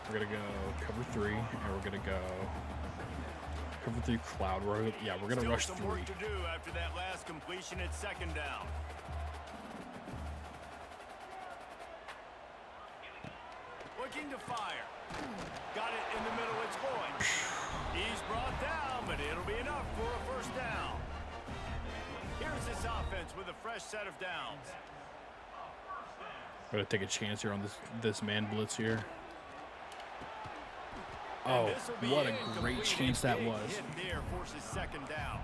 [SPEAKER 1] We're gonna go cover 3, and we're gonna go cover 3 cloud. We're gonna
[SPEAKER 2] Still
[SPEAKER 1] rush
[SPEAKER 2] some
[SPEAKER 1] 3.
[SPEAKER 2] work to do after that last completion at second down. Looking to fire. Got it in the middle, it's Boyd. He's brought down, but it'll be enough for a first down. Here's this offense with a fresh set of downs.
[SPEAKER 1] We're gonna take a chance here on this man blitz here.
[SPEAKER 2] And
[SPEAKER 1] Oh,
[SPEAKER 2] this'll be
[SPEAKER 1] what a
[SPEAKER 2] incomplete.
[SPEAKER 1] great chance that
[SPEAKER 2] Big
[SPEAKER 1] was.
[SPEAKER 2] hit there forces second down.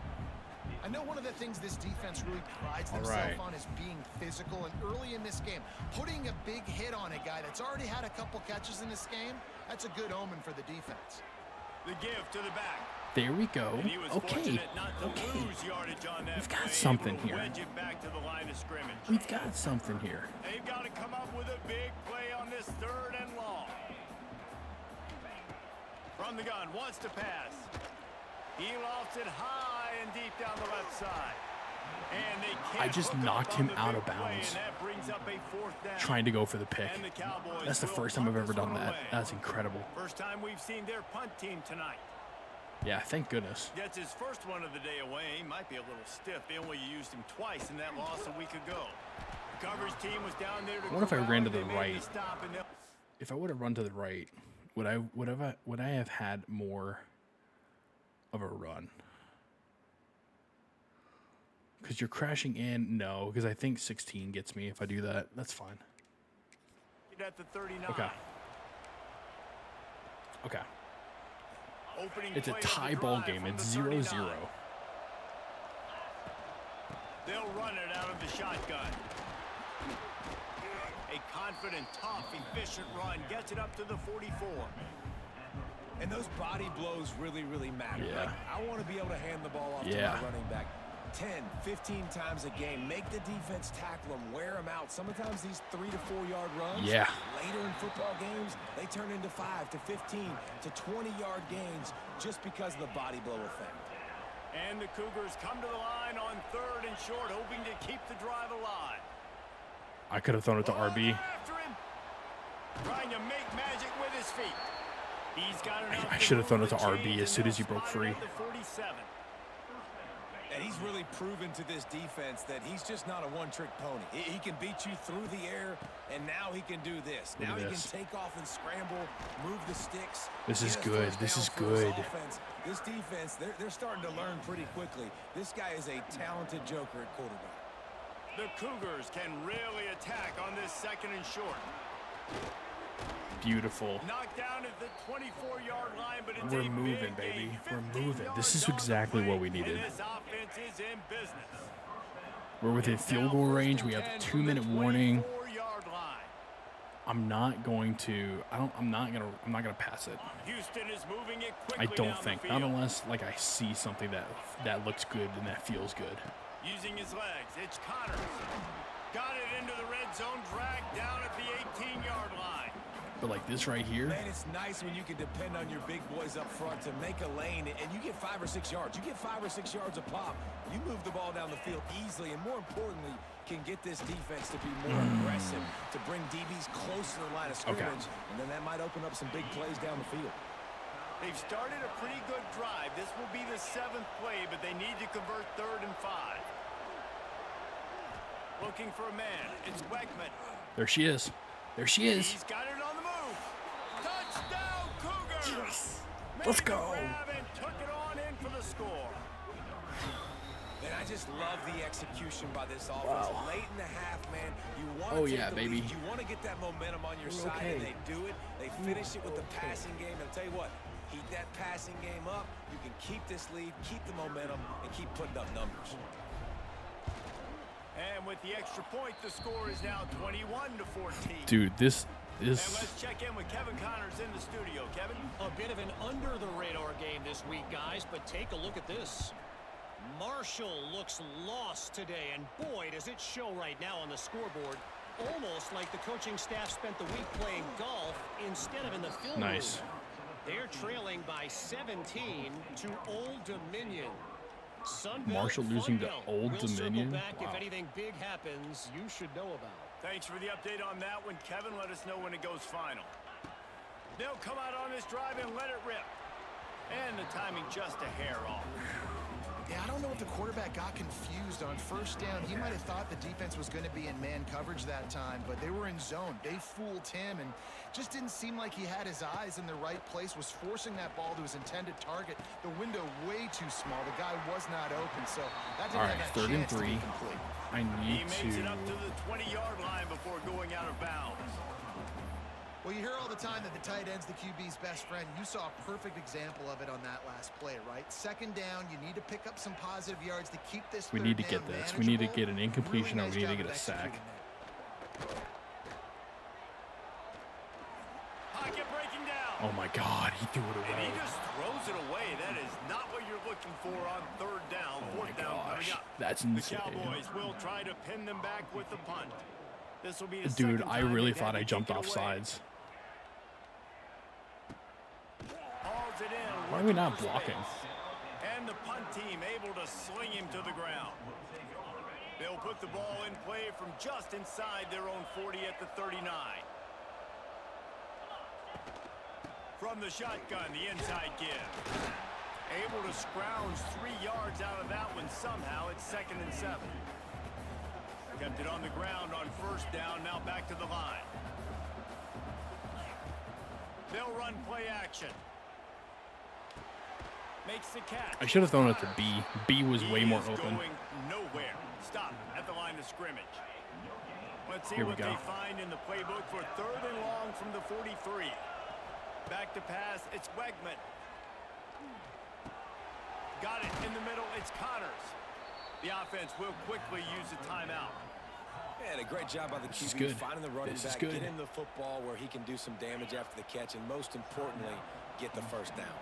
[SPEAKER 4] I know one of the things this defense really prides
[SPEAKER 1] All
[SPEAKER 4] themselves
[SPEAKER 1] right.
[SPEAKER 4] on is being physical, and early in this game, putting a big hit on a guy that's already had a couple catches in this game, that's a good omen for the defense.
[SPEAKER 2] The give to the back.
[SPEAKER 1] There we go.
[SPEAKER 2] And he was
[SPEAKER 1] Okay.
[SPEAKER 2] fortunate not to
[SPEAKER 1] Okay.
[SPEAKER 2] lose yardage on that
[SPEAKER 1] We've got
[SPEAKER 2] play,
[SPEAKER 1] something
[SPEAKER 2] able to
[SPEAKER 1] here.
[SPEAKER 2] wedge it back to the line of scrimmage.
[SPEAKER 1] We've got something here.
[SPEAKER 2] They've got to come up with a big play on this 3rd and long. From the gun, wants to pass. He lofts it high and deep down the left side. And they can't
[SPEAKER 1] I just
[SPEAKER 2] hook up
[SPEAKER 1] knocked
[SPEAKER 2] on
[SPEAKER 1] him
[SPEAKER 2] the
[SPEAKER 1] out
[SPEAKER 2] big
[SPEAKER 1] of
[SPEAKER 2] play,
[SPEAKER 1] bounds.
[SPEAKER 2] and that brings up a 4th down.
[SPEAKER 1] Trying to go for the pick.
[SPEAKER 2] And the Cowboys
[SPEAKER 1] That's the
[SPEAKER 2] will
[SPEAKER 1] first time I've
[SPEAKER 2] punt
[SPEAKER 1] ever
[SPEAKER 2] this
[SPEAKER 1] done
[SPEAKER 2] one
[SPEAKER 1] that.
[SPEAKER 2] away.
[SPEAKER 1] That's incredible.
[SPEAKER 2] First time we've seen their punt team tonight.
[SPEAKER 1] Yeah, thank goodness.
[SPEAKER 2] Gets his first one of the day away. He might be a little stiff. They only used him twice in that loss a week ago. The Cougars team was down there to
[SPEAKER 1] I wonder if I ran to the
[SPEAKER 2] They made
[SPEAKER 1] right.
[SPEAKER 2] stop and
[SPEAKER 1] If I would have run to the right, would I have had more of a run? Because you're crashing in. No, because I think 16 gets me if I do that. That's fine.
[SPEAKER 2] at the 39.
[SPEAKER 1] Okay. Okay.
[SPEAKER 2] Opening
[SPEAKER 1] It's a
[SPEAKER 2] play of the
[SPEAKER 1] tie ball
[SPEAKER 2] drive
[SPEAKER 1] game.
[SPEAKER 2] from
[SPEAKER 1] It's
[SPEAKER 2] the
[SPEAKER 1] 0-0.
[SPEAKER 2] 39. They'll run it out of the shotgun. A confident, tough, efficient run gets it up to the 44.
[SPEAKER 3] And those body blows really, really matter.
[SPEAKER 1] Yeah.
[SPEAKER 3] Like, I want to be able to hand the ball off to
[SPEAKER 1] Yeah.
[SPEAKER 3] my running back 10, 15 times a game. Make the defense tackle them, wear them out. Sometimes these 3 to 4 yard runs,
[SPEAKER 1] Yeah.
[SPEAKER 3] later in football games, they turn into 5 to 15 to 20 yard gains just because of the body blow effect.
[SPEAKER 2] And the Cougars come to the line on 3rd and short, hoping to keep the drive alive.
[SPEAKER 1] I could have thrown it to RB.
[SPEAKER 2] After him, trying to make magic with his feet. He's got enough
[SPEAKER 1] I
[SPEAKER 2] to
[SPEAKER 1] should have thrown
[SPEAKER 2] move
[SPEAKER 1] it to
[SPEAKER 2] the
[SPEAKER 1] RB
[SPEAKER 2] chains,
[SPEAKER 1] as soon
[SPEAKER 2] and
[SPEAKER 1] as he
[SPEAKER 2] they'll
[SPEAKER 1] broke
[SPEAKER 2] spot it
[SPEAKER 1] free.
[SPEAKER 2] at the 47.
[SPEAKER 3] And he's really proven to this defense that he's just not a one-trick pony. He can beat you through the air, and now he can do this.
[SPEAKER 1] Look
[SPEAKER 3] Now
[SPEAKER 1] at
[SPEAKER 3] he
[SPEAKER 1] this.
[SPEAKER 3] can take off and scramble, move the sticks.
[SPEAKER 1] This is
[SPEAKER 3] get us
[SPEAKER 1] good.
[SPEAKER 3] first
[SPEAKER 1] This
[SPEAKER 3] down
[SPEAKER 1] is
[SPEAKER 3] for his
[SPEAKER 1] good.
[SPEAKER 3] offense. This defense, they're starting to learn pretty quickly. This guy is a talented joker at quarterback.
[SPEAKER 2] The Cougars can really attack on this 2nd and short.
[SPEAKER 1] Beautiful.
[SPEAKER 2] Knocked down at the 24-yard line, but it's
[SPEAKER 1] We're
[SPEAKER 2] a
[SPEAKER 1] moving,
[SPEAKER 2] big
[SPEAKER 1] baby.
[SPEAKER 2] gain,
[SPEAKER 1] We're
[SPEAKER 2] 15
[SPEAKER 1] moving. This is
[SPEAKER 2] yards on the
[SPEAKER 1] exactly
[SPEAKER 2] play,
[SPEAKER 1] what we needed.
[SPEAKER 2] And this offense is in business.
[SPEAKER 1] We're within field goal range. We have 2-minute warning.
[SPEAKER 2] 24-yard line.
[SPEAKER 1] I'm not going to. I'm not gonna pass it.
[SPEAKER 2] Houston is moving it quickly
[SPEAKER 1] I don't
[SPEAKER 2] down
[SPEAKER 1] think.
[SPEAKER 2] the
[SPEAKER 1] Not
[SPEAKER 2] field.
[SPEAKER 1] unless like I see something that looks good and that feels good.
[SPEAKER 2] Using his legs, it's Connors. Got it into the red zone, dragged down at the 18-yard line.
[SPEAKER 1] But like this right here,
[SPEAKER 3] Man, it's nice when you can depend on your big boys up front to make a lane, and you get 5 or 6 yards. You get 5 or 6 yards a pop. You move the ball down the field easily, and more importantly, can get this defense to be more aggressive, to bring DBs close to the line of scrimmage, and then that might open up some big plays down the field.
[SPEAKER 2] They've started a pretty good drive. This will be the 7th play, but they need to convert 3rd and 5. Looking for a man. It's Weckman.
[SPEAKER 1] there she is. There she is.
[SPEAKER 2] He's got it on the move. Touchdown, Cougars!
[SPEAKER 1] Yes.
[SPEAKER 2] Made
[SPEAKER 1] Let's
[SPEAKER 2] the
[SPEAKER 1] go.
[SPEAKER 2] grab and took it on in for the score.
[SPEAKER 3] And I just love the execution by this offense.
[SPEAKER 1] Wow.
[SPEAKER 3] Late in the half, man, you want to
[SPEAKER 1] Oh,
[SPEAKER 3] take
[SPEAKER 1] yeah,
[SPEAKER 3] the
[SPEAKER 1] baby.
[SPEAKER 3] lead. You want to get that momentum on your
[SPEAKER 1] We're
[SPEAKER 3] side,
[SPEAKER 1] okay.
[SPEAKER 3] and they do it. They finish it with the passing game. And I'll tell you what, keep that passing game up. You can keep this lead, keep the momentum, and keep putting up numbers.
[SPEAKER 2] And with the extra point, the score is now 21-14.
[SPEAKER 1] Dude, this
[SPEAKER 2] And
[SPEAKER 1] is.
[SPEAKER 2] let's check in with Kevin Connors in the studio. Kevin?
[SPEAKER 5] A bit of an under-the-radar game this week, guys, but take a look at this. Marshall looks lost today, and boy, does it show right now on the scoreboard. Almost like the coaching staff spent the week playing golf instead of in the film
[SPEAKER 1] Nice.
[SPEAKER 5] room. They're trailing by 17 to Old Dominion. Sunbelt,
[SPEAKER 1] Marshall losing to
[SPEAKER 5] Funbelt.
[SPEAKER 1] Old
[SPEAKER 5] We'll circle
[SPEAKER 1] Dominion?
[SPEAKER 5] back
[SPEAKER 1] Wow.
[SPEAKER 5] if anything big happens you should know about.
[SPEAKER 2] Thanks for the update on that one, Kevin. Let us know when it goes final. They'll come out on this drive and let it rip. And the timing just a hair off.
[SPEAKER 4] Yeah, I don't know if the quarterback got confused on 1st down. He might have thought the defense was going to be in man coverage that time, but they were in zone. They fooled him and just didn't seem like he had his eyes in the right place, was forcing that ball to his intended target. The window way too small. The guy was not open, so that didn't
[SPEAKER 1] All
[SPEAKER 4] have
[SPEAKER 1] right,
[SPEAKER 4] that
[SPEAKER 1] 3rd and
[SPEAKER 4] chance to be
[SPEAKER 1] 3.
[SPEAKER 4] complete.
[SPEAKER 1] I
[SPEAKER 2] He
[SPEAKER 1] need
[SPEAKER 2] makes it up to
[SPEAKER 1] to.
[SPEAKER 2] the 20-yard line before going out of bounds.
[SPEAKER 4] Well, you hear all the time that the tight end's the QB's best friend. You saw a perfect example of it on that last play, right? 2nd down, you need to pick up some positive yards to keep this.
[SPEAKER 1] We
[SPEAKER 4] 3rd
[SPEAKER 1] need to
[SPEAKER 4] down
[SPEAKER 1] get this. We need to
[SPEAKER 4] manageable.
[SPEAKER 1] get an incompletion,
[SPEAKER 4] Really
[SPEAKER 1] or we
[SPEAKER 4] nice
[SPEAKER 1] need to
[SPEAKER 4] job
[SPEAKER 1] get a
[SPEAKER 4] of
[SPEAKER 1] sack.
[SPEAKER 4] executing that.
[SPEAKER 2] Pocket breaking down.
[SPEAKER 1] Oh my God, he threw it
[SPEAKER 2] And
[SPEAKER 1] away.
[SPEAKER 2] he just throws it away. That is not what you're looking for on 3rd down.
[SPEAKER 1] Oh my
[SPEAKER 2] 4th down coming
[SPEAKER 1] gosh,
[SPEAKER 2] up.
[SPEAKER 1] that's
[SPEAKER 2] The
[SPEAKER 1] insane.
[SPEAKER 2] Cowboys will try to pin them back with the punt. This will be the
[SPEAKER 1] Dude,
[SPEAKER 2] second
[SPEAKER 1] I
[SPEAKER 2] time
[SPEAKER 1] really
[SPEAKER 2] they've had
[SPEAKER 1] thought
[SPEAKER 2] to
[SPEAKER 1] I jumped
[SPEAKER 2] kick it
[SPEAKER 1] off
[SPEAKER 2] away.
[SPEAKER 1] sides.
[SPEAKER 2] Hauls it in,
[SPEAKER 1] Why are we
[SPEAKER 2] looking
[SPEAKER 1] not
[SPEAKER 2] for
[SPEAKER 1] blocking?
[SPEAKER 2] space. And the punt team able to sling him to the ground. They'll put the ball in play from just inside their own 40 at the 39. From the shotgun, the inside give. Able to scrounge 3 yards out of that one somehow. It's 2nd and 7. Kept it on the ground on 1st down. Now back to the line. They'll run play action. Makes the catch.
[SPEAKER 1] I should have thrown it to B. B was way more open.
[SPEAKER 2] Going nowhere. Stop at the line of scrimmage. Let's see
[SPEAKER 1] Here we
[SPEAKER 2] what
[SPEAKER 1] go.
[SPEAKER 2] they find in the playbook for 3rd and long from the 43. Back to pass. It's Wegman. Got it in the middle. It's Connors. The offense will quickly use a timeout.
[SPEAKER 3] And a great job by the
[SPEAKER 1] This is
[SPEAKER 3] QB
[SPEAKER 1] good.
[SPEAKER 3] finding the running
[SPEAKER 1] This is
[SPEAKER 3] back,
[SPEAKER 1] good.
[SPEAKER 3] get him the football where he can do some damage after the catch, and most importantly, get the 1st down.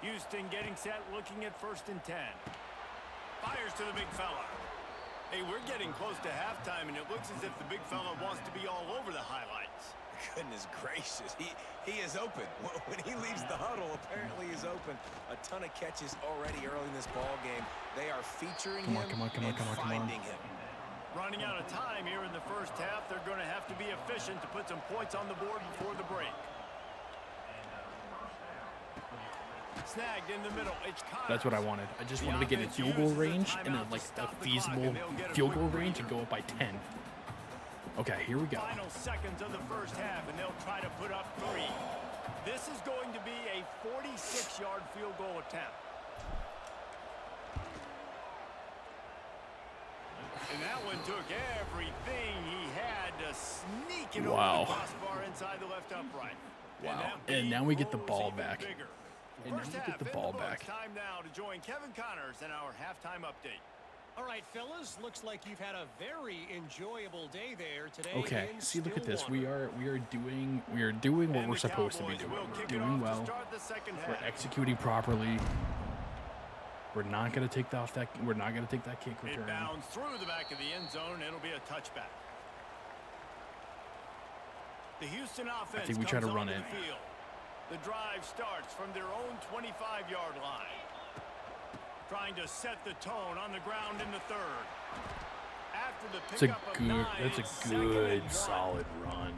[SPEAKER 2] Houston getting set, looking at 1st and 10. Fires to the big fella. Hey, we're getting close to halftime, and it looks as if the big fella wants to be all over the highlights.
[SPEAKER 3] Goodness gracious, he is open. When he leaves the huddle, apparently he's open. A ton of catches already early in this ball game. They are featuring him and finding him.
[SPEAKER 2] Running out of time here in the 1st half. They're going to have to be efficient to put some points on the board before the break. Snagged in the middle. It's Connors.
[SPEAKER 1] That's what I wanted. I just wanted to get a field goal range and then like a feasible field goal range and go up by 10. Okay, here we go.
[SPEAKER 2] Final seconds of the 1st half, and they'll try to put up 3. This is going to be a 46-yard field goal attempt. And that one took everything he had to sneak it over the crossbar inside the left upright.
[SPEAKER 1] Wow. And now we get the ball
[SPEAKER 2] even
[SPEAKER 1] back.
[SPEAKER 2] bigger.
[SPEAKER 1] And now
[SPEAKER 2] First
[SPEAKER 1] we
[SPEAKER 2] half
[SPEAKER 1] get the
[SPEAKER 2] in
[SPEAKER 1] ball
[SPEAKER 2] books.
[SPEAKER 1] back.
[SPEAKER 2] Time now to join Kevin Connors in our halftime update.
[SPEAKER 5] All right, fellas, looks like you've had a very enjoyable day there today.
[SPEAKER 1] Okay,
[SPEAKER 5] in
[SPEAKER 1] see, look at this.
[SPEAKER 5] Stillwater.
[SPEAKER 1] We are doing what
[SPEAKER 2] And
[SPEAKER 1] we're
[SPEAKER 2] the
[SPEAKER 1] supposed to be
[SPEAKER 2] Cowboys
[SPEAKER 1] doing.
[SPEAKER 2] will
[SPEAKER 1] We're
[SPEAKER 2] kick it
[SPEAKER 1] doing
[SPEAKER 2] off to
[SPEAKER 1] well.
[SPEAKER 2] start the second
[SPEAKER 1] We're
[SPEAKER 2] half.
[SPEAKER 1] executing properly. We're not gonna take We're not gonna take that kick
[SPEAKER 2] It
[SPEAKER 1] return.
[SPEAKER 2] bounds through the back of the end zone. It'll be a touchback. The Houston offense
[SPEAKER 1] think we try to
[SPEAKER 2] comes
[SPEAKER 1] run
[SPEAKER 2] onto
[SPEAKER 1] it.
[SPEAKER 2] the field. The drive starts from their own 25-yard line. Trying to set the tone on the ground in the 3rd. After the
[SPEAKER 1] It's a
[SPEAKER 2] pickup of
[SPEAKER 1] good.
[SPEAKER 2] 9,
[SPEAKER 1] That's
[SPEAKER 2] it's
[SPEAKER 1] a
[SPEAKER 2] 2nd and
[SPEAKER 1] good,
[SPEAKER 2] 1.
[SPEAKER 1] solid run.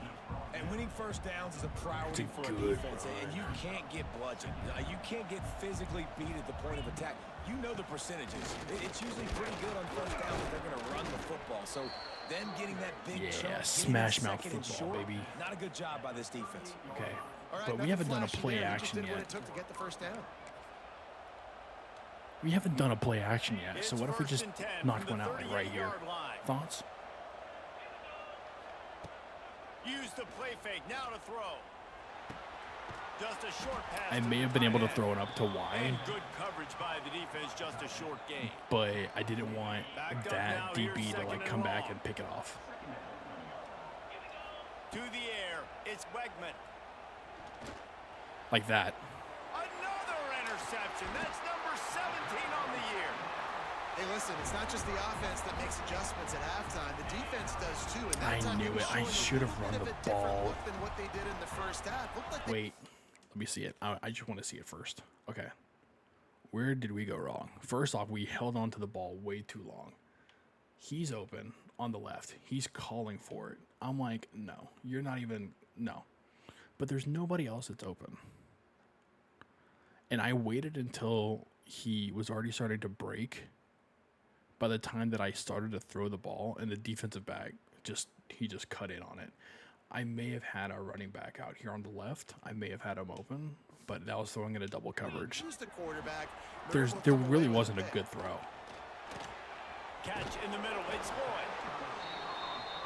[SPEAKER 3] And winning 1st downs is a priority
[SPEAKER 1] It's a
[SPEAKER 3] for a
[SPEAKER 1] good
[SPEAKER 3] defense, and you can't get bludgeoned. You can't get physically beat at the point of attack. You know the percentages. It's usually pretty good on 1st down that they're going to run the football. So them getting that big
[SPEAKER 1] Yeah,
[SPEAKER 3] chunk,
[SPEAKER 1] smash mouth
[SPEAKER 3] getting it
[SPEAKER 1] football,
[SPEAKER 3] short,
[SPEAKER 1] baby.
[SPEAKER 3] not a good job by this defense.
[SPEAKER 1] Okay,
[SPEAKER 4] All right,
[SPEAKER 1] but we
[SPEAKER 4] nothing
[SPEAKER 1] haven't done a
[SPEAKER 4] flashy
[SPEAKER 1] play
[SPEAKER 4] there. He just
[SPEAKER 1] action
[SPEAKER 4] did what it
[SPEAKER 1] yet.
[SPEAKER 4] took to get the 1st down.
[SPEAKER 1] We haven't done a play action yet. So
[SPEAKER 2] It's
[SPEAKER 1] what if we
[SPEAKER 2] 1st
[SPEAKER 1] just
[SPEAKER 2] and 10
[SPEAKER 1] knock
[SPEAKER 2] from
[SPEAKER 1] one
[SPEAKER 2] the
[SPEAKER 1] out like right here?
[SPEAKER 2] 38-yard line.
[SPEAKER 1] Thoughts?
[SPEAKER 2] Use the play fake now to throw. Just a short pass.
[SPEAKER 1] I
[SPEAKER 2] to
[SPEAKER 1] may
[SPEAKER 2] the
[SPEAKER 1] have been able to
[SPEAKER 2] tight
[SPEAKER 1] throw
[SPEAKER 2] end.
[SPEAKER 1] it up to Y,
[SPEAKER 2] And good coverage by the defense, just a short gain.
[SPEAKER 1] but I didn't want
[SPEAKER 2] Backed up
[SPEAKER 1] that
[SPEAKER 2] now,
[SPEAKER 1] DB
[SPEAKER 2] here's
[SPEAKER 1] to
[SPEAKER 2] 2nd
[SPEAKER 1] like
[SPEAKER 2] and
[SPEAKER 1] come back
[SPEAKER 2] long.
[SPEAKER 1] and pick it off.
[SPEAKER 2] To the air, it's Wegman.
[SPEAKER 1] Like that.
[SPEAKER 2] Another interception. That's number 17 on the year.
[SPEAKER 4] Hey, listen, it's not just the offense that makes adjustments at halftime. The defense does too. And that
[SPEAKER 1] I
[SPEAKER 4] time
[SPEAKER 1] knew
[SPEAKER 4] they were
[SPEAKER 1] it. I
[SPEAKER 4] showing a
[SPEAKER 1] should have
[SPEAKER 4] little
[SPEAKER 1] run
[SPEAKER 4] bit
[SPEAKER 1] the
[SPEAKER 4] of a different
[SPEAKER 1] ball.
[SPEAKER 4] look than what they did in the 1st half. Looked like they
[SPEAKER 1] Wait, let me see it. I just want to see it first. Okay. Where did we go wrong? First off, we held on to the ball way too long. He's open on the left. He's calling for it. I'm like, no, you're not even, no. But there's nobody else that's open. And I waited until he was already starting to break. By the time that I started to throw the ball, and the defensive back he just cut in on it. I may have had our running back out here on the left. I may have had him open, but that was throwing in a double coverage.
[SPEAKER 4] Who's the quarterback?
[SPEAKER 1] There really wasn't a good throw.
[SPEAKER 2] Catch in the middle. It's Lloyd.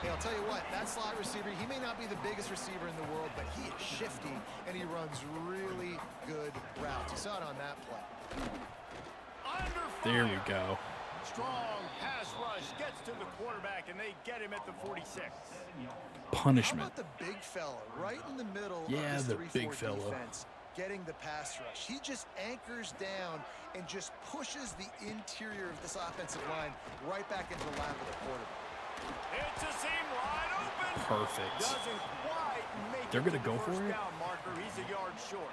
[SPEAKER 4] Hey, I'll tell you what, that slot receiver, he may not be the biggest receiver in the world, but he is shifty, and he runs really good routes. You saw it on that play.
[SPEAKER 2] Under
[SPEAKER 1] There we
[SPEAKER 2] fire.
[SPEAKER 1] go.
[SPEAKER 2] Strong pass rush gets to the quarterback, and they get him at the 46.
[SPEAKER 4] How
[SPEAKER 1] Punishment.
[SPEAKER 4] about the big fella right in the middle
[SPEAKER 1] Yeah,
[SPEAKER 4] of
[SPEAKER 1] the
[SPEAKER 4] this 3-4
[SPEAKER 1] big fella.
[SPEAKER 4] defense getting the pass rush? He just anchors down and just pushes the interior of this offensive line right back into the lap of the quarterback.
[SPEAKER 2] It's a seam wide open.
[SPEAKER 1] Perfect.
[SPEAKER 2] Doesn't quite make
[SPEAKER 1] They're
[SPEAKER 2] it to
[SPEAKER 1] gonna
[SPEAKER 2] the
[SPEAKER 1] go for
[SPEAKER 2] first
[SPEAKER 1] it?
[SPEAKER 2] down marker. He's a yard short.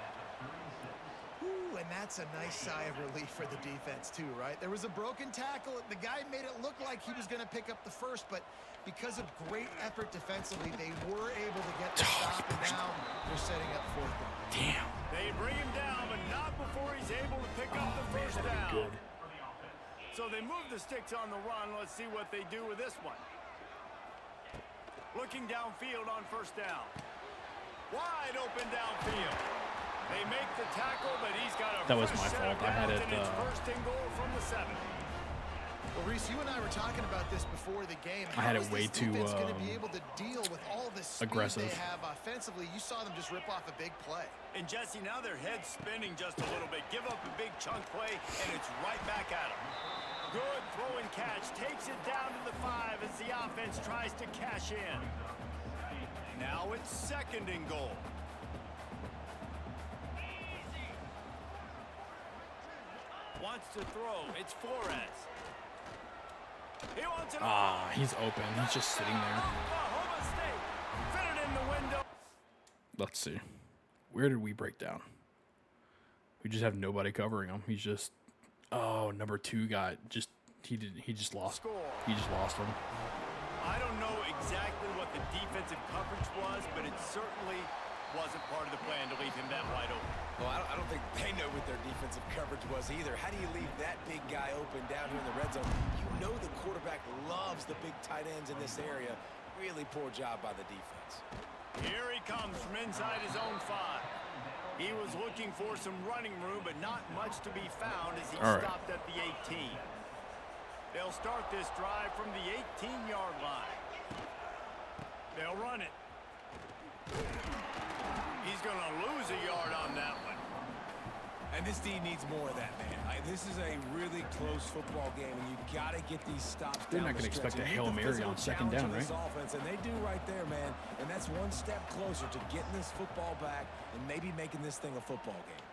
[SPEAKER 4] Ooh, and that's a nice sigh of relief for the defense too, right? There was a broken tackle. The guy made it look like he was going to pick up the first, but because of great effort defensively, they were able to get the stop, and now they're setting up 4th down.
[SPEAKER 1] Damn.
[SPEAKER 2] They bring him down, but not before he's able to pick up So they move the sticks on the run. Let's see what they do with this one. Looking downfield on first down. Wide open downfield. They make the tackle, but he's got a
[SPEAKER 1] That was
[SPEAKER 2] fresh
[SPEAKER 1] my
[SPEAKER 2] set of
[SPEAKER 1] fault. I had
[SPEAKER 2] downs,
[SPEAKER 1] it,
[SPEAKER 2] and it's first and goal from the 7.
[SPEAKER 4] Well, Reese, you and I were talking about this before the game.
[SPEAKER 1] I had
[SPEAKER 4] How
[SPEAKER 1] it
[SPEAKER 4] is
[SPEAKER 1] way
[SPEAKER 4] this
[SPEAKER 1] too,
[SPEAKER 4] defense going to be able to deal with all the speed
[SPEAKER 1] aggressive.
[SPEAKER 4] they have offensively? You saw them just rip off a big play.
[SPEAKER 2] And Jesse, now their head's spinning just a little bit. Give up a big chunk play, and it's right back at them. Good throw and catch. Takes it down to the 5 as the offense tries to cash in. Now it's second and goal. Wants to throw. It's Flores. He wants it.
[SPEAKER 1] Ah, he's open. He's just sitting there.
[SPEAKER 2] Oklahoma State. Fit it in the window.
[SPEAKER 1] Let's see. Where did we break down? We just have nobody covering him. He's just, oh, number 2 got just, he just lost.
[SPEAKER 2] Score.
[SPEAKER 1] He just lost him.
[SPEAKER 2] I don't know exactly what the defensive coverage was, but it certainly wasn't part of the plan to leave him that wide open.
[SPEAKER 3] Well, I don't think they know what their defensive coverage was either. How do you leave that big guy open down here in the red zone? You know the quarterback loves the big tight ends in this area. Really poor job by the defense.
[SPEAKER 2] Here he comes from inside his own 5. He was looking for some running room, but not much to be found as he stopped at the 18. They'll start this drive from the 18-yard line. They'll run it. He's going to lose a yard on that one.
[SPEAKER 3] And this D needs more of that, man. This is a really close football game, and you got to get these stops.
[SPEAKER 1] They're not going to expect a Hail Mary on second down, right?
[SPEAKER 3] Offense, and they do right there, man. And that's one step closer to getting this football back and maybe making this thing a football game.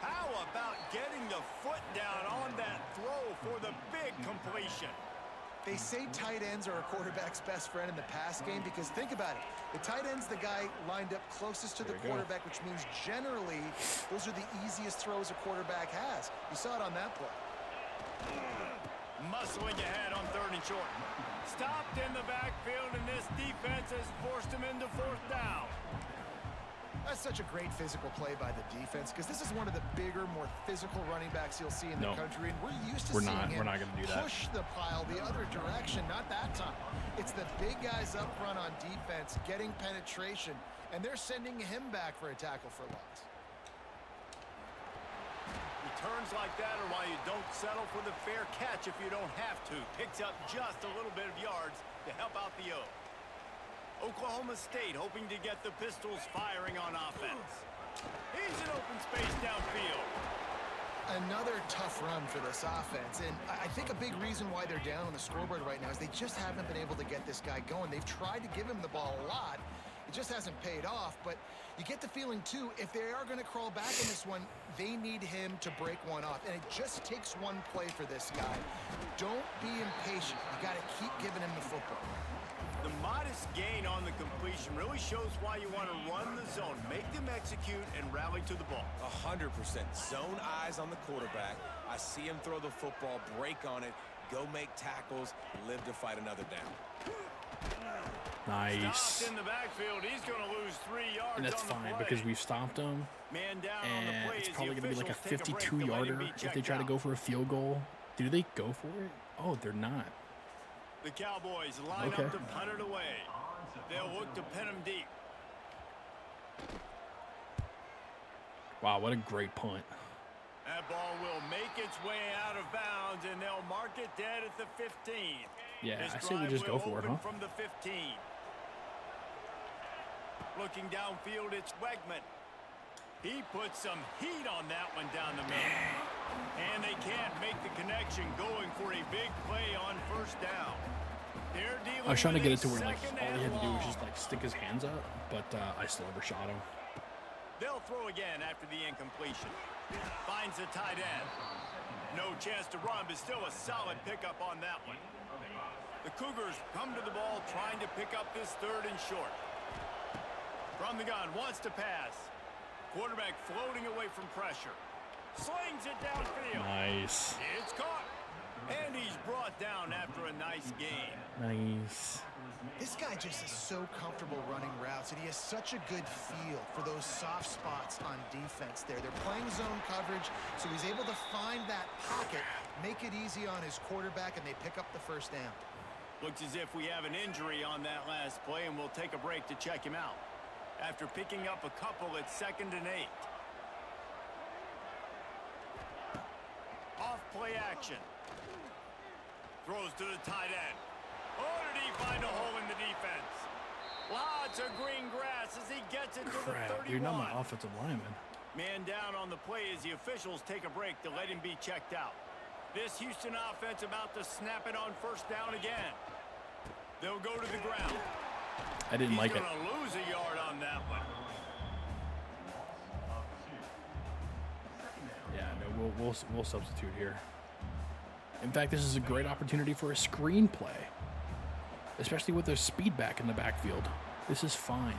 [SPEAKER 2] How about getting the foot down on that throw for the big completion?
[SPEAKER 4] They say tight ends are a quarterback's best friend in the pass game because think about it. The tight end's the guy lined up closest to the quarterback, which means generally those are the easiest throws a quarterback has. You saw it on that play.
[SPEAKER 2] Muscling ahead on 3rd and short. Stopped in the backfield, and this defense has forced him into 4th down.
[SPEAKER 4] That's such a great physical play by the defense because this is one of the bigger, more physical running backs you'll see in the country, and we're used to seeing him
[SPEAKER 1] we're not going to do that.
[SPEAKER 4] push the pile the other direction. Not that time. It's the big guys up front on defense getting penetration, and they're sending him back for a tackle for loss.
[SPEAKER 2] Returns like that are why you don't settle for the fair catch if you don't have to. Picks up just a little bit of yards to help out the O. Oklahoma State hoping to get the Pistols firing on offense. He's in open space downfield.
[SPEAKER 4] Another tough run for this offense, and I think a big reason why they're down on the scoreboard right now is they just haven't been able to get this guy going. They've tried to give him the ball a lot. It just hasn't paid off, but you get the feeling, too, if they are going to crawl back in this one, they need him to break one off, and it just takes one play for this guy. Don't be impatient. You got to keep giving him the football.
[SPEAKER 2] The modest gain on the completion really shows why you want to run the zone. Make them execute and rally to the ball.
[SPEAKER 3] 100%. Zone eyes on the quarterback. I see him throw the football, break on it, go make tackles, live to fight another down.
[SPEAKER 1] Nice.
[SPEAKER 2] Stopped in the backfield. He's going to lose 3 yards.
[SPEAKER 1] And that's
[SPEAKER 2] on the
[SPEAKER 1] fine
[SPEAKER 2] play.
[SPEAKER 1] because we've stopped him.
[SPEAKER 2] Man down on
[SPEAKER 1] And
[SPEAKER 2] the play
[SPEAKER 1] it's
[SPEAKER 2] as
[SPEAKER 1] probably
[SPEAKER 2] the
[SPEAKER 1] going to be like a
[SPEAKER 2] officials take a break to let him
[SPEAKER 1] 52-yarder
[SPEAKER 2] be
[SPEAKER 1] if they
[SPEAKER 2] checked
[SPEAKER 1] try to
[SPEAKER 2] out.
[SPEAKER 1] go for a field goal. Do they go for it? Oh, they're not.
[SPEAKER 2] The Cowboys line
[SPEAKER 1] Okay.
[SPEAKER 2] up to punt it away. They'll look to pin him deep.
[SPEAKER 1] Wow, what a great punt.
[SPEAKER 2] That ball will make its way out of bounds, and they'll mark it dead at the 15.
[SPEAKER 1] Yeah,
[SPEAKER 2] This
[SPEAKER 1] I say we
[SPEAKER 2] drive
[SPEAKER 1] just go
[SPEAKER 2] will
[SPEAKER 1] for it,
[SPEAKER 2] open
[SPEAKER 1] huh?
[SPEAKER 2] From the 15. Looking downfield, it's Wegman. He puts some heat on that one down the middle. And they can't make the connection going for a big play on first down. They're dealing
[SPEAKER 1] I was trying to
[SPEAKER 2] with
[SPEAKER 1] get it to
[SPEAKER 2] a
[SPEAKER 1] where like
[SPEAKER 2] second
[SPEAKER 1] all he
[SPEAKER 2] and
[SPEAKER 1] had to do was
[SPEAKER 2] long.
[SPEAKER 1] just like stick his hands up, but I still overshot him.
[SPEAKER 2] They'll throw again after the incompletion. Finds the tight end. No chance to run, but still a solid pickup on that one. The Cougars come to the ball trying to pick up this 3rd and short. From the gun, wants to pass. Quarterback floating away from pressure. Slings it downfield.
[SPEAKER 1] Nice.
[SPEAKER 2] It's caught. And he's brought down after a nice game.
[SPEAKER 1] Nice.
[SPEAKER 4] This guy just is so comfortable running routes, and he has such a good feel for those soft spots on defense there. They're playing zone coverage, so he's able to find that pocket, make it easy on his quarterback, and they pick up the first down.
[SPEAKER 2] Looks as if we have an injury on that last play, and we'll take a break to check him out. After picking up a couple, it's 2nd and 8. Off play action. Throws to the tight end. Oh, did he find a hole in the defense? Lots of green grass as he gets it to the 31.
[SPEAKER 1] Dude, not my offensive lineman.
[SPEAKER 2] Man down on the play as the officials take a break to let him be checked out. This Houston offense about to snap it on first down again. They'll go to the ground.
[SPEAKER 1] I didn't like it.
[SPEAKER 2] He's going to lose a yard on that one.
[SPEAKER 1] Yeah, no, we'll substitute here. In fact, this is a great opportunity for a screenplay, especially with their speed back in the backfield. This is fine.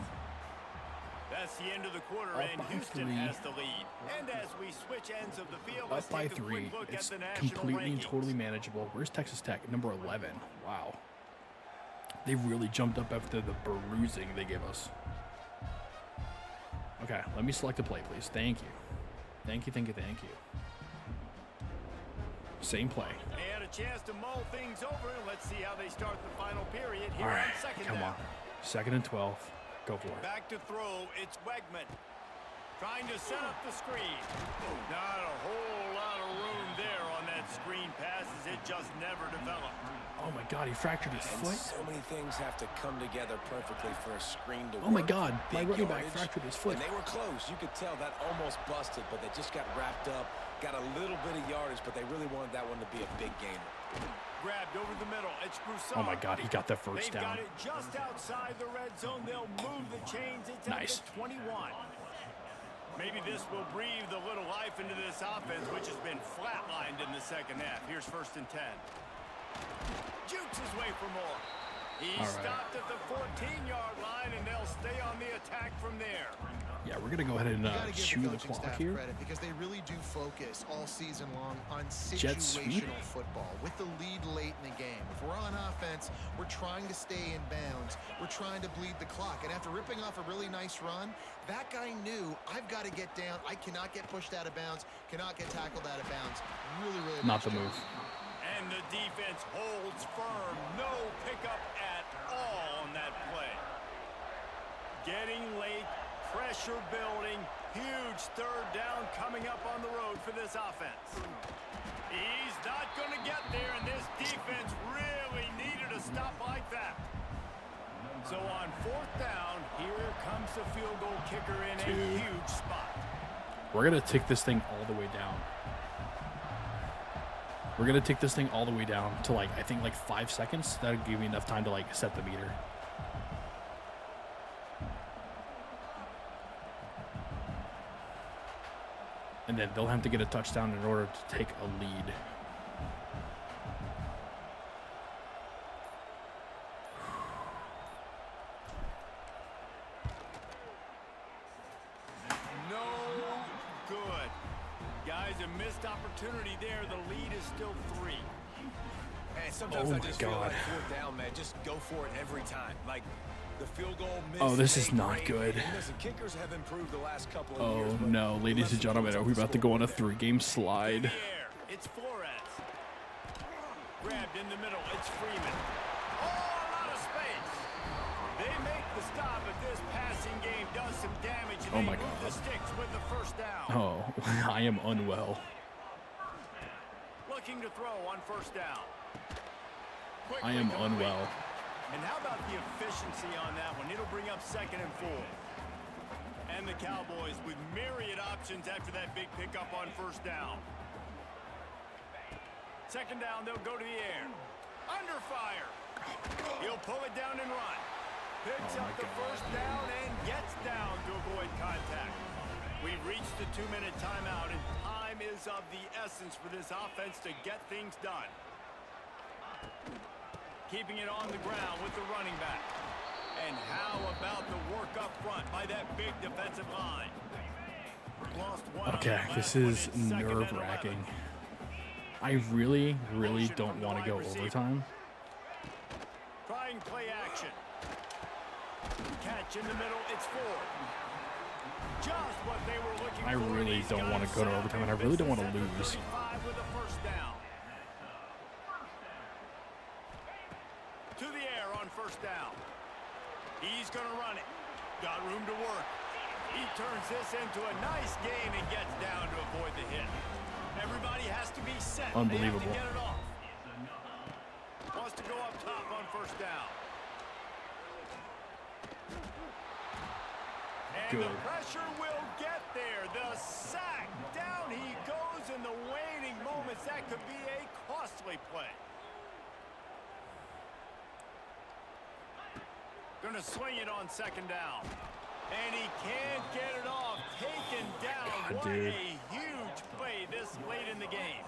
[SPEAKER 2] That's the end of the quarter,
[SPEAKER 1] Up
[SPEAKER 2] and
[SPEAKER 1] by
[SPEAKER 2] Houston
[SPEAKER 1] 3.
[SPEAKER 2] has the lead. And as we switch ends of the field, let's
[SPEAKER 1] Up by
[SPEAKER 2] take a
[SPEAKER 1] 3.
[SPEAKER 2] quick look
[SPEAKER 1] It's
[SPEAKER 2] at the national
[SPEAKER 1] completely and
[SPEAKER 2] rankings.
[SPEAKER 1] totally manageable. Where's Texas Tech? Number 11. Wow. They really jumped up after the bruising they gave us. Okay, let me select a play, please. Thank you. Thank you, thank you, thank you. Same play.
[SPEAKER 2] They had a chance to mull things over, and let's see how they start the final period here
[SPEAKER 1] All right,
[SPEAKER 2] on second
[SPEAKER 1] come
[SPEAKER 2] down.
[SPEAKER 1] on. 2nd and 12. Go for it.
[SPEAKER 2] Back to throw, it's Wegman. Trying to set up the screen. Not a whole lot of room there on that screen pass as it just never developed.
[SPEAKER 1] Oh my God, he fractured his
[SPEAKER 3] And
[SPEAKER 1] foot.
[SPEAKER 3] so many things have to come together perfectly for a screen to work.
[SPEAKER 1] Oh my God, my
[SPEAKER 3] Big
[SPEAKER 1] running back
[SPEAKER 3] yardage,
[SPEAKER 1] fractured his foot.
[SPEAKER 3] And they were close. You could tell that almost busted, but they just got wrapped up, got a little bit of yardage, but they really wanted that one to be a big gainer.
[SPEAKER 2] Grabbed over the middle. It's Broussard.
[SPEAKER 1] Oh my God, he got the first
[SPEAKER 2] They've
[SPEAKER 1] down.
[SPEAKER 2] got it just outside the red zone. They'll move the chains. It's
[SPEAKER 1] Nice.
[SPEAKER 2] at the 21. Maybe this will breathe a little life into this offense, which has been flatlined in the second half. Here's 1st and 10. Jukes his way for more. He
[SPEAKER 1] All right.
[SPEAKER 2] stopped at the 14-yard line, and they'll stay on the attack from there.
[SPEAKER 1] Yeah, we're going to go ahead and
[SPEAKER 4] You gotta give
[SPEAKER 1] chew
[SPEAKER 4] the
[SPEAKER 1] the
[SPEAKER 4] coaching
[SPEAKER 1] clock
[SPEAKER 4] staff
[SPEAKER 1] here.
[SPEAKER 4] credit because they really do focus all season long on
[SPEAKER 1] Jet sweep.
[SPEAKER 4] situational football with the lead late in the game. If we're on offense, we're trying to stay in bounds. We're trying to bleed the clock. And after ripping off a really nice run, that guy knew, I've got to get down. I cannot get pushed out of bounds, cannot get tackled out of bounds. Really, really
[SPEAKER 1] Not
[SPEAKER 4] nice
[SPEAKER 1] the
[SPEAKER 4] job.
[SPEAKER 1] move.
[SPEAKER 2] And the defense holds firm. No pickup at all on that play. Getting late, pressure building, huge 3rd down coming up on the road for this offense. He's not going to get there, and this defense really needed a stop like that. So on 4th down, here comes the field goal kicker in a huge spot.
[SPEAKER 1] We're going to take this thing all the way down. We're going to take this thing all the way down to, like, I think, like 5 seconds. That'll give me enough time to, like, set the meter. And then they'll have to get a touchdown in order to take a lead.
[SPEAKER 2] No good. Guys, a missed opportunity there. The lead is still 3.
[SPEAKER 3] And sometimes
[SPEAKER 1] Oh
[SPEAKER 3] I
[SPEAKER 1] my
[SPEAKER 3] just feel
[SPEAKER 1] God.
[SPEAKER 3] like 4th down, man, just go for it every time. Like the field goal miss.
[SPEAKER 1] Oh, this is
[SPEAKER 3] ain't
[SPEAKER 1] not
[SPEAKER 3] great.
[SPEAKER 1] good.
[SPEAKER 3] And listen, kickers have improved the last couple of
[SPEAKER 1] Oh
[SPEAKER 3] years. but
[SPEAKER 1] no,
[SPEAKER 3] we
[SPEAKER 1] ladies
[SPEAKER 3] left
[SPEAKER 1] and
[SPEAKER 3] some
[SPEAKER 1] gentlemen,
[SPEAKER 3] points
[SPEAKER 1] are
[SPEAKER 3] on
[SPEAKER 1] we
[SPEAKER 3] the
[SPEAKER 1] about to go on a
[SPEAKER 3] scoreboard.
[SPEAKER 1] 3-game slide?
[SPEAKER 2] Here, it's Flores. Grabbed in the middle. It's Freeman. Oh, a lot of space. They make the stop, but this passing game does some damage. And
[SPEAKER 1] Oh
[SPEAKER 2] they
[SPEAKER 1] my
[SPEAKER 2] move the
[SPEAKER 1] God.
[SPEAKER 2] sticks with the first down.
[SPEAKER 1] Oh, I am unwell.
[SPEAKER 2] Looking to throw on 1st down.
[SPEAKER 1] I am
[SPEAKER 2] Quickly complete.
[SPEAKER 1] unwell.
[SPEAKER 2] And how about the efficiency on that one? It'll bring up 2nd and 4. And the Cowboys with myriad options after that big pickup on 1st down. 2nd down, they'll go to the air. Under fire. He'll pull it down and run. Picks
[SPEAKER 1] Oh
[SPEAKER 2] up
[SPEAKER 1] my
[SPEAKER 2] the
[SPEAKER 1] God.
[SPEAKER 2] 1st down and gets down to avoid contact. We've reached the 2-minute timeout, and time is of the essence for this offense to get things done. Keeping it on the ground with the running back. And how about the work up front by that big defensive line? Lost one on
[SPEAKER 1] Okay,
[SPEAKER 2] that
[SPEAKER 1] this
[SPEAKER 2] last one.
[SPEAKER 1] is
[SPEAKER 2] It's 2nd and 11.
[SPEAKER 1] nerve-wracking. I really don't want to go overtime.
[SPEAKER 2] Trying play action. Catch in the middle. It's 4. Just what they were looking for.
[SPEAKER 1] I really don't want to go to overtime, and I really don't want to lose.
[SPEAKER 2] With a first down. To the air on first down. He's going to run it. Got room to work. He turns this into a nice gain and gets down to avoid the hit. Everybody has to be set.
[SPEAKER 1] Unbelievable.
[SPEAKER 2] They have to get it off. Wants to go up top on first down. And
[SPEAKER 1] Good.
[SPEAKER 2] the pressure will get there. The sack. Down he goes in the waiting moments. That could be a costly play. Gonna swing it on second down. And he can't get it off. Taken down.
[SPEAKER 1] God,
[SPEAKER 2] what
[SPEAKER 1] dude.
[SPEAKER 2] a huge play this late in the game.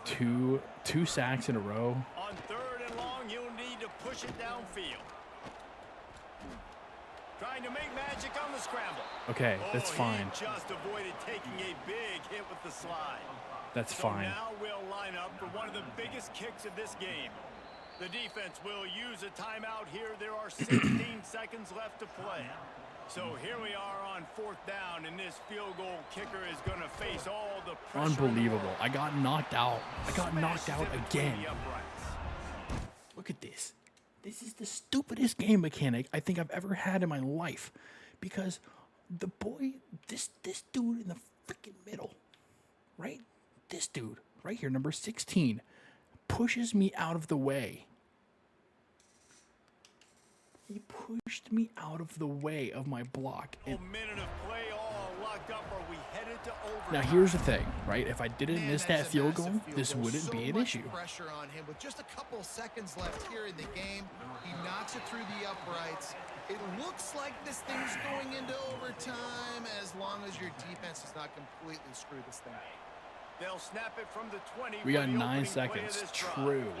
[SPEAKER 1] Two sacks in a row.
[SPEAKER 2] On third and long, you'll need to push it downfield. Trying to make magic on the scramble.
[SPEAKER 1] Okay, that's fine.
[SPEAKER 2] He just avoided taking a big hit with the slide.
[SPEAKER 1] That's
[SPEAKER 2] So
[SPEAKER 1] fine.
[SPEAKER 2] now we'll line up for one of the biggest kicks of this game. The defense will use a timeout here. There are 16 seconds left to play. So here we are on fourth down, and this field goal kicker is going to face all the pressure.
[SPEAKER 1] Unbelievable. I got knocked out. I got knocked out
[SPEAKER 2] Smashes it
[SPEAKER 1] again.
[SPEAKER 2] between the uprights.
[SPEAKER 1] Look at this. This is the stupidest game mechanic I think I've ever had in my life. Because the boy, this dude in the freaking middle, right? This dude right here, number 16, pushes me out of the way. He pushed me out of the way of my block.
[SPEAKER 2] A minute of play all locked up. Are we headed to overtime?
[SPEAKER 1] Now here's the thing, right? If I didn't
[SPEAKER 4] Man,
[SPEAKER 1] miss
[SPEAKER 4] that's
[SPEAKER 1] that
[SPEAKER 4] a
[SPEAKER 1] field
[SPEAKER 4] massive
[SPEAKER 1] goal,
[SPEAKER 4] field
[SPEAKER 1] this
[SPEAKER 4] goal.
[SPEAKER 1] wouldn't
[SPEAKER 4] So
[SPEAKER 1] be an
[SPEAKER 4] much
[SPEAKER 1] issue.
[SPEAKER 4] Pressure on him with just a couple seconds left here in the game. He knocks it through the uprights. It looks like this thing's going into overtime as long as your defense does not completely screw this thing.
[SPEAKER 2] They'll snap it from the 20.
[SPEAKER 1] We
[SPEAKER 2] for
[SPEAKER 1] got
[SPEAKER 2] the
[SPEAKER 1] 9
[SPEAKER 2] opening play of
[SPEAKER 1] seconds.
[SPEAKER 2] this drive.
[SPEAKER 1] True.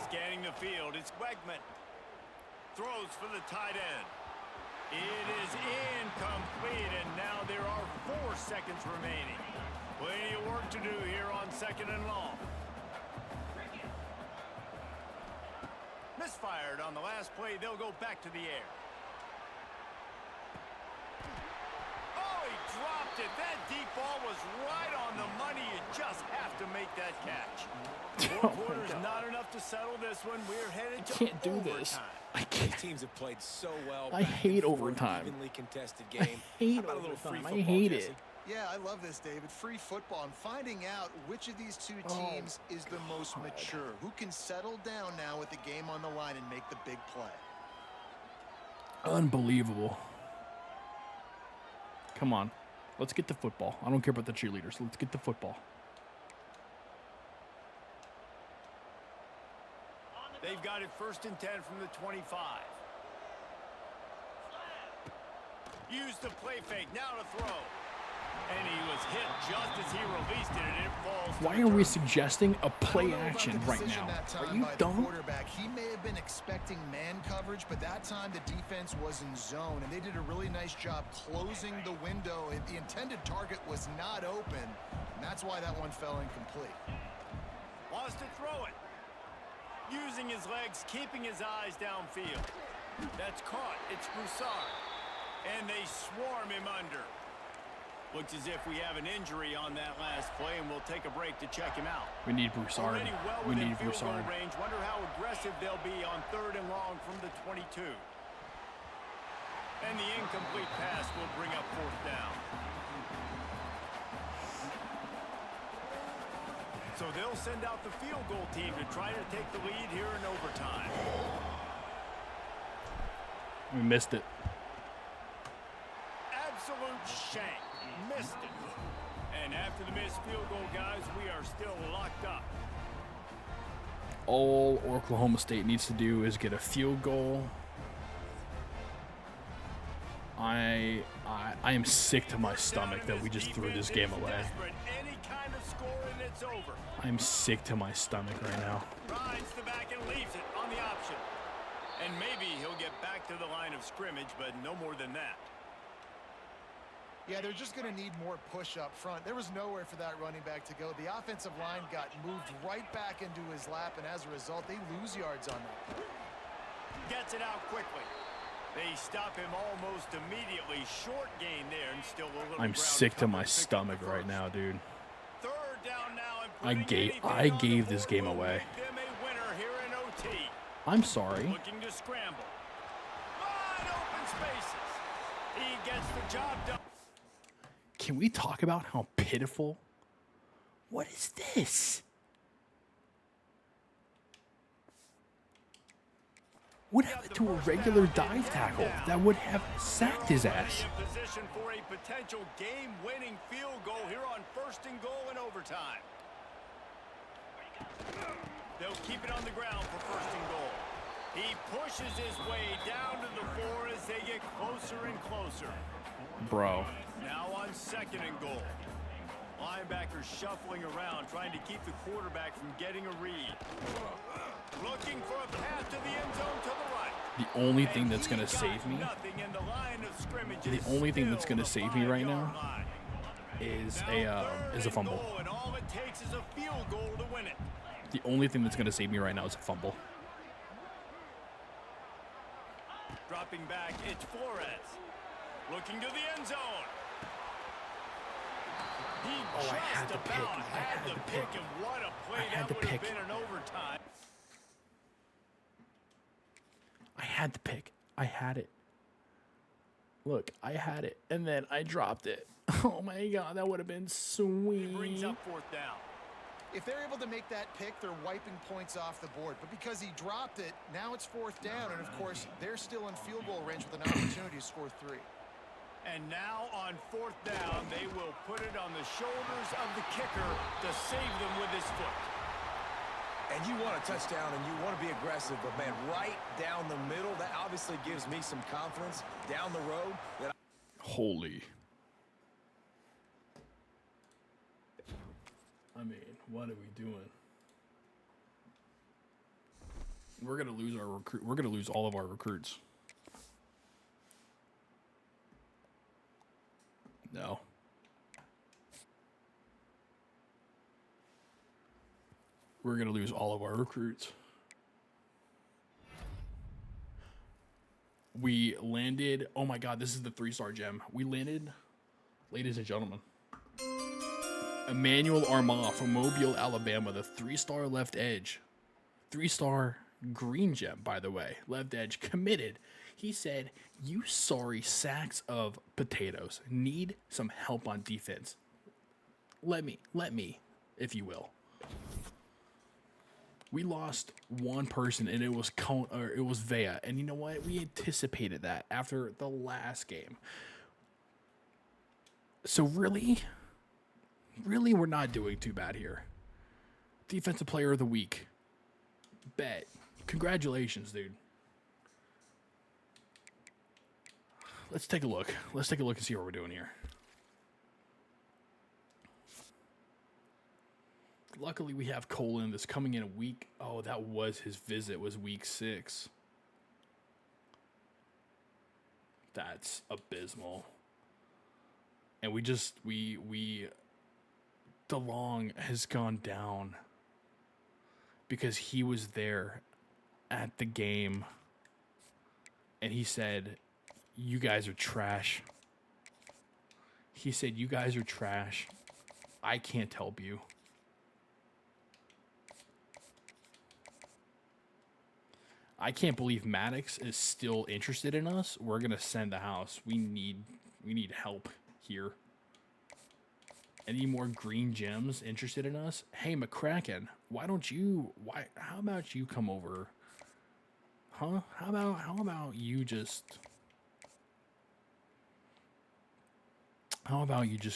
[SPEAKER 2] Scanning the field, it's Wegman. Throws for the tight end. It is incomplete, and now there are 4 seconds remaining. Plenty of work to do here on second and long. Misfired on the last play. They'll go back to the air. Oh, he dropped it. That deep ball was right on the money. You just have to make that catch. 4 quarters, not enough to settle this one. We're headed to
[SPEAKER 1] Can't do
[SPEAKER 2] overtime.
[SPEAKER 1] this. I
[SPEAKER 3] These
[SPEAKER 1] can't.
[SPEAKER 3] teams have played so well.
[SPEAKER 1] I
[SPEAKER 3] back
[SPEAKER 1] hate
[SPEAKER 3] and forth,
[SPEAKER 1] overtime.
[SPEAKER 3] Evenly contested
[SPEAKER 1] I
[SPEAKER 3] game.
[SPEAKER 1] hate
[SPEAKER 3] How about a little free
[SPEAKER 1] overtime. I
[SPEAKER 3] football,
[SPEAKER 1] hate
[SPEAKER 3] Jesse?
[SPEAKER 1] it.
[SPEAKER 4] Yeah, I love this, David. Free football and finding out which of these two teams is the most mature. Who can settle down now with the game on the line and make the big play.
[SPEAKER 1] Unbelievable. Come on. Let's get the football. I don't care about the cheerleaders. Let's get the football.
[SPEAKER 2] They've got it first and 10 from the 25. Use the play fake. Now to throw. And he was hit just as he released it, and it falls. to
[SPEAKER 1] Why
[SPEAKER 2] the
[SPEAKER 1] are we
[SPEAKER 2] turf.
[SPEAKER 1] suggesting a
[SPEAKER 4] I don't
[SPEAKER 1] play
[SPEAKER 4] know about
[SPEAKER 1] action
[SPEAKER 4] the
[SPEAKER 1] right
[SPEAKER 4] decision
[SPEAKER 1] now?
[SPEAKER 4] that time
[SPEAKER 1] Are you
[SPEAKER 4] by the
[SPEAKER 1] dumb?
[SPEAKER 4] quarterback. He may have been expecting man coverage, but that time the defense was in zone, and they did a really nice job closing the window. The intended target was not open, and that's why that one fell incomplete.
[SPEAKER 2] Wants to throw it. Using his legs, keeping his eyes downfield. That's caught. It's Broussard. And they swarm him under. Looks as if we have an injury on that last play, and we'll take a break to check him out.
[SPEAKER 1] We need Broussard.
[SPEAKER 2] Already well
[SPEAKER 1] We
[SPEAKER 2] within
[SPEAKER 1] need
[SPEAKER 2] field goal
[SPEAKER 1] Broussard.
[SPEAKER 2] range. Wonder how aggressive they'll be on third and long from the 22. And the incomplete pass will bring up fourth down. So they'll send out the field goal team to try to take the lead here in overtime.
[SPEAKER 1] We missed it.
[SPEAKER 2] Absolute shank. Missed it. And after the missed field goal, guys, we are still locked up.
[SPEAKER 1] All Oklahoma State needs to do is get a field goal. I am sick to my stomach that we just threw this game away.
[SPEAKER 2] Any kind of score and it's over.
[SPEAKER 1] I'm sick to my stomach right now.
[SPEAKER 2] Rides the back and leaves it on the option. And maybe he'll get back to the line of scrimmage, but no more than that.
[SPEAKER 4] Yeah, they're just going to need more push up front. There was nowhere for that running back to go. The offensive line got moved right back into his lap, and as a result, they lose yards on that.
[SPEAKER 2] Gets it out quickly. They stop him almost immediately. Short gain there, and still a little
[SPEAKER 1] I'm
[SPEAKER 2] ground
[SPEAKER 1] sick to
[SPEAKER 2] cover
[SPEAKER 1] my
[SPEAKER 2] to pick up
[SPEAKER 1] stomach
[SPEAKER 2] the
[SPEAKER 1] right
[SPEAKER 2] first.
[SPEAKER 1] now, dude.
[SPEAKER 2] Third down now, and
[SPEAKER 1] I
[SPEAKER 2] putting
[SPEAKER 1] gave
[SPEAKER 2] anything
[SPEAKER 1] I
[SPEAKER 2] on the
[SPEAKER 1] gave this
[SPEAKER 2] board
[SPEAKER 1] game
[SPEAKER 2] will
[SPEAKER 1] away.
[SPEAKER 2] make them a winner here in OT.
[SPEAKER 1] I'm sorry.
[SPEAKER 2] Looking to scramble. Wide open spaces. He gets the job done.
[SPEAKER 1] Can we talk about how pitiful? What is this? What happened to a regular dive tackle that would have sacked his ass?
[SPEAKER 2] In position for a potential game-winning field goal here on 1st and goal in overtime. They'll keep it on the ground for 1st and goal. He pushes his way down to the 4 as they get closer and closer.
[SPEAKER 1] Bro.
[SPEAKER 2] Now on 2nd and goal. Linebackers shuffling around, trying to keep the quarterback from getting a read. Looking for a path to the end zone to the right.
[SPEAKER 1] The only thing that's going to save me, the only thing that's going to save me right now is a fumble.
[SPEAKER 2] And all it takes is a field goal to win it.
[SPEAKER 1] The only thing that's going to save me right now is a fumble.
[SPEAKER 2] Dropping back, it's Flores. Looking to the end zone. He
[SPEAKER 1] I had
[SPEAKER 2] just
[SPEAKER 1] the pick.
[SPEAKER 2] about
[SPEAKER 1] I
[SPEAKER 2] had
[SPEAKER 1] had
[SPEAKER 2] the
[SPEAKER 1] the
[SPEAKER 2] pick,
[SPEAKER 1] pick.
[SPEAKER 2] and what a play
[SPEAKER 1] I had
[SPEAKER 2] that
[SPEAKER 1] the
[SPEAKER 2] would have
[SPEAKER 1] pick.
[SPEAKER 2] been in overtime.
[SPEAKER 1] I had the pick. I had it. Look, I had it, and then I dropped it. Oh my God, that would have been
[SPEAKER 2] It brings
[SPEAKER 1] sweet.
[SPEAKER 2] up 4th down.
[SPEAKER 4] If they're able to make that pick, they're wiping points off the board. But because he dropped it, now it's 4th down. And, of course, they're still in field goal range with an opportunity to score 3.
[SPEAKER 2] And now on 4th down, they will put it on the shoulders of the kicker to save them with his foot.
[SPEAKER 3] And you want a touchdown and you want to be aggressive, but man, right down the middle, that obviously gives me some confidence down the road that
[SPEAKER 1] Holy. I mean, what are we doing? We're gonna lose our recruit. We're gonna lose all of our recruits. No. We're gonna lose all of our recruits. We landed. Oh my God, this is the 3-star gem. We landed, ladies and gentlemen, Emmanuel Armand from Mobile, Alabama, the 3-star left edge. 3-star green gem, by the way. Left edge committed. He said, "You sorry sacks of potatoes need some help on defense. Let me, if you will." We lost one person, and it was Vea. And you know what? We anticipated that after the last game. So really, we're not doing too bad here. Defensive player of the week. Bet. Congratulations, dude. Let's take a look. Let's take a look and see what we're doing here. Luckily, we have Colin that's coming in a week. Oh, that was his visit, was week 6. That's abysmal. And DeLong has gone down because he was there at the game and he said, "You guys are trash." He said, "You guys are trash. I can't help you." I can't believe Maddox is still interested in us. We're gonna send the house. We need help here. Any more green gems interested in us? Hey, McCracken, how about you come over? Huh? How about you just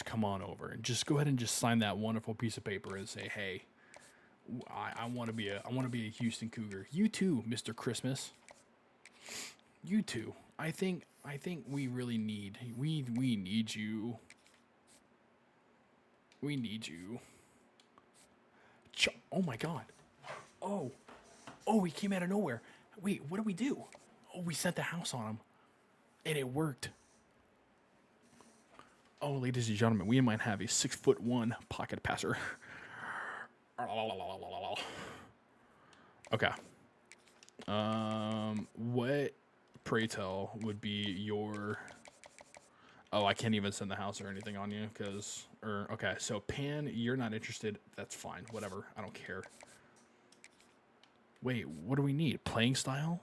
[SPEAKER 1] come on over and just go ahead and just sign that wonderful piece of paper and say, "Hey, I want to be a Houston Cougar." You too, Mr. Christmas. You too. I think we really need we need you. We need you. Oh my God. Oh, he came out of nowhere. Wait, what do we do? Oh, we set the house on him, and it worked. Oh, ladies and gentlemen, we might have a 6'1" pocket passer. Okay. What, pray tell, would be your... Oh, I can't even send the house or anything on you because... okay, so Pan, you're not interested. That's fine. Whatever. I don't care. Wait, what do we need? Playing style?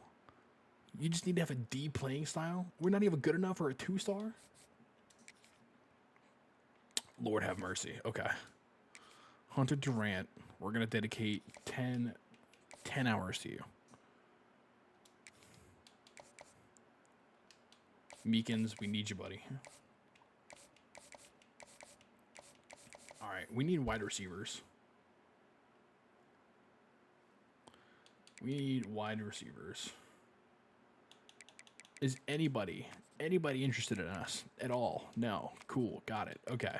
[SPEAKER 1] You just need to have a D playing style? We're not even good enough for a 2-star? Lord have mercy. Okay. Hunter Durant, we're going to dedicate 10 hours to you. Meekins, we need you, buddy. All right, we need wide receivers. We need wide receivers. Is anybody interested in us at all? No. Cool. Got it. Okay.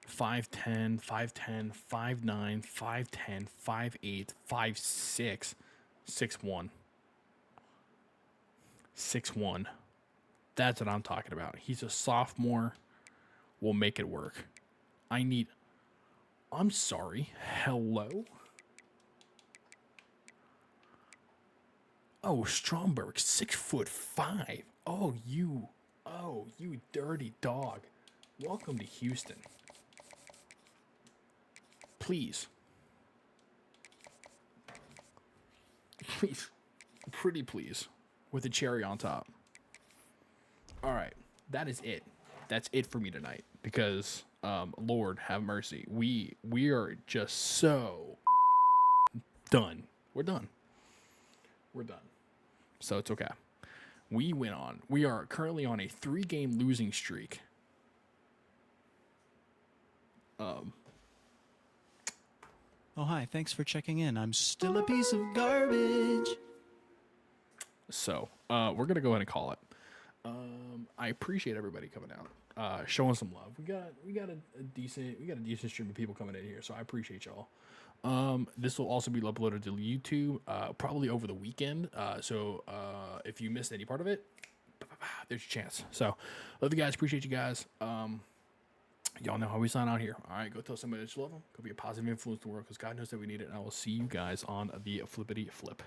[SPEAKER 1] 5'10", 5'10", 5'9", 5'10", 5'8", 5'6", 6'1". 6'1". That's what I'm talking about. He's a sophomore. We'll make it work. I'm sorry. Hello? Oh, Stromberg, 6'5". Oh, you dirty dog. Welcome to Houston. Please. Please. Pretty please. With a cherry on top. All right. That is it. That's it for me tonight. Because, Lord have mercy. We are just so done. We're done. So it's okay. We are currently on a 3-game losing streak.
[SPEAKER 6] Oh, hi. Thanks for checking in. I'm still a piece of garbage.
[SPEAKER 1] So, we're going to go ahead and call it. I appreciate everybody coming out, showing some love. We got a decent stream of people coming in here, so I appreciate y'all. This will also be uploaded to YouTube, probably over the weekend. So if you missed any part of it, there's your chance. So love you guys. Appreciate you guys. Y'all know how we sign out here. All right. Go tell somebody that you love them. Go be a positive influence to the world because God knows that we need it. And I will see you guys on the flippity flip.